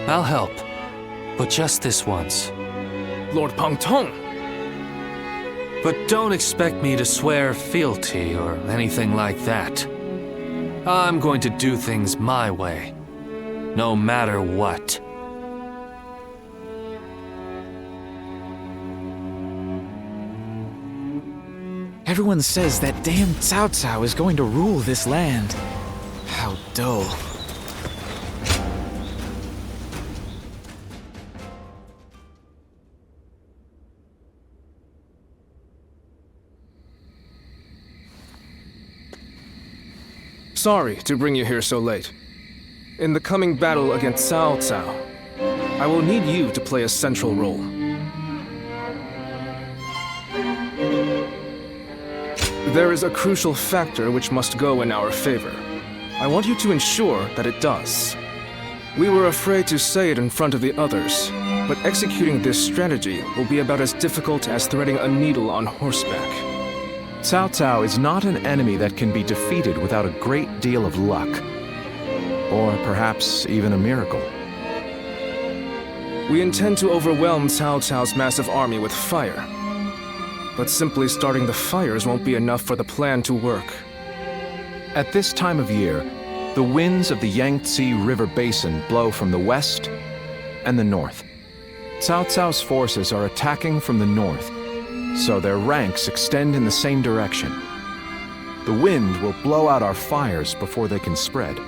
I'll help. But just this once. Lord Pongtong! But don't expect me to swear fealty or anything like that. I'm going to do things my way, no matter what. Everyone says that damn Cao Cao is going to rule this land. How dull. Sorry to bring you here so late. In the coming battle against Cao Cao, I will need you to play a central role. There is a crucial factor which must go in our favor. I want you to ensure that it does. We were afraid to say it in front of the others, but executing this strategy will be about as difficult as threading a needle on horseback. Cao Cao is not an enemy that can be defeated without a great deal of luck. Or perhaps even a miracle. We intend to overwhelm Cao Cao's massive army with fire. But simply starting the fires won't be enough for the plan to work. At this time of year, the winds of the Yangtze River Basin blow from the west and the north. Cao Cao's forces are attacking from the north, so their ranks extend in the same direction. The wind will blow out our fires before they can spread.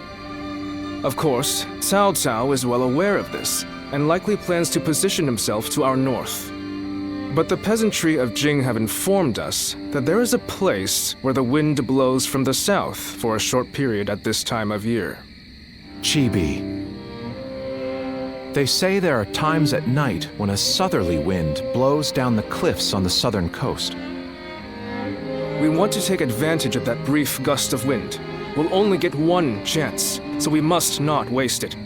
Of course, Cao Cao is well aware of this, and likely plans to position himself to our north. But the peasantry of Jing have informed us that there is a place where the wind blows from the south for a short period at this time of year. Chibi. They say there are times at night when a southerly wind blows down the cliffs on the southern coast. We want to take advantage of that brief gust of wind. We'll only get one chance, so we must not waste it.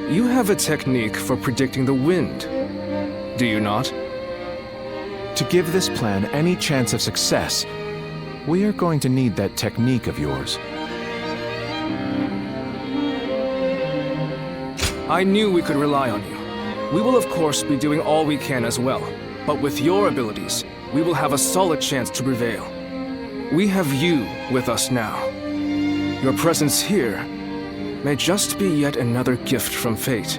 You have a technique for predicting the wind, do you not? To give this plan any chance of success, we are going to need that technique of yours. I knew we could rely on you. We will of course be doing all we can as well, but with your abilities, we will have a solid chance to prevail. We have you with us now. Your presence here may just be yet another gift from fate.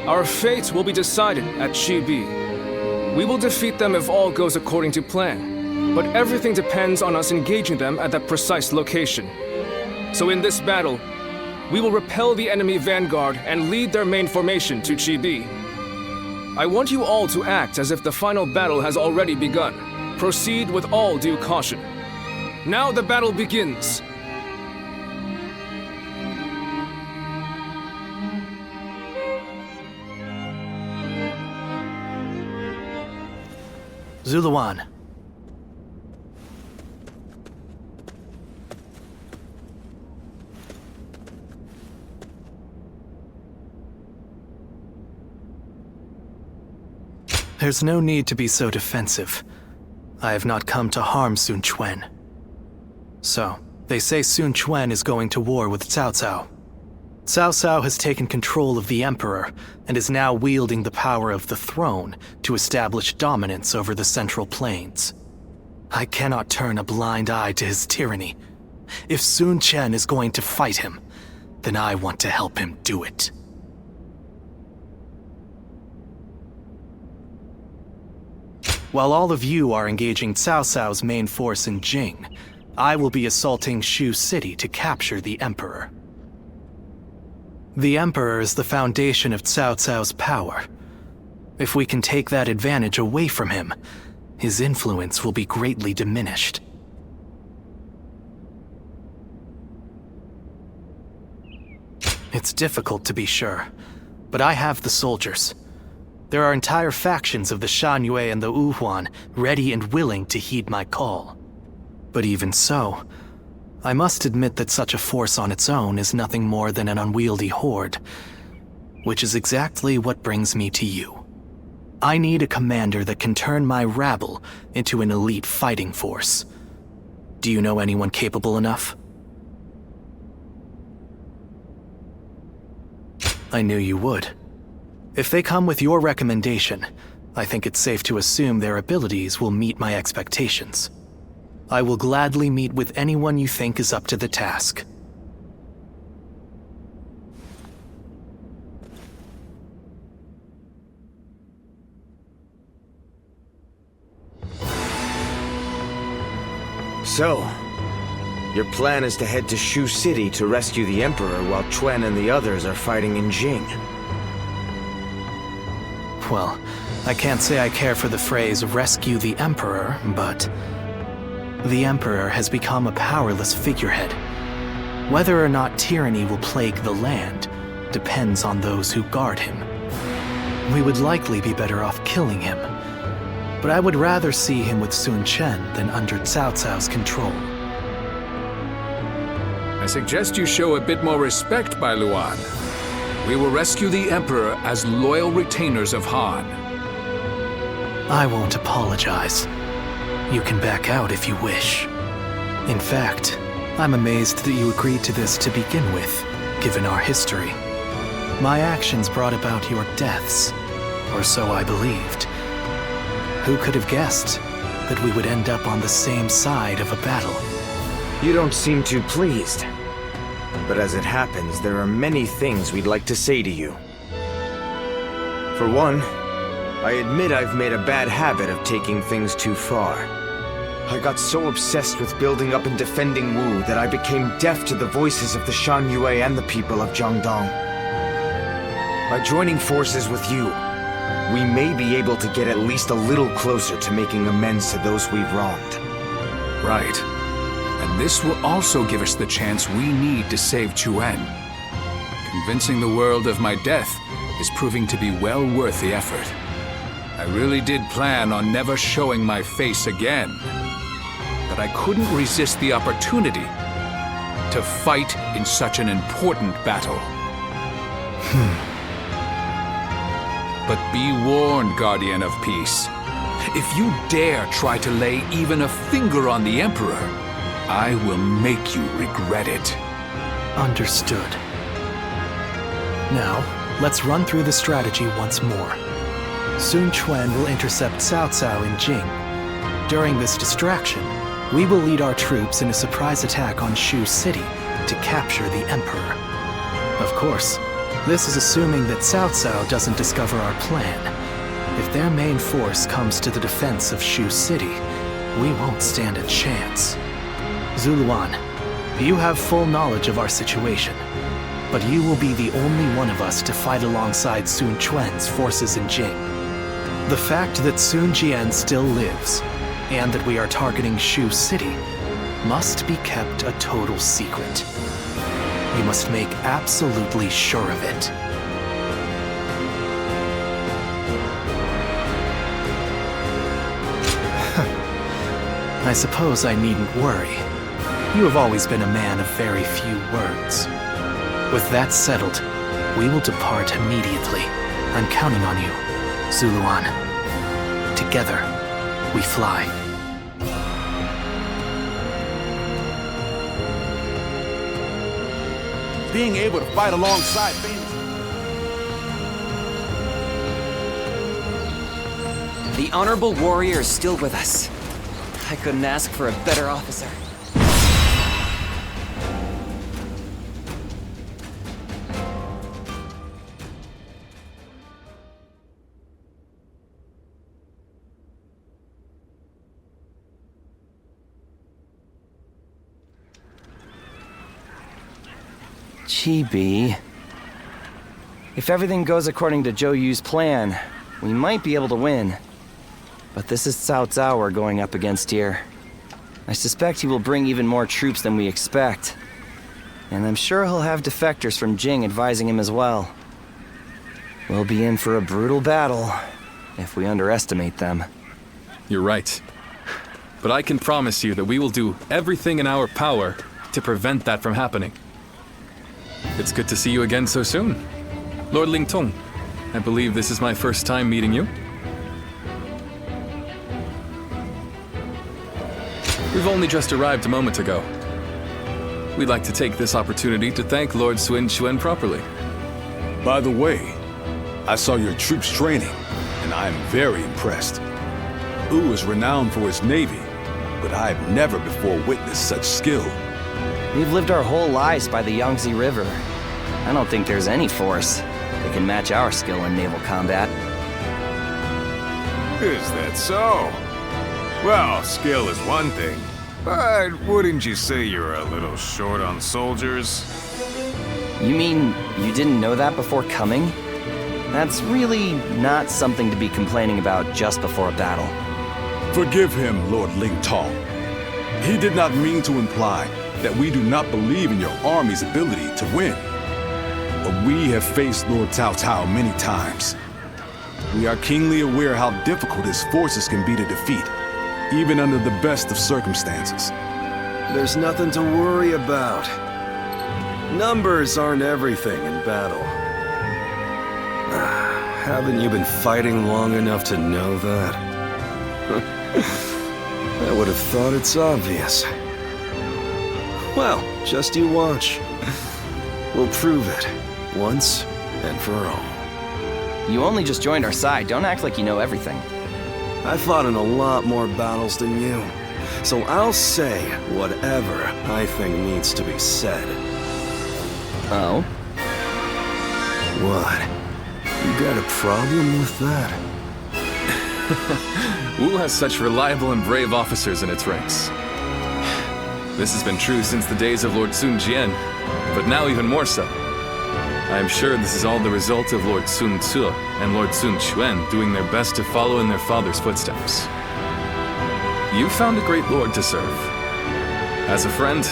Our fate will be decided at Chibi. We will defeat them if all goes according to plan, but everything depends on us engaging them at that precise location. So in this battle, we will repel the enemy vanguard and lead their main formation to Chibi. I want you all to act as if the final battle has already begun. Proceed with all due caution. Now the battle begins. Zuluan. There's no need to be so defensive. I have not come to harm Sun Quan. So, they say Sun Quan is going to war with Cao Cao. Cao Cao has taken control of the Emperor and is now wielding the power of the throne to establish dominance over the Central Plains. I cannot turn a blind eye to his tyranny. If Sun Quan is going to fight him, then I want to help him do it. While all of you are engaging Cao Cao's main force in Jing, I will be assaulting Shu City to capture the Emperor. The Emperor is the foundation of Cao Cao's power. If we can take that advantage away from him, his influence will be greatly diminished. It's difficult to be sure, but I have the soldiers. There are entire factions of the Shan Yue and the Wuhuan ready and willing to heed my call. But even so, I must admit that such a force on its own is nothing more than an unwieldy horde, which is exactly what brings me to you. I need a commander that can turn my rabble into an elite fighting force. Do you know anyone capable enough? I knew you would. If they come with your recommendation, I think it's safe to assume their abilities will meet my expectations. I will gladly meet with anyone you think is up to the task. So, your plan is to head to Shu City to rescue the Emperor while Quan and the others are fighting in Jing. Well, I can't say I care for the phrase rescue the Emperor, but the Emperor has become a powerless figurehead. Whether or not tyranny will plague the land depends on those who guard him. We would likely be better off killing him, but I would rather see him with Sun Quan than under Cao Cao's control. I suggest you show a bit more respect, Bai Luan. We will rescue the Emperor as loyal retainers of Han. I won't apologize. You can back out if you wish. In fact, I'm amazed that you agreed to this to begin with, given our history. My actions brought about your deaths, or so I believed. Who could have guessed that we would end up on the same side of a battle? You don't seem too pleased. But as it happens, there are many things we'd like to say to you. For one, I admit I've made a bad habit of taking things too far. I got so obsessed with building up and defending Wu that I became deaf to the voices of the Shan Yue and the people of Jiangdong. By joining forces with you, we may be able to get at least a little closer to making amends to those we've wronged. Right. And this will also give us the chance we need to save Quan. Convincing the world of my death is proving to be well worth the effort. I really did plan on never showing my face again. But I couldn't resist the opportunity to fight in such an important battle. But be warned, Guardian of Peace. If you dare try to lay even a finger on the Emperor, I will make you regret it. Understood. Now, let's run through the strategy once more. Sun Quan will intercept Cao Cao in Jing. During this distraction, we will lead our troops in a surprise attack on Shu City to capture the Emperor. Of course, this is assuming that Cao Cao doesn't discover our plan. If their main force comes to the defense of Shu City, we won't stand a chance. Zuluan, you have full knowledge of our situation, but you will be the only one of us to fight alongside Sun Quan's forces in Jing. The fact that Sun Jian still lives, and that we are targeting Shu City, must be kept a total secret. You must make absolutely sure of it. I suppose I needn't worry. You have always been a man of very few words. With that settled, we will depart immediately. I'm counting on you, Zuluan. Together, we fly. Being able to fight alongside famous... The honorable warrior is still with us. I couldn't ask for a better officer. Chibi. If everything goes according to Zhou Yu's plan, we might be able to win. But this is Cao Cao we're going up against here. I suspect he will bring even more troops than we expect. And I'm sure he'll have defectors from Jing advising him as well. We'll be in for a brutal battle if we underestimate them. You're right. But I can promise you that we will do everything in our power to prevent that from happening. It's good to see you again so soon. Lord Lingtong, I believe this is my first time meeting you. We've only just arrived a moment ago. We'd like to take this opportunity to thank Lord Sun Quan properly. By the way, I saw your troops training, and I am very impressed. Wu is renowned for his navy, but I have never before witnessed such skill. We've lived our whole lives by the Yangtze River. I don't think there's any force that can match our skill in naval combat. Is that so? Well, skill is one thing, but wouldn't you say you're a little short on soldiers? You mean you didn't know that before coming? That's really not something to be complaining about just before a battle. Forgive him, Lord Lingtong. He did not mean to imply that we do not believe in your army's ability to win. But we have faced Lord Cao Cao many times. We are keenly aware how difficult his forces can be to defeat, even under the best of circumstances. There's nothing to worry about. Numbers aren't everything in battle. Haven't you been fighting long enough to know that? I would have thought it's obvious. Well, just you watch. We'll prove it, once and for all. You only just joined our side. Don't act like you know everything. I fought in a lot more battles than you, so I'll say whatever I think needs to be said. Oh? What? You got a problem with that? Wu has such reliable and brave officers in its ranks. This has been true since the days of Lord Sun Jian, but now even more so. I am sure this is all the result of Lord Sun Tzu and Lord Sun Quan doing their best to follow in their father's footsteps. You found a great lord to serve. As a friend,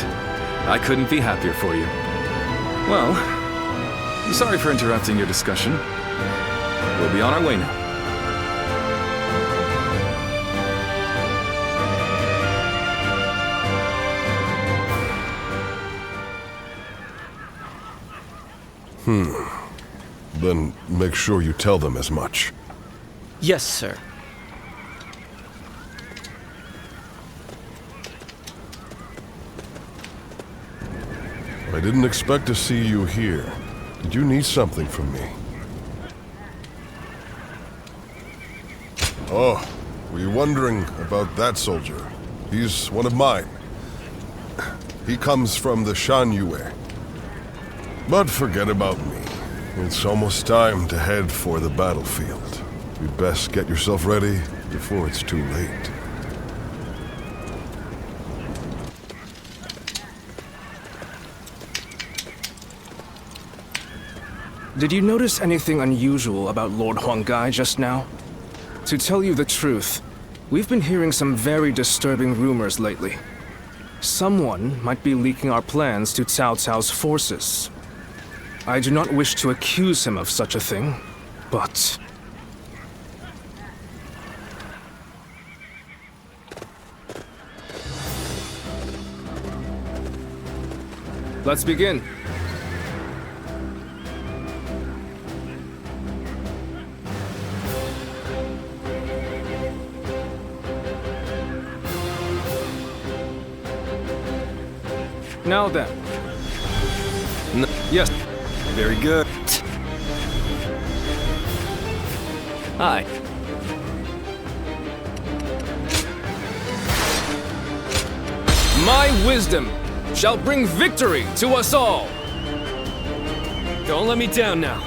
I couldn't be happier for you. Well, I'm sorry for interrupting your discussion. We'll be on our way now. Then make sure you tell them as much. Yes, sir. I didn't expect to see you here. Did you need something from me? Oh, were you wondering about that soldier? He's one of mine. He comes from the Shan Yue. But forget about me. It's almost time to head for the battlefield. You'd best get yourself ready before it's too late. Did you notice anything unusual about Lord Huanggai just now? To tell you the truth, we've been hearing some very disturbing rumors lately. Someone might be leaking our plans to Cao Cao's forces. I do not wish to accuse him of such a thing, but... Let's begin. Now then. Yes. Very good. Hi. My wisdom shall bring victory to us all. Don't let me down now.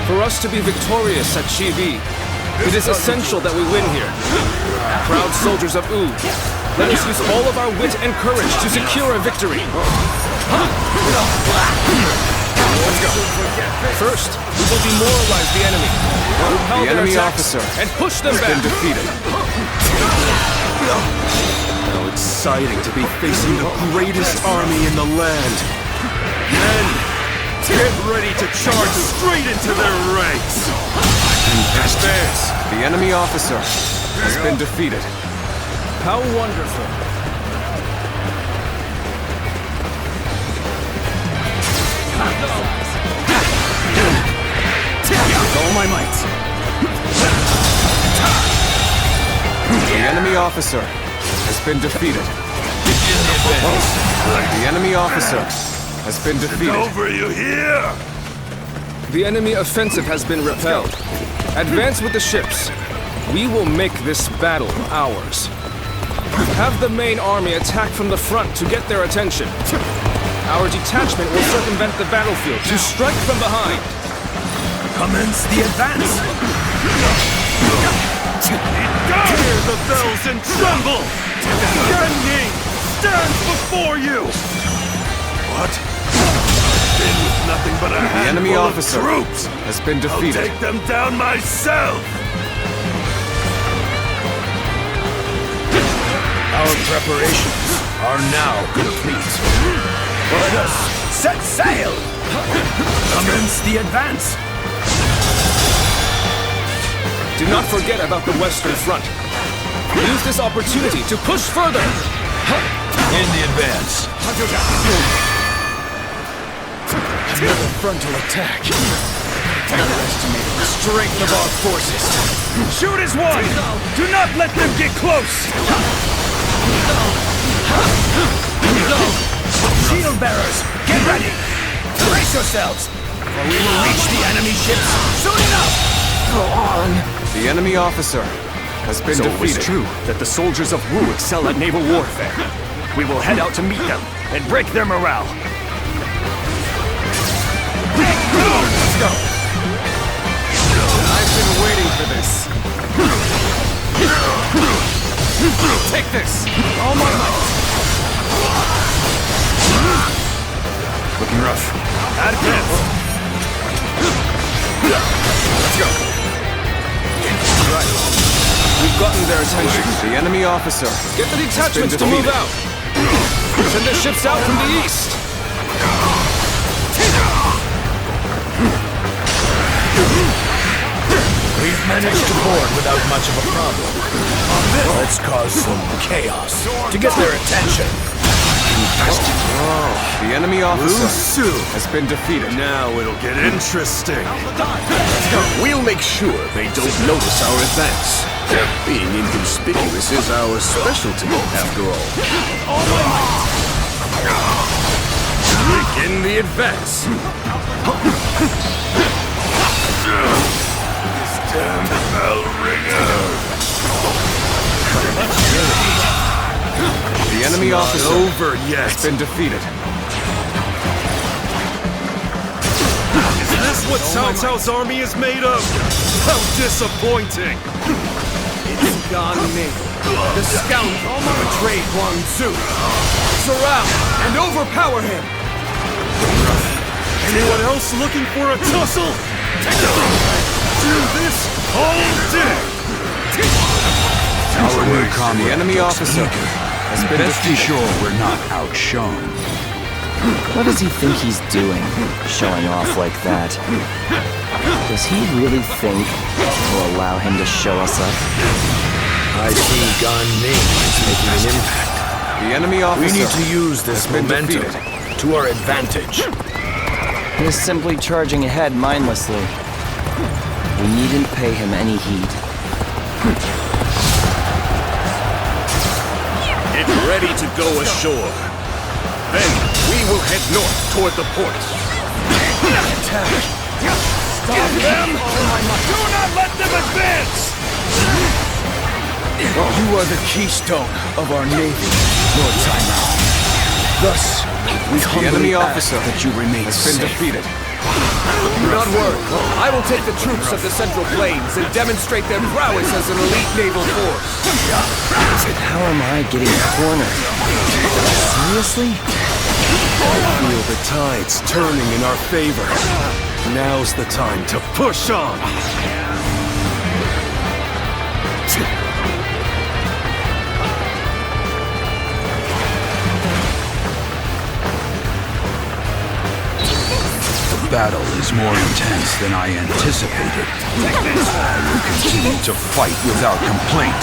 For us to be victorious at Chibi, it is essential that we win here. Proud soldiers of Wu, let us use all of our wit and courage to secure a victory. Let's go. First, we will demoralize the enemy. Repel The enemy their attacks officer and push them has back. been defeated. How exciting to be facing the greatest army in the land. Men, get ready to charge straight into their ranks. Advance. The enemy officer has been defeated. How wonderful. With all my might. The enemy officer has been defeated. The enemy officer has been defeated. Over, you hear? The enemy offensive has been repelled. Advance with the ships. We will make this battle ours. Have the main army attack from the front to get their attention. Our detachment will circumvent the battlefield to strike from behind. Commence the advance! Hear the bells and tremble! Genning stands before you! What? Been with nothing but a The enemy handful of officer troops! has been defeated. I'll take them down myself! Our preparations are now complete. Let us set sail! Commence the advance! Do not forget about the Western Front. Use this opportunity to push further. In the advance. Another frontal attack. Underestimating the strength of our forces. Shoot as one! Do not let them get close! Shield bearers, get ready! Brace yourselves, or we will reach the enemy ships soon enough! Go on. The enemy officer has been defeated. So it was true that the soldiers of Wu excel at naval warfare. We will head out to meet them and break their morale. Let's go! I've been waiting for this. Take this! All my might! Looking rough. Advance! Let's go! Right. We've gotten their attention. The enemy officer. Get the detachments to move out. Send the ships out from the east. We've managed to board without much of a problem. Let's cause some chaos to get their attention. The enemy officer has been defeated. Now it'll get interesting. We'll make sure they don't notice our advance. Being inconspicuous is our specialty, after all. Begin the advance. This damn bell ringer. The enemy officer over yet. has been defeated. Is this what Cao Cao's army is made of? How disappointing! It's gone naval. The scoundrel betrayed Huang Zu. Surround and overpower him! Anyone else looking for a tussle? Do this all day! Our new comrade, the enemy officer, has been Best be defeated. sure we're not outshone. What does he think he's doing, showing off like that? Does he really think we'll allow him to show us up? I see Gan Ning is making an impact. The enemy officer. We need to use this momentum to our advantage. He is simply charging ahead mindlessly. We needn't pay him any heed. Get ready to go ashore. Then we will head north toward the port. Attack! Stop them! Do not let them advance! You are the keystone of our navy, Lord Taimao. Thus, we humbly ask that you remain safe. Defeated. Do not worry. I will take the troops of the Central Plains and demonstrate their prowess as an elite naval force. How am I getting cornered? Seriously? I feel the tides turning in our favor. Now's the time to push on! The battle is more intense than I anticipated. I will continue to fight without complaint.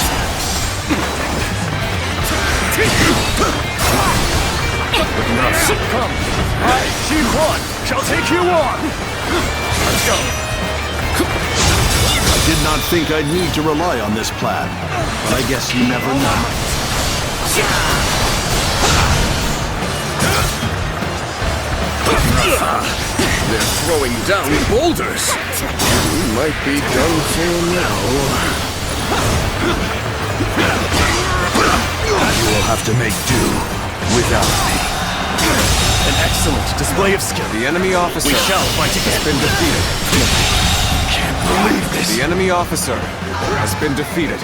Come! I, Xi Huan, shall take you on! Let's go! I did not think I'd need to rely on this plan, but I guess you never know. They're throwing down boulders. We might be done for now. You will have to make do without me. An excellent display of skill. The enemy officer. We shall fight again. Has been defeated. Can't believe this. The enemy officer has been defeated.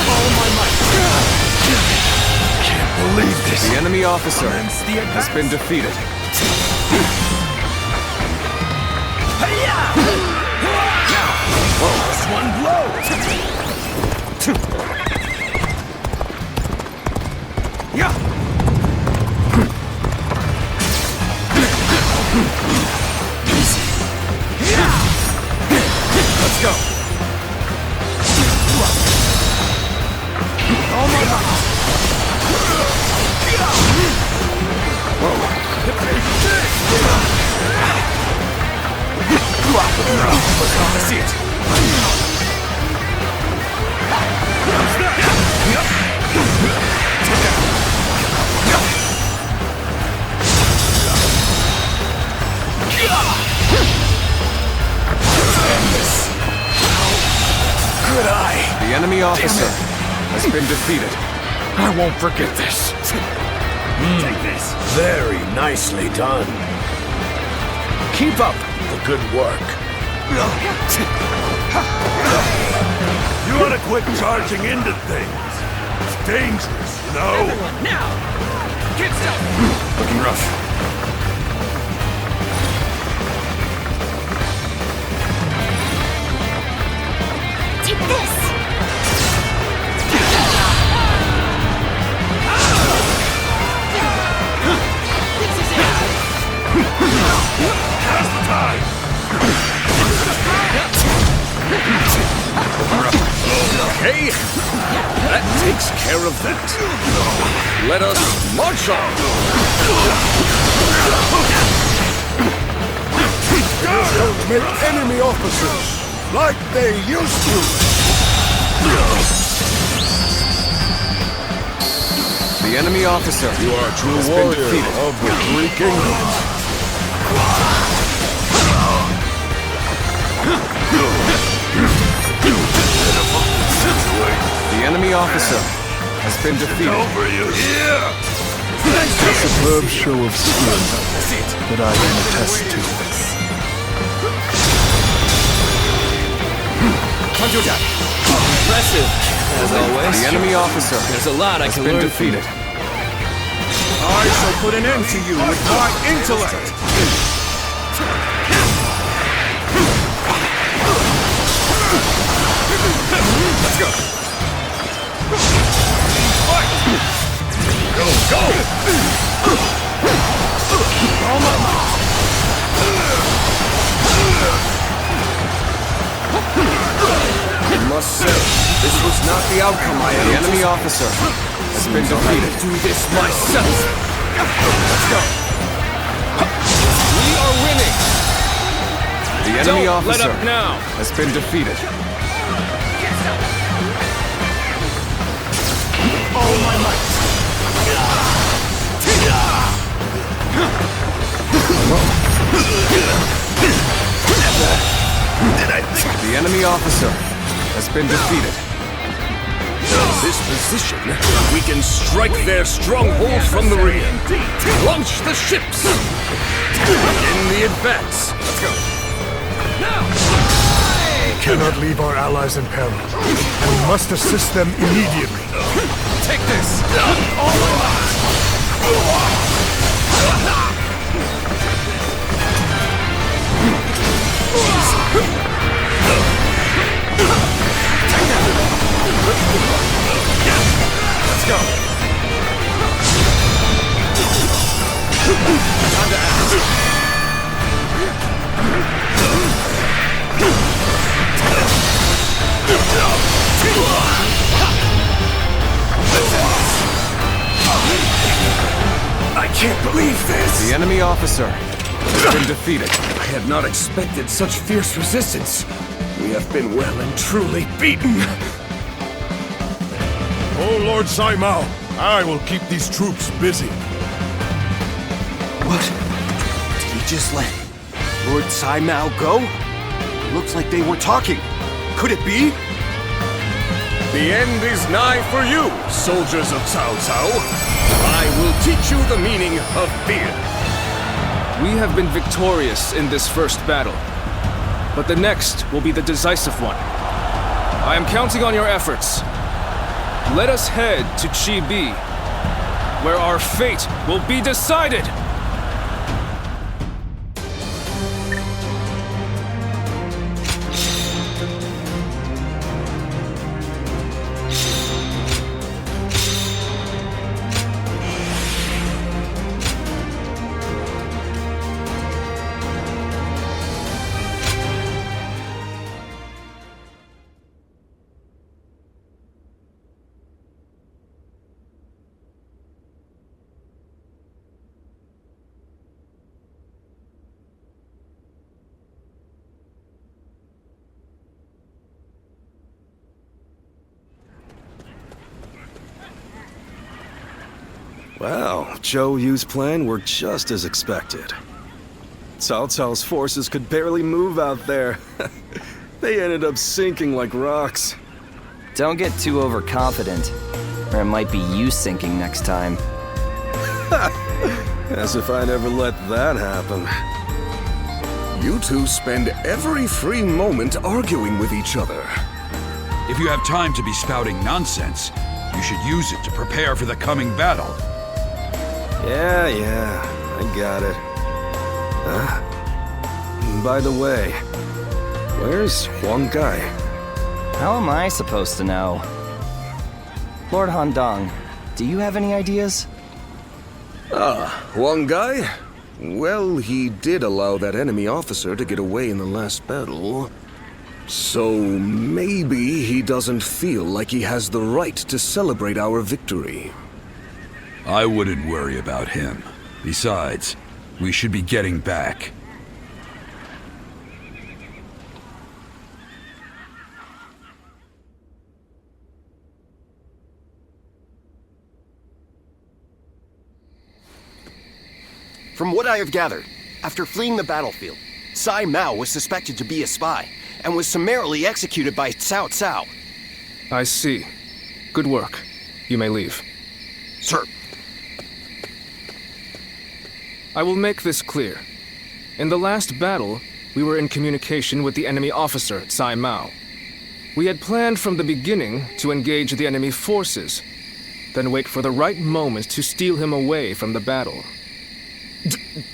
All my might! Can't believe this. The enemy officer has been defeated. Just one blow! Let's go! Oh my God! I see it! Good eye! The enemy officer has been defeated. I won't forget this. Take this. Very nicely done. Keep up the good work. You ought to quit charging into things. It's dangerous, you know? Everyone, now! Get stuff! Looking rough. Take this! Now's the time! Okay, that takes care of that. Let us march on! Don't make enemy officers like they used to. The enemy officer. You are a true warrior of the three kingdoms. The enemy officer has been defeated. Over you here! A superb show of skill that I can attest to. Impressive, as always. The enemy officer There's a lot I can learn defeated. I shall put an end to you with my intellect! Let's go! Fight! Go, go! I must say, this was not the outcome I had. The enemy officer has been defeated. Do this myself. Let's go. We are winning. The enemy Don't let officer up now. has been defeated. All my might. The enemy officer has been defeated. From this position, we can strike their stronghold from the rear. Launch the ships. Begin the advance. Let's go. We cannot leave our allies in peril. We must assist them immediately. Take this. Let's go. Time to act. I can't believe this! The enemy officer has been defeated. I had not expected such fierce resistance. We have been well and truly beaten. Oh, Lord Saimao, I will keep these troops busy. What? Did he just let Lord Saimao go? Looks like they were talking. Could it be? The end is nigh for you, soldiers of Cao Cao. I will teach you the meaning of fear. We have been victorious in this first battle, but the next will be the decisive one. I am counting on your efforts. Let us head to Chibi, where our fate will be decided! Well, Zhou Yu's plan worked just as expected. Cao Cao's forces could barely move out there. They ended up sinking like rocks. Don't get too overconfident, or it might be you sinking next time. As if I'd ever let that happen. You two spend every free moment arguing with each other. If you have time to be spouting nonsense, you should use it to prepare for the coming battle. Yeah, I got it. By the way, where's Huang Gai? How am I supposed to know? Lord Handong, do you have any ideas? Huang Gai? Well, he did allow that enemy officer to get away in the last battle. So maybe he doesn't feel like he has the right to celebrate our victory. I wouldn't worry about him. Besides, we should be getting back. From what I have gathered, after fleeing the battlefield, Saimao was suspected to be a spy, and was summarily executed by Cao Cao. I see. Good work. You may leave. Sir. I will make this clear. In the last battle, we were in communication with the enemy officer, Saimao. We had planned from the beginning to engage the enemy forces, then wait for the right moment to steal him away from the battle.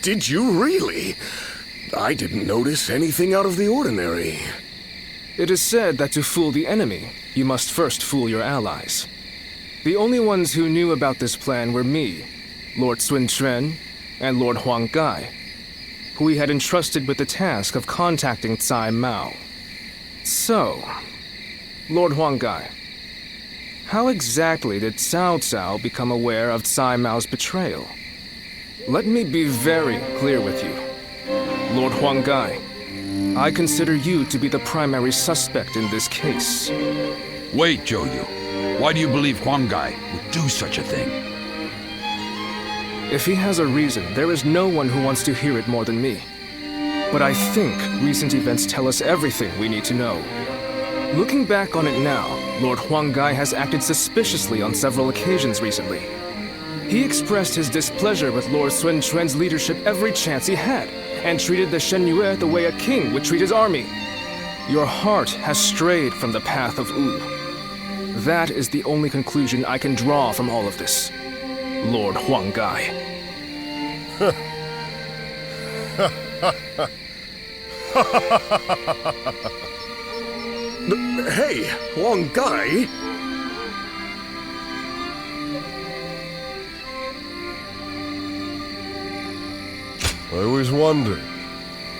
Did you really? I didn't notice anything out of the ordinary. It is said that to fool the enemy, you must first fool your allies. The only ones who knew about this plan were me, Lord Sun Quan, and Lord Huang Gai, who we had entrusted with the task of contacting Cai Mao. So, Lord Huang Gai, how exactly did Cao Cao become aware of Cai Mao's betrayal? Let me be very clear with you. Lord Huang Gai, I consider you to be the primary suspect in this case. Wait, Zhou Yu. Why do you believe Huang Gai would do such a thing? If he has a reason, there is no one who wants to hear it more than me. But I think recent events tell us everything we need to know. Looking back on it now, Lord Huang Gai has acted suspiciously on several occasions recently. He expressed his displeasure with Lord Sun Quan's leadership every chance he had, and treated the Shen Yue the way a king would treat his army. Your heart has strayed from the path of Wu. That is the only conclusion I can draw from all of this, Lord Huang Gai. Hey, Huang Gai! I always wondered,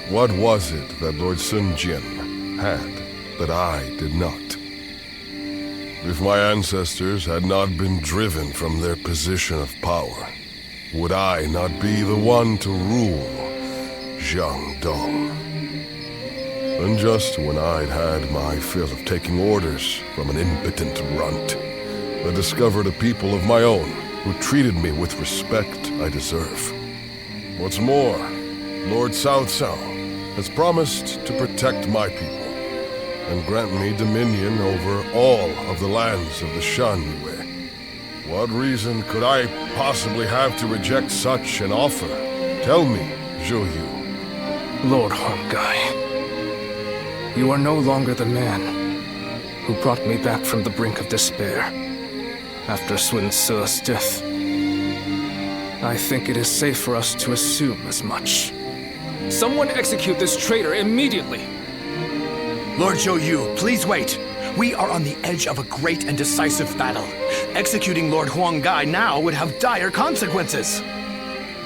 what was it that Lord Sun Jian had that I did not? If my ancestors had not been driven from their position of power, would I not be the one to rule Jiangdong? And just when I'd had my fill of taking orders from an impotent runt, I discovered a people of my own who treated me with respect I deserve. What's more, Lord Cao Cao has promised to protect my people and grant me dominion over all of the lands of the Shan Yue. What reason could I possibly have to reject such an offer? Tell me, Zhou Yu. Lord Huang Gai, you are no longer the man who brought me back from the brink of despair after Sun Ce's death. I think it is safe for us to assume as much. Someone execute this traitor immediately! Lord Zhou Yu, please wait. We are on the edge of a great and decisive battle. Executing Lord Huang Gai now would have dire consequences.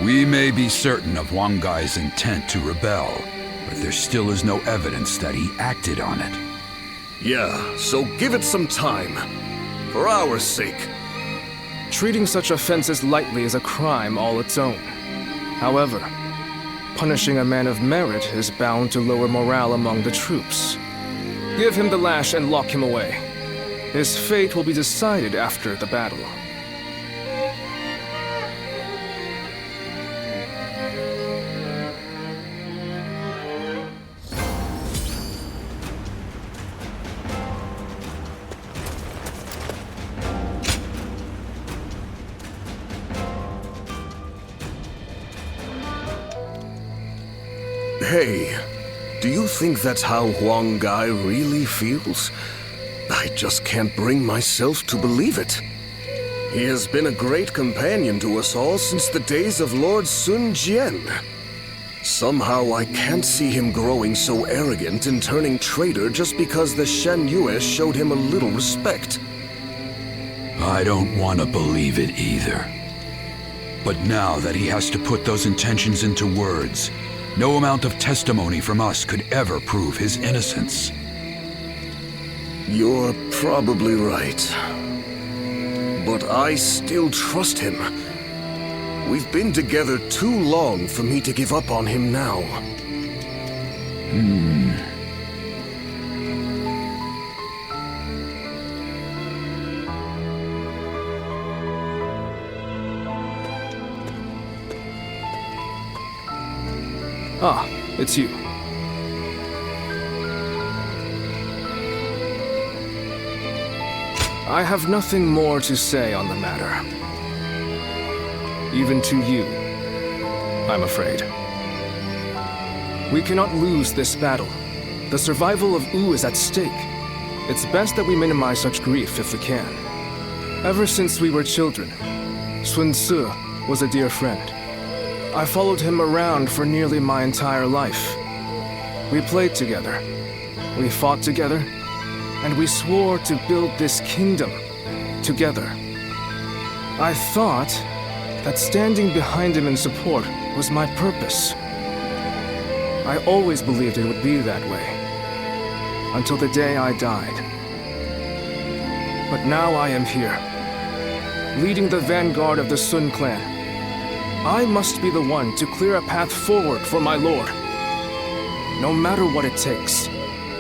We may be certain of Huang Gai's intent to rebel, but there still is no evidence that he acted on it. Yeah, so give it some time. For our sake. Treating such offenses lightly is a crime all its own. However, punishing a man of merit is bound to lower morale among the troops. Give him the lash and lock him away. His fate will be decided after the battle. Hey, do you think that's how Huang Gai really feels? I just can't bring myself to believe it. He has been a great companion to us all since the days of Lord Sun Jian. Somehow I can't see him growing so arrogant and turning traitor just because the Shen Yue showed him a little respect. I don't want to believe it either. But now that he has to put those intentions into words, no amount of testimony from us could ever prove his innocence. You're probably right. But I still trust him. We've been together too long for me to give up on him now. Ah, it's you. I have nothing more to say on the matter. Even to you, I'm afraid. We cannot lose this battle. The survival of Wu is at stake. It's best that we minimize such grief if we can. Ever since we were children, Sun Ce was a dear friend. I followed him around for nearly my entire life. We played together, we fought together, and we swore to build this kingdom together. I thought that standing behind him in support was my purpose. I always believed it would be that way, until the day I died. But now I am here, leading the vanguard of the Sun clan. I must be the one to clear a path forward for my lord. No matter what it takes,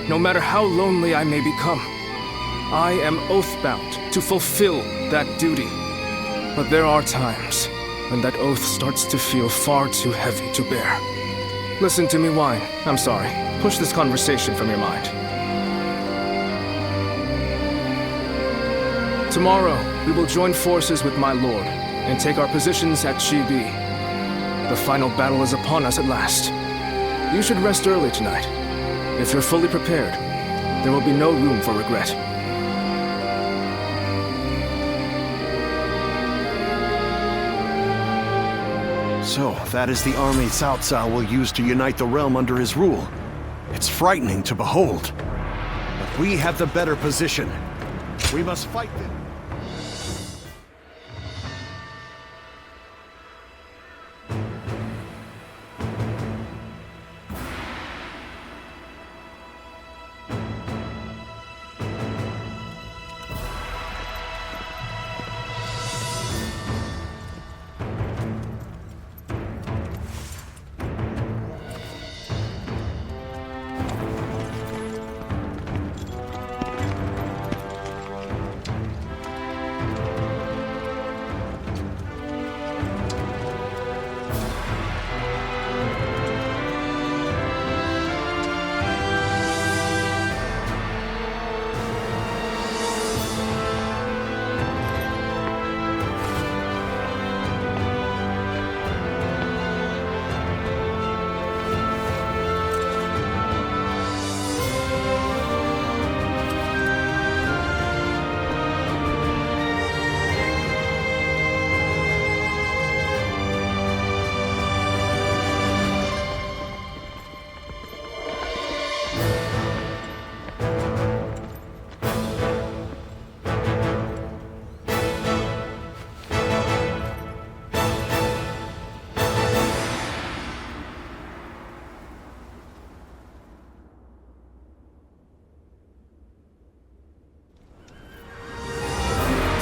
no matter how lonely I may become, I am oath-bound to fulfill that duty. But there are times when that oath starts to feel far too heavy to bear. Listen to me whine. I'm sorry. Push this conversation from your mind. Tomorrow, we will join forces with my lord and take our positions at Chibi. The final battle is upon us at last. You should rest early tonight. If you're fully prepared, there will be no room for regret. So, that is the army Cao Cao will use to unite the realm under his rule. It's frightening to behold. But we have the better position. We must fight them.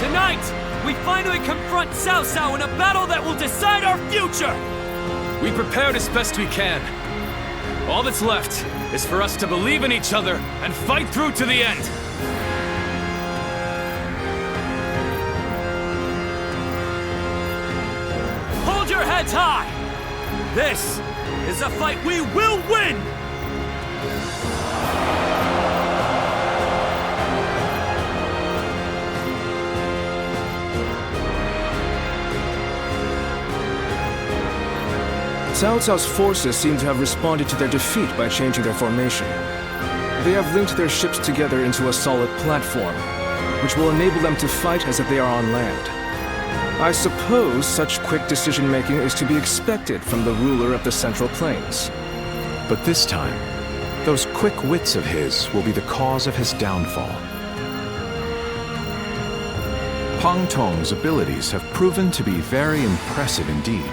Tonight, we finally confront Cao Cao in a battle that will decide our future! We prepared as best we can. All that's left is for us to believe in each other and fight through to the end. Hold your heads high! This is a fight we will win! Cao Cao's forces seem to have responded to their defeat by changing their formation. They have linked their ships together into a solid platform, which will enable them to fight as if they are on land. I suppose such quick decision-making is to be expected from the ruler of the Central Plains. But this time, those quick wits of his will be the cause of his downfall. Pang Tong's abilities have proven to be very impressive indeed.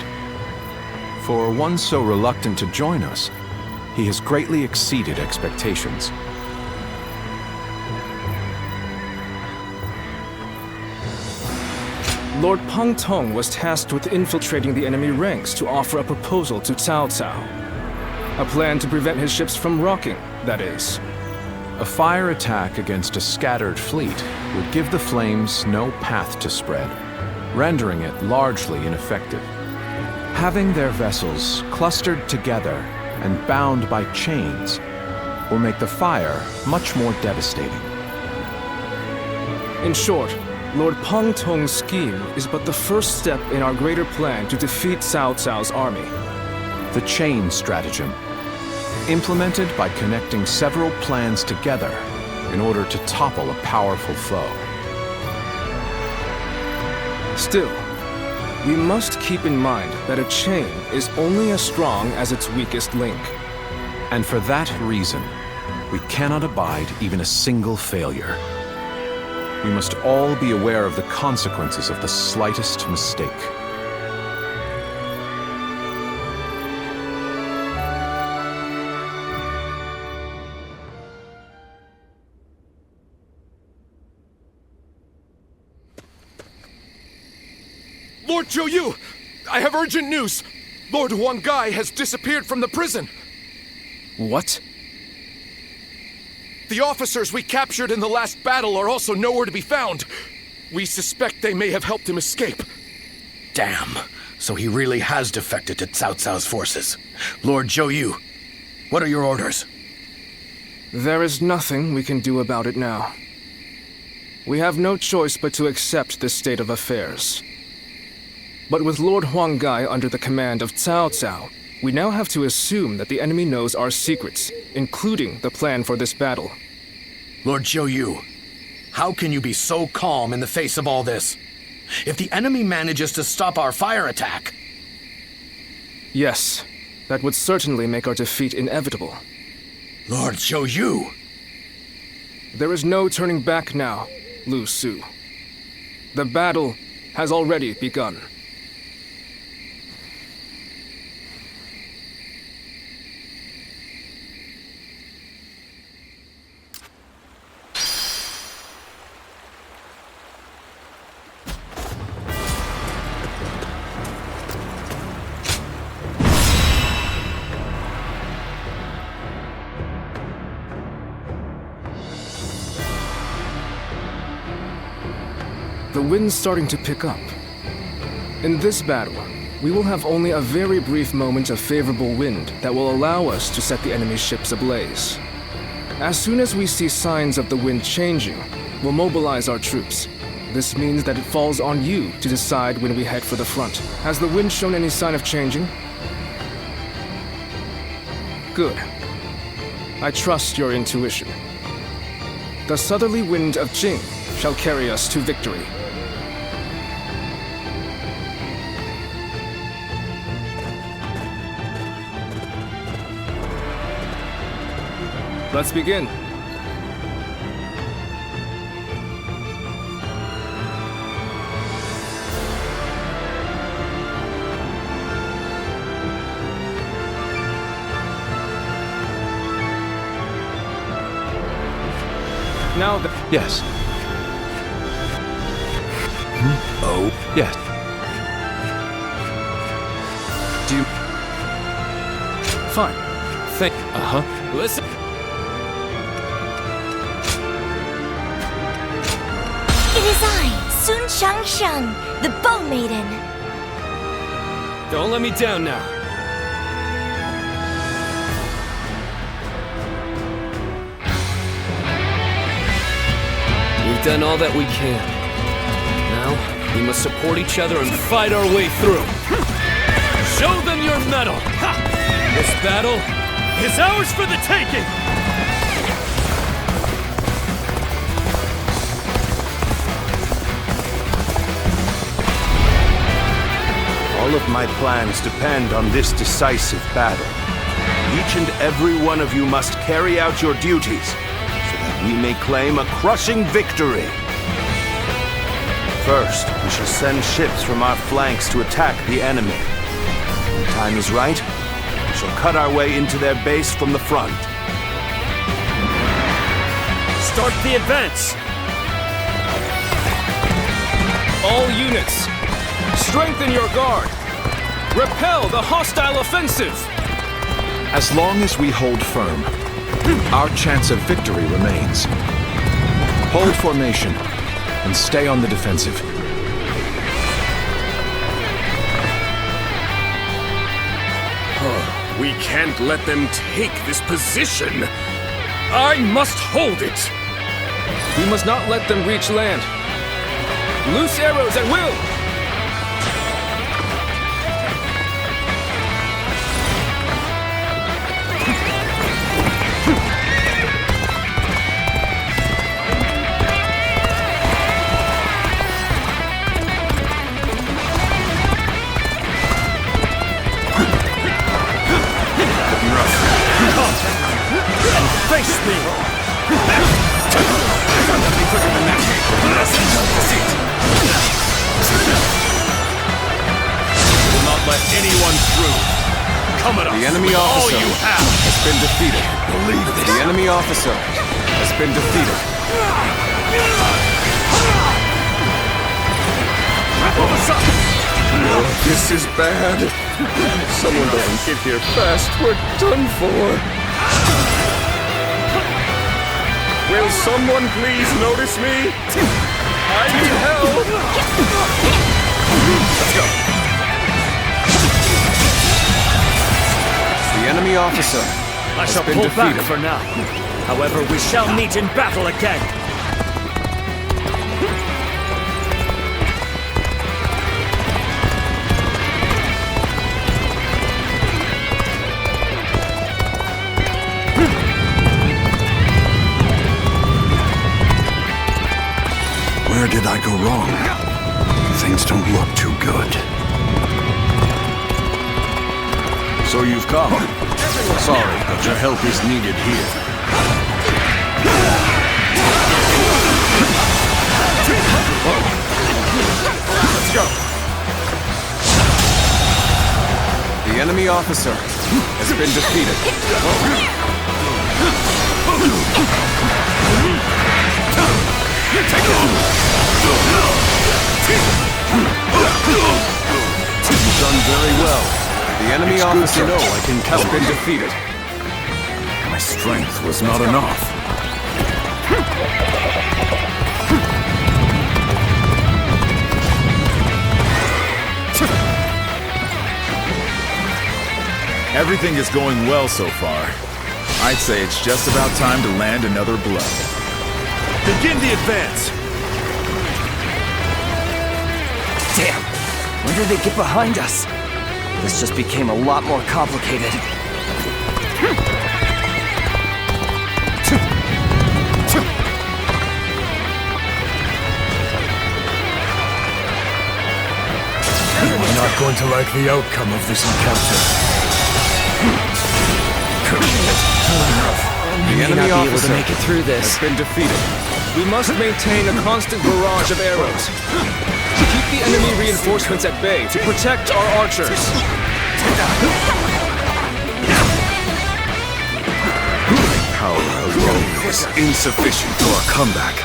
For one so reluctant to join us, he has greatly exceeded expectations. Lord Pang Tong was tasked with infiltrating the enemy ranks to offer a proposal to Cao Cao. A plan to prevent his ships from rocking, that is. A fire attack against a scattered fleet would give the flames no path to spread, rendering it largely ineffective. Having their vessels clustered together and bound by chains will make the fire much more devastating. In short, Lord Pang Tong's scheme is but the first step in our greater plan to defeat Cao Cao's army. The chain stratagem, implemented by connecting several plans together in order to topple a powerful foe. Still, We must keep in mind that a chain is only as strong as its weakest link. And for that reason, we cannot abide even a single failure. We must all be aware of the consequences of the slightest mistake. Lord Zhou, I have urgent news. Lord Huang Gai has disappeared from the prison. What? The officers we captured in the last battle are also nowhere to be found. We suspect they may have helped him escape. Damn. So he really has defected to Cao Cao's forces. Lord Zhou, what are your orders? There is nothing we can do about it now. We have no choice but to accept this state of affairs. But with Lord Huang Gai under the command of Cao Cao, we now have to assume that the enemy knows our secrets, including the plan for this battle. Lord Zhou, how can you be so calm in the face of all this? If the enemy manages to stop our fire attack... Yes, that would certainly make our defeat inevitable. Lord Zhou! There is no turning back now, Lu Su. The battle has already begun. The wind's starting to pick up. In this battle, we will have only a very brief moment of favorable wind that will allow us to set the enemy ships ablaze. As soon as we see signs of the wind changing, we'll mobilize our troops. This means that it falls on you to decide when we head for the front. Has the wind shown any sign of changing? Good. I trust your intuition. The southerly wind of Jing shall carry us to victory. Let's begin. Now the... Yes. Oh? Yes. Do you... Fine. Uh-huh. Listen. It is I, Sun Shangsheng, the Bow Maiden. Don't let me down now. We've done all that we can. Now, we must support each other and fight our way through. Show them your mettle! This battle is ours for the taking! All of my plans depend on this decisive battle. Each and every one of you must carry out your duties, so that we may claim a crushing victory. First, we shall send ships from our flanks to attack the enemy. When the time is right, we shall cut our way into their base from the front. Start the advance! All units, strengthen your guard! Repel the hostile offensive! As long as we hold firm, our chance of victory remains. Hold formation and stay on the defensive. We can't let them take this position. I must hold it. We must not let them reach land. Loose arrows at will! me! That'll be quicker than that. Will not let anyone through. Come at us. The enemy with all officer you have. has been defeated. Believe this. The enemy officer has been defeated. Oh, this is bad. If someone doesn't get here fast, we're done for. Will someone please notice me? I need help! Let's go. The enemy officer I has shall been pull defeated. back for now. However, we shall meet in battle again. Where did I go wrong? Things don't look too good. So you've come. Sorry, but your help is needed here. Let's go. The enemy officer has been defeated. Take it. You've done very well. The enemy It's officer good to know I can count has been on you. defeated. My strength was not enough. Everything is going well so far. I'd say it's just about time to land another blow. Begin the advance! Damn! When did they get behind us? This just became a lot more complicated. You're not going to like the outcome of this encounter. The enemy not be able to officer make it through this. has been defeated. We must maintain a constant barrage of arrows. Keep the enemy reinforcements at bay to protect our archers. Power alone is insufficient for a comeback.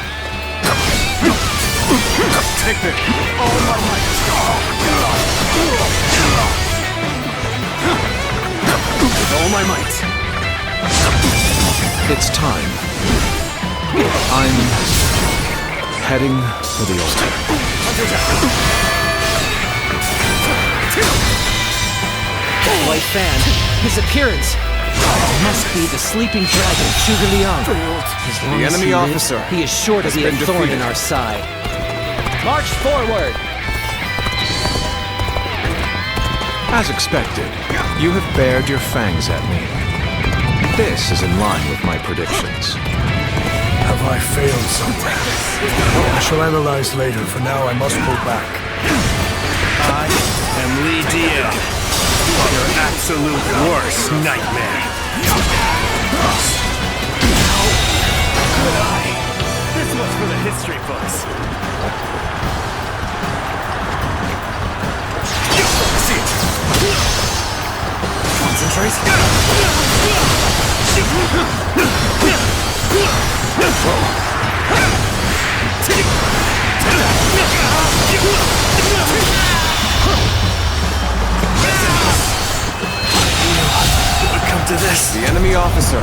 Take it! All my might! With all my might! It's time. I'm heading for the altar. White Fan, his appearance. It must be the sleeping dragon, Zhuge Liang. As long The as enemy he lives, officer he is sure to has be a been thorn defeated. in our side. March forward! As expected, you have bared your fangs at me. This is in line with my predictions. Have I failed somewhere? I shall analyze later. For now, I must pull back. I am Li Dian, your absolute worst nightmare. This was for the history books. Concentrate. Come to this. The enemy officer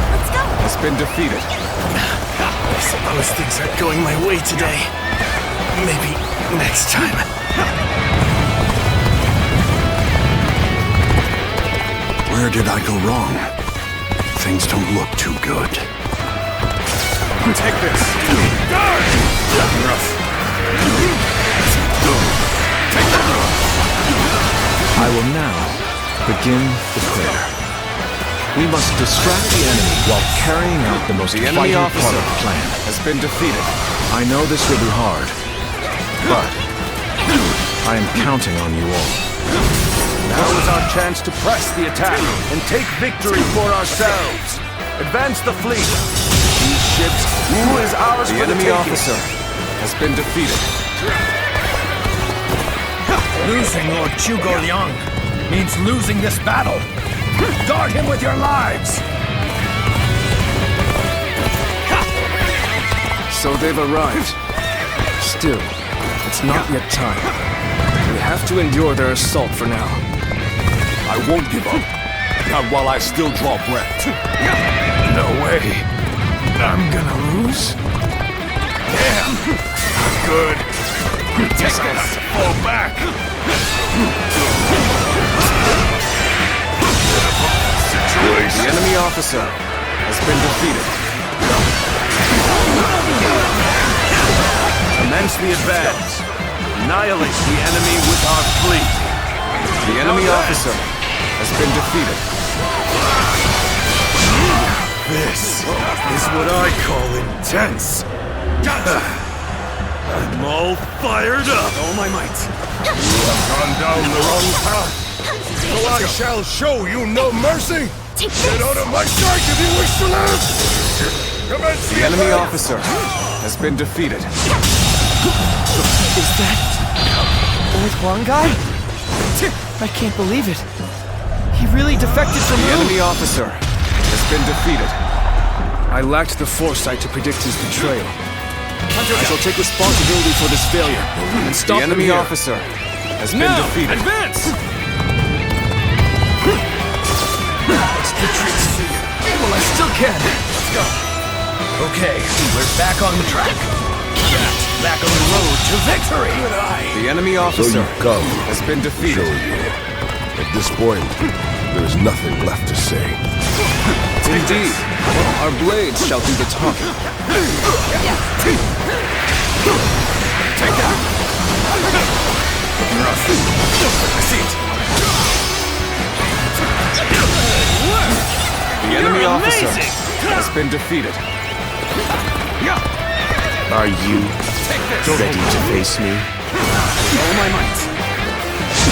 has been defeated. I suppose things aren't going my way today. Maybe next time. Where did I go wrong? Things don't look too good. Take this. Guard! Rough. I will now begin the prayer. We must distract the enemy while carrying out the most vital part of the plan. Has been defeated. I know this will be hard, but I am counting on you all. Now is our chance to press the attack and take victory for ourselves. Advance the fleet. ships, Wu is ours The for the enemy taking. officer has been defeated. Losing Lord Liang means losing this battle. Guard him with your lives! So they've arrived. Still, it's not yet time. We have to endure their assault for now. I won't give up. Not while I still draw breath. No way. I'm gonna lose? Damn! Good. Guess I'll have to fall back. The enemy officer has been defeated. Immensely advance. Annihilate the enemy with our fleet. The enemy officer has been defeated. This is what I call intense. I'm all fired up. All my might. You have gone down the wrong path. So I shall show you no mercy. Get out of my sight if you wish to live. Commence The enemy officer has been defeated. Is that Lord Huang Gai? I can't believe it. He really defected from The Wu. enemy officer has been defeated. I lacked the foresight to predict his betrayal. I shall take responsibility for this failure and stop The enemy them here. officer has been Now, defeated. advance! Well, I still can. Let's go. Okay, we're back on the track. Back on the road to victory. The enemy So officer you've come. has been defeated. Show you. At this point, there is nothing left to say. Indeed, our blades shall do the talking. Take that. See it. The enemy officer has been defeated. Are you ready to face me? All my might.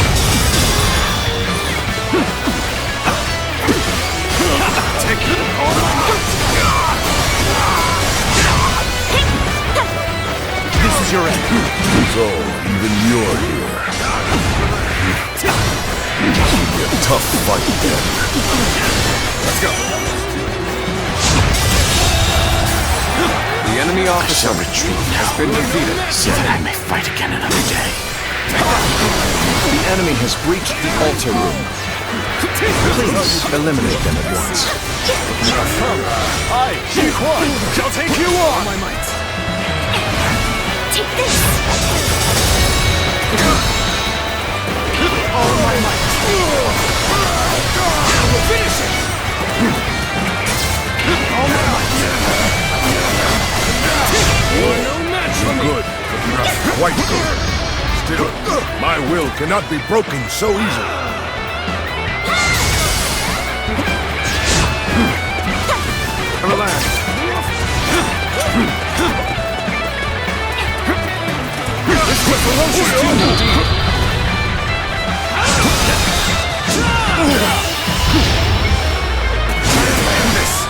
Take all my might. This is your end. So, even you're here. It'll be a tough fight then. Let's go. The enemy officer has been defeated. So that I may fight again another day. The enemy has breached the altar room. Please eliminate them at once. I, Xiakou, shall take you on. All my might. Take this! All my might. Finish it. All my might. You're no match for me. Good, but not quite good. Still, my will cannot be broken so easily. Relax. This was ferocious too, indeed.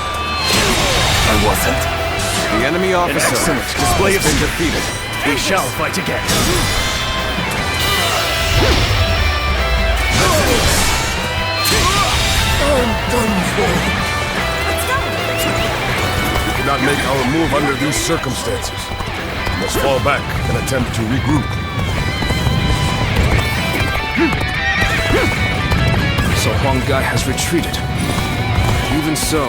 I wasn't. The enemy An officer excellent display has of been defeated. We shall fight again. I'm done for. We cannot make our move under these circumstances. We must fall back and attempt to regroup. So Huang Gai has retreated. Even so,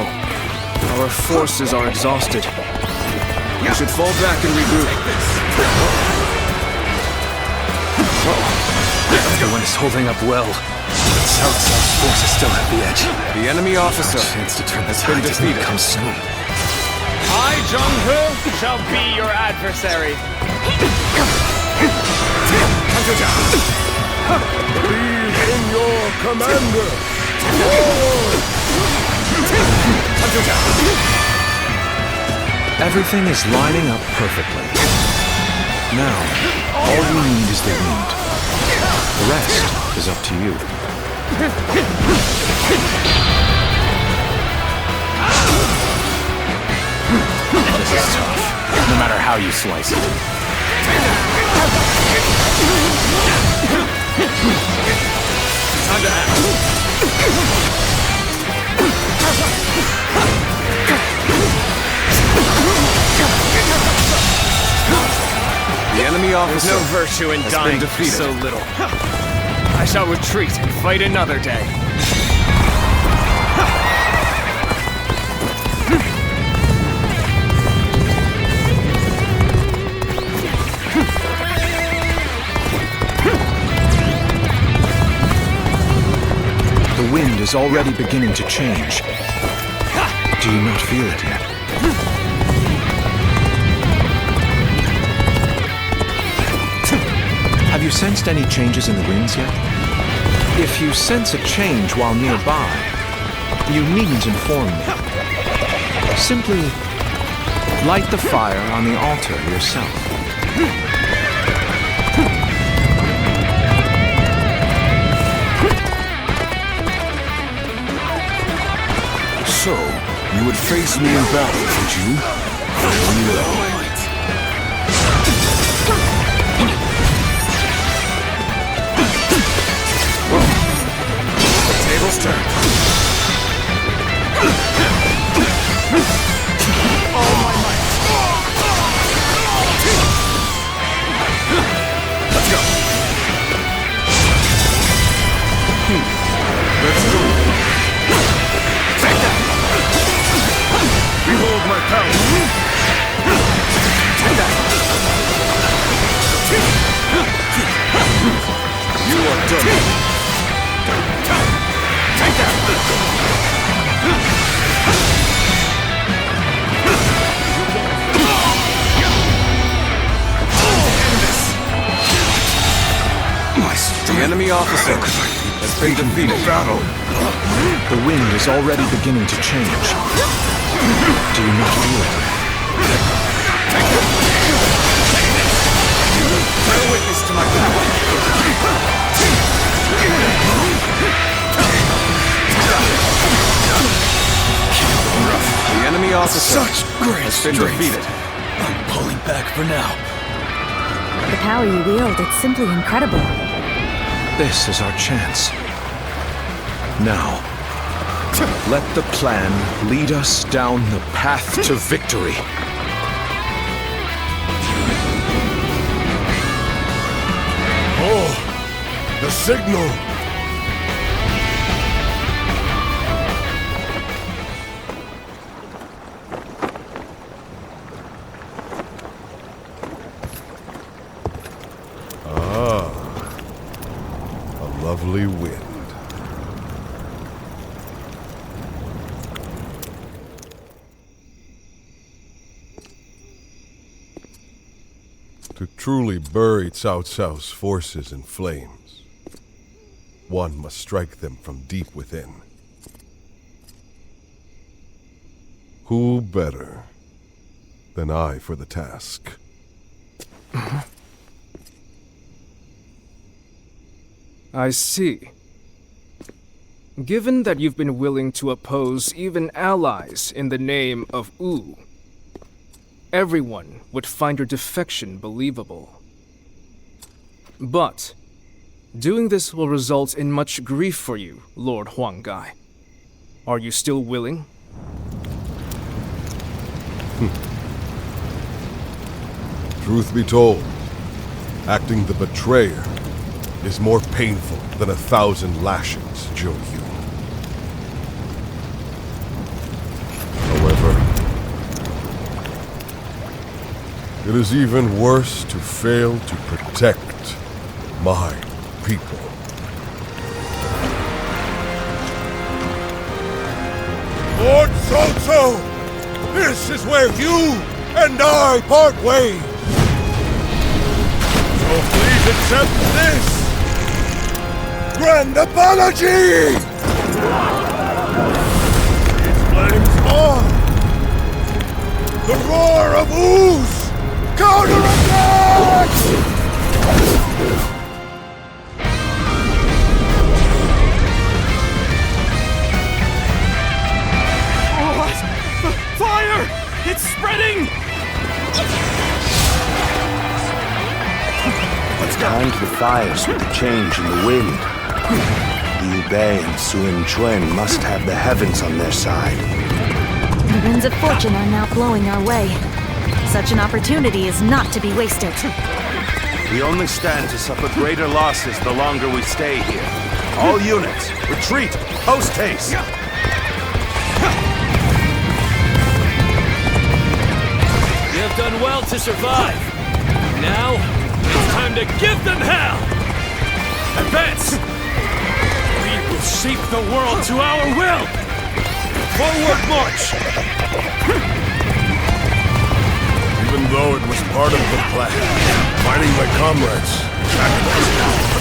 our forces are exhausted. We should fall back and regroup. Everyone is holding up well. Cao Cao's forces still have the edge. The enemy officer Chance to turn has been defeated. Come soon. I, Zheng He, shall be your adversary. Believe in your commander. Forward! Everything is lining up perfectly. Now, all we need is the wind. The rest is up to you. This is tough, no matter how you slice it. Time to act. The enemy officer There's no virtue in has dying been for defeated. so little. I shall retreat and fight another day. The wind is already beginning to change. Do you not feel it yet? Have you sensed any changes in the winds yet? If you sense a change while nearby, you needn't inform me. Simply light the fire on the altar yourself. So, you would face me in battle, would you? No. The tables turn. All my might. Let's go. Let's go. Take that. Behold my power. Take that. You are done. Take that. The enemy officer has been defeated. Battle. The wind is already beginning to change. Do you not feel it? Bear witness to my power. The enemy officer Such great has been strength. defeated. I'm pulling back for now. The power you wield, it's simply incredible. This is our chance. Now, let the plan lead us down the path to victory. Oh, the signal! Ah, a lovely wind. To truly bury Cao Cao's forces in flames, one must strike them from deep within. Who better than I for the task? I see. Given that you've been willing to oppose even allies in the name of Wu, everyone would find your defection believable. But doing this will result in much grief for you, Lord Huang Gai. Are you still willing? Truth be told, acting the betrayer is more painful than 1,000 lashings, Zhou Yu. However, it is even worse to fail to protect my people. Lord Cao Cao, this is where you and I part ways. So please accept this grand apology! It flames on! The roar of ooze! Counterattack! What? Fire! It's spreading! fires with the change in the wind. Liu Bei and Sun Quan must have the heavens on their side. The winds of fortune are now blowing our way. Such an opportunity is not to be wasted. We only stand to suffer greater losses the longer we stay here. All units, retreat, post haste! You have done well to survive. Now, it's time to give them hell! Advance! We will shape the world to our will! Forward march! Even though it was part of the plan, fighting my comrades,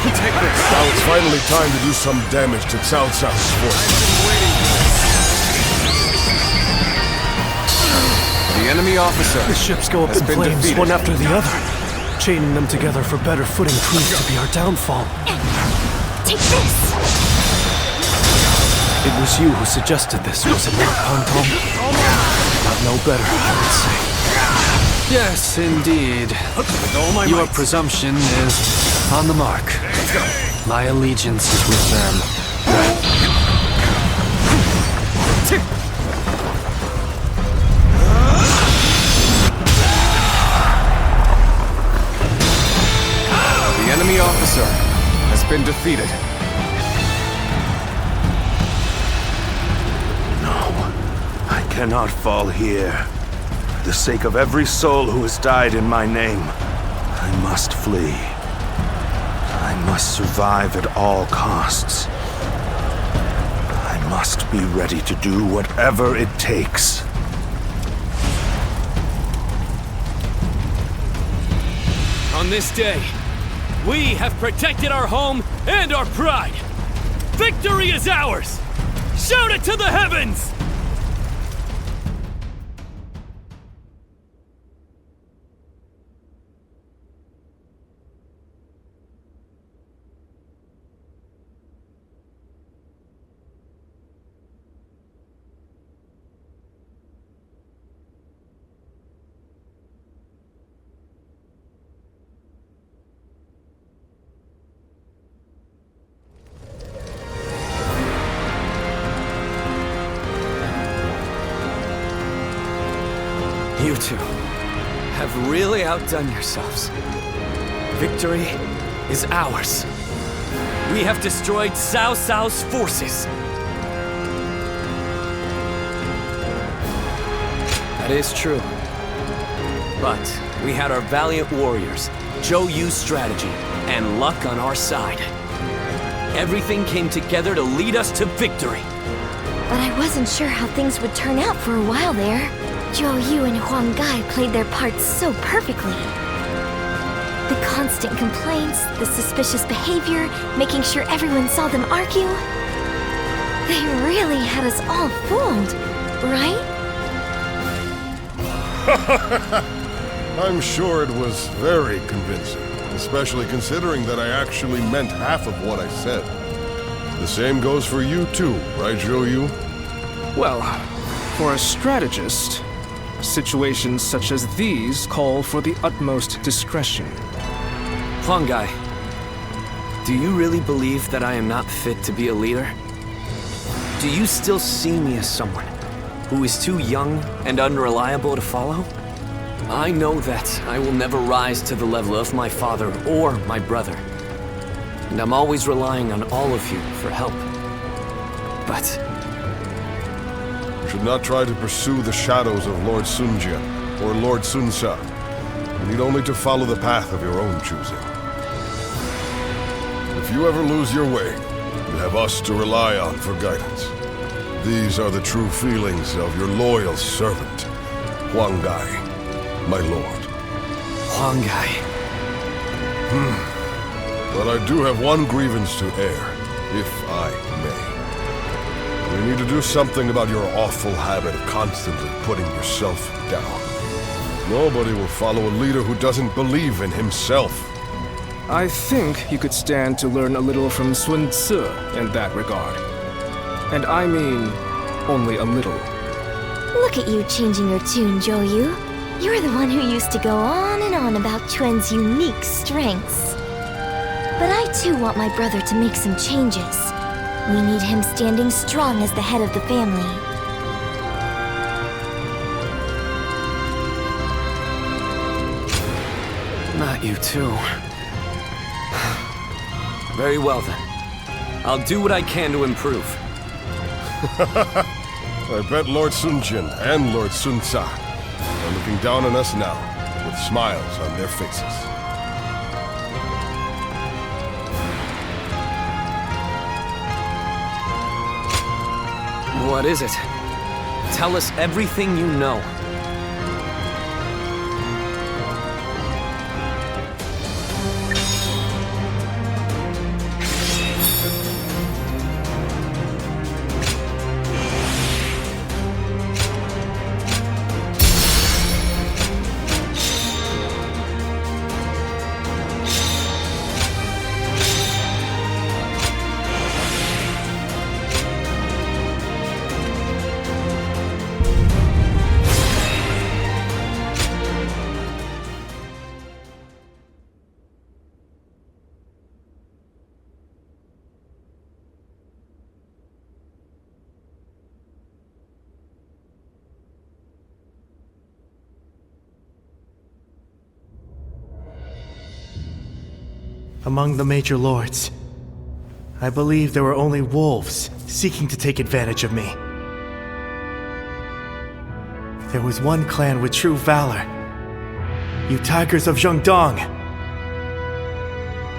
now it's finally time to do some damage to Cao Cao's forces. The enemy officer. The ships go up in flames one after the other. Chaining them together for better footing proves to be our downfall. Take this! It was you who suggested this, was it not, Hong Kong? Not no better, I would say. Yes, indeed. Your presumption is on the mark. My allegiance is with them. The enemy officer has been defeated. I cannot fall here. For the sake of every soul who has died in my name, I must flee. I must survive at all costs. I must be ready to do whatever it takes. On this day, we have protected our home and our pride. Victory is ours! Shout it to the heavens! You two have really outdone yourselves. Victory is ours. We have destroyed Cao Cao's forces. That is true. But we had our valiant warriors, Zhou Yu's strategy, and luck on our side. Everything came together to lead us to victory. But I wasn't sure how things would turn out for a while there. Zhou Yu and Huang Gai played their parts so perfectly. The constant complaints, the suspicious behavior, making sure everyone saw them argue. They really had us all fooled, right? I'm sure it was very convincing, especially considering that I actually meant half of what I said. The same goes for you too, right, Zhou Yu? Well, for a strategist, situations such as these call for the utmost discretion. Huang Gai, do you really believe that I am not fit to be a leader? Do you still see me as someone who is too young and unreliable to follow? I know that I will never rise to the level of my father or my brother. And I'm always relying on all of you for help. But you should not try to pursue the shadows of Lord Sunjia or Lord Sunsa. You need only to follow the path of your own choosing. If you ever lose your way, you have us to rely on for guidance. These are the true feelings of your loyal servant, Huang Gai, my lord. Huang Gai. But I do have one grievance to air, if I may. We need to do something about your awful habit of constantly putting yourself down. Nobody will follow a leader who doesn't believe in himself. I think you could stand to learn a little from Sun Tzu in that regard. And I mean, only a little. Look at you changing your tune, Zhou Yu. You're the one who used to go on and on about Quen's unique strengths. But I too want my brother to make some changes. We need him standing strong as the head of the family. Not you too. Very well then. I'll do what I can to improve. I bet Lord Sun Jian and Lord Sun Ca are looking down on us now, with smiles on their faces. What is it? Tell us everything you know. Among the major lords, I believe there were only wolves seeking to take advantage of me. There was one clan with true valor. You tigers of Jiangdong.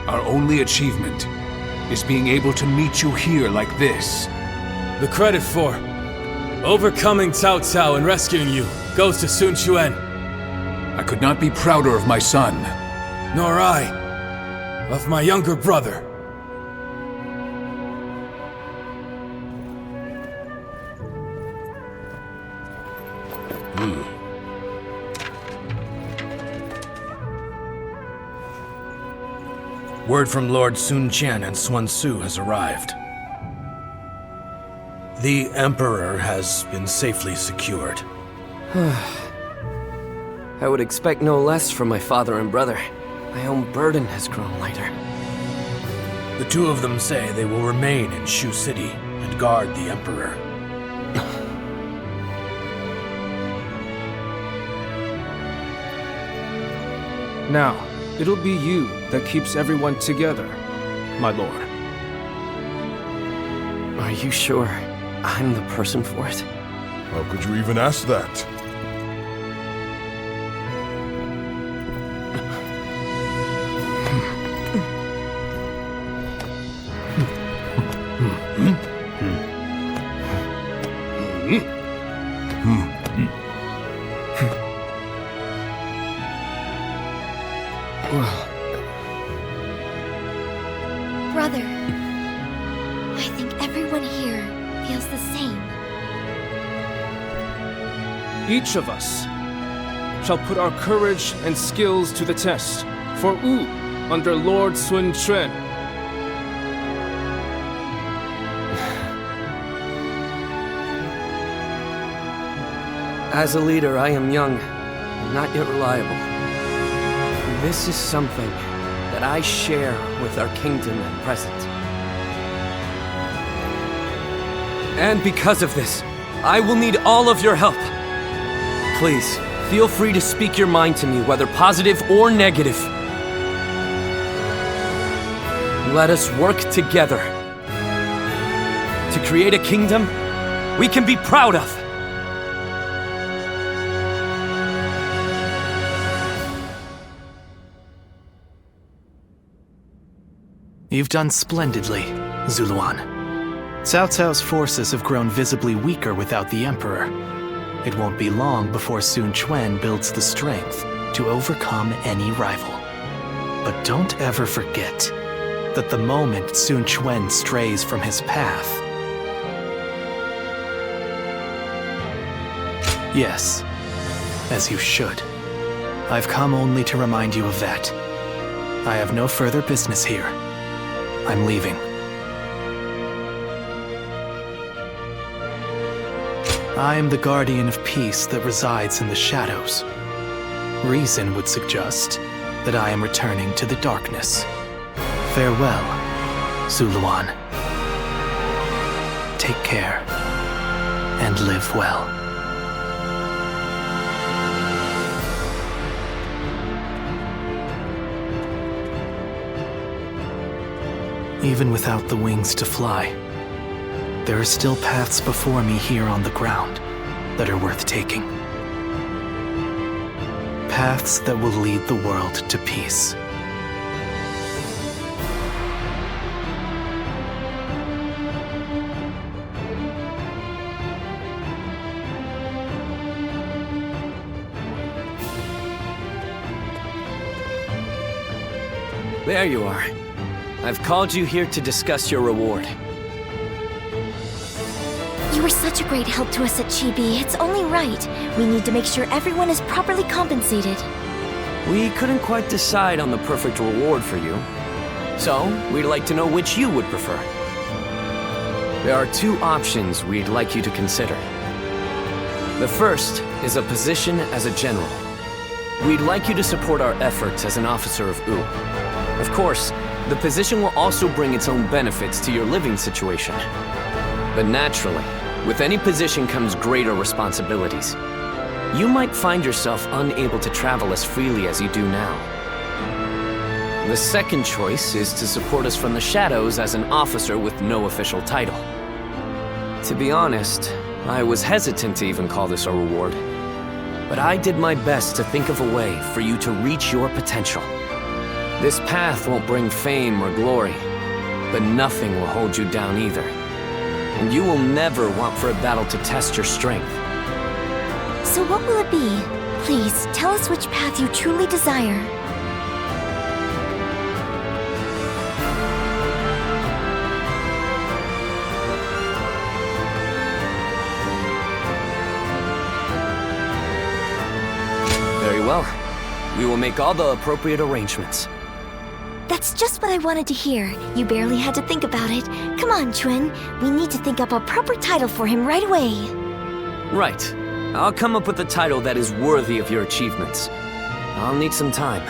Our only achievement is being able to meet you here like this. The credit for overcoming Cao Cao and rescuing you goes to Sun Quan. I could not be prouder of my son. Nor I. Of my younger brother. Word from Lord Sun Jian and Xuan Su has arrived. The Emperor has been safely secured. I would expect no less from my father and brother. My own burden has grown lighter. The two of them say they will remain in Shu City and guard the Emperor. Now, it'll be you that keeps everyone together, my lord. Are you sure I'm the person for it? How could you even ask that? Brother, I think everyone here feels the same. Each of us shall put our courage and skills to the test for Wu under Lord Sun Quan. As a leader, I am young, not yet reliable. This is something that I share with our kingdom at present. And because of this, I will need all of your help. Please, feel free to speak your mind to me, whether positive or negative. Let us work together to create a kingdom we can be proud of. You've done splendidly, Zuluan. Cao Cao's forces have grown visibly weaker without the Emperor. It won't be long before Sun Quan builds the strength to overcome any rival. But don't ever forget that the moment Sun Quan strays from his path... Yes, as you should. I've come only to remind you of that. I have no further business here. I'm leaving. I am the guardian of peace that resides in the shadows. Reason would suggest that I am returning to the darkness. Farewell, Zuluan. Take care, and live well. Even without the wings to fly, there are still paths before me here on the ground that are worth taking. Paths that will lead the world to peace. There you are. I've called you here to discuss your reward. You were such a great help to us at Chibi. It's only right. We need to make sure everyone is properly compensated. We couldn't quite decide on the perfect reward for you. So, we'd like to know which you would prefer. There are two options we'd like you to consider. The first is a position as a general. We'd like you to support our efforts as an officer of U. Of course, the position will also bring its own benefits to your living situation. But naturally, with any position comes greater responsibilities. You might find yourself unable to travel as freely as you do now. The second choice is to support us from the shadows as an officer with no official title. To be honest, I was hesitant to even call this a reward. But I did my best to think of a way for you to reach your potential. This path won't bring fame or glory, but nothing will hold you down either. And you will never want for a battle to test your strength. So what will it be? Please, tell us which path you truly desire. Very well. We will make all the appropriate arrangements. That's just what I wanted to hear. You barely had to think about it. Come on, Chuen. We need to think up a proper title for him right away. Right. I'll come up with a title that is worthy of your achievements. I'll need some time,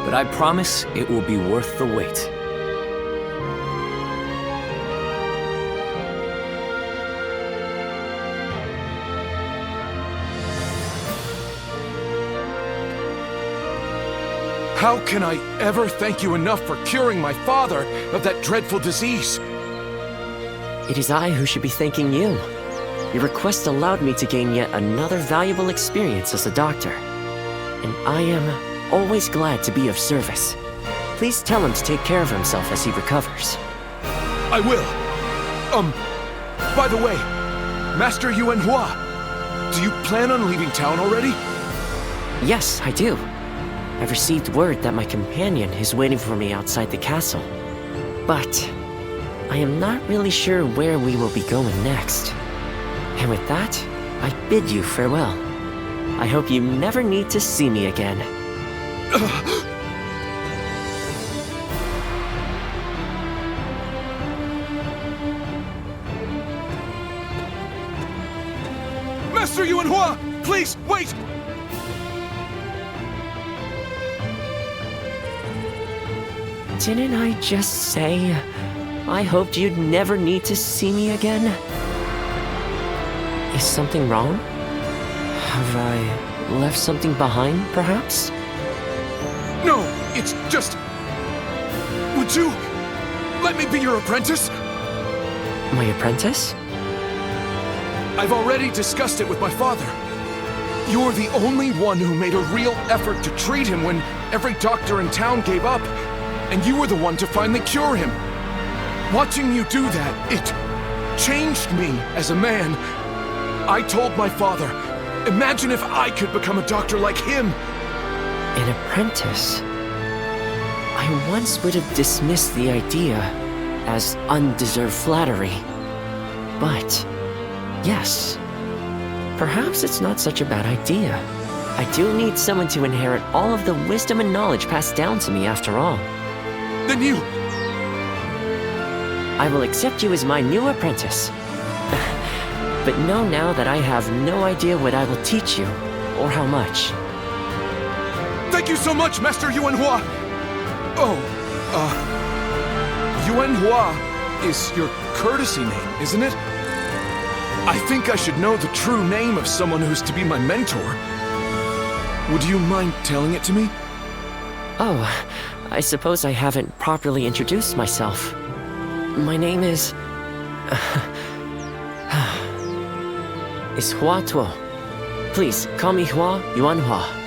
but I promise it will be worth the wait. How can I ever thank you enough for curing my father of that dreadful disease? It is I who should be thanking you. Your request allowed me to gain yet another valuable experience as a doctor. And I am always glad to be of service. Please tell him to take care of himself as he recovers. I will. By the way, Master Yuanhua, do you plan on leaving town already? Yes, I do. I've received word that my companion is waiting for me outside the castle. But I am not really sure where we will be going next. And with that, I bid you farewell. I hope you never need to see me again. Master Yuanhua, please, wait! Didn't I just say I hoped you'd never need to see me again? Is something wrong? Have I left something behind, perhaps? No, it's just... Would you let me be your apprentice? My apprentice? I've already discussed it with my father. You're the only one who made a real effort to treat him when every doctor in town gave up. And you were the one to finally cure him. Watching you do that, it changed me as a man. I told my father, imagine if I could become a doctor like him. An apprentice? I once would have dismissed the idea as undeserved flattery. But, yes, perhaps it's not such a bad idea. I do need someone to inherit all of the wisdom and knowledge passed down to me after all. Then you... I will accept you as my new apprentice. But know now that I have no idea what I will teach you, or how much. Thank you so much, Master Yuanhua! Oh, Yuanhua is your courtesy name, isn't it? I think I should know the true name of someone who's to be my mentor. Would you mind telling it to me? Oh, I suppose I haven't properly introduced myself. My name is Hua Tuo. Please, call me Hua Yuanhua.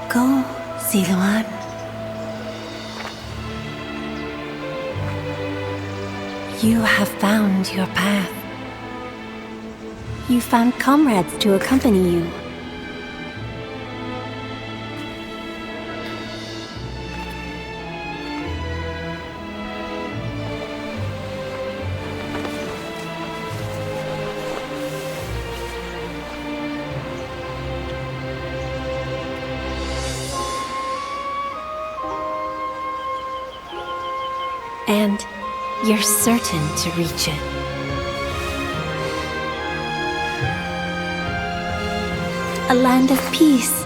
Go, Ziluan. You have found your path. You found comrades to accompany you. And you're certain to reach it. A land of peace,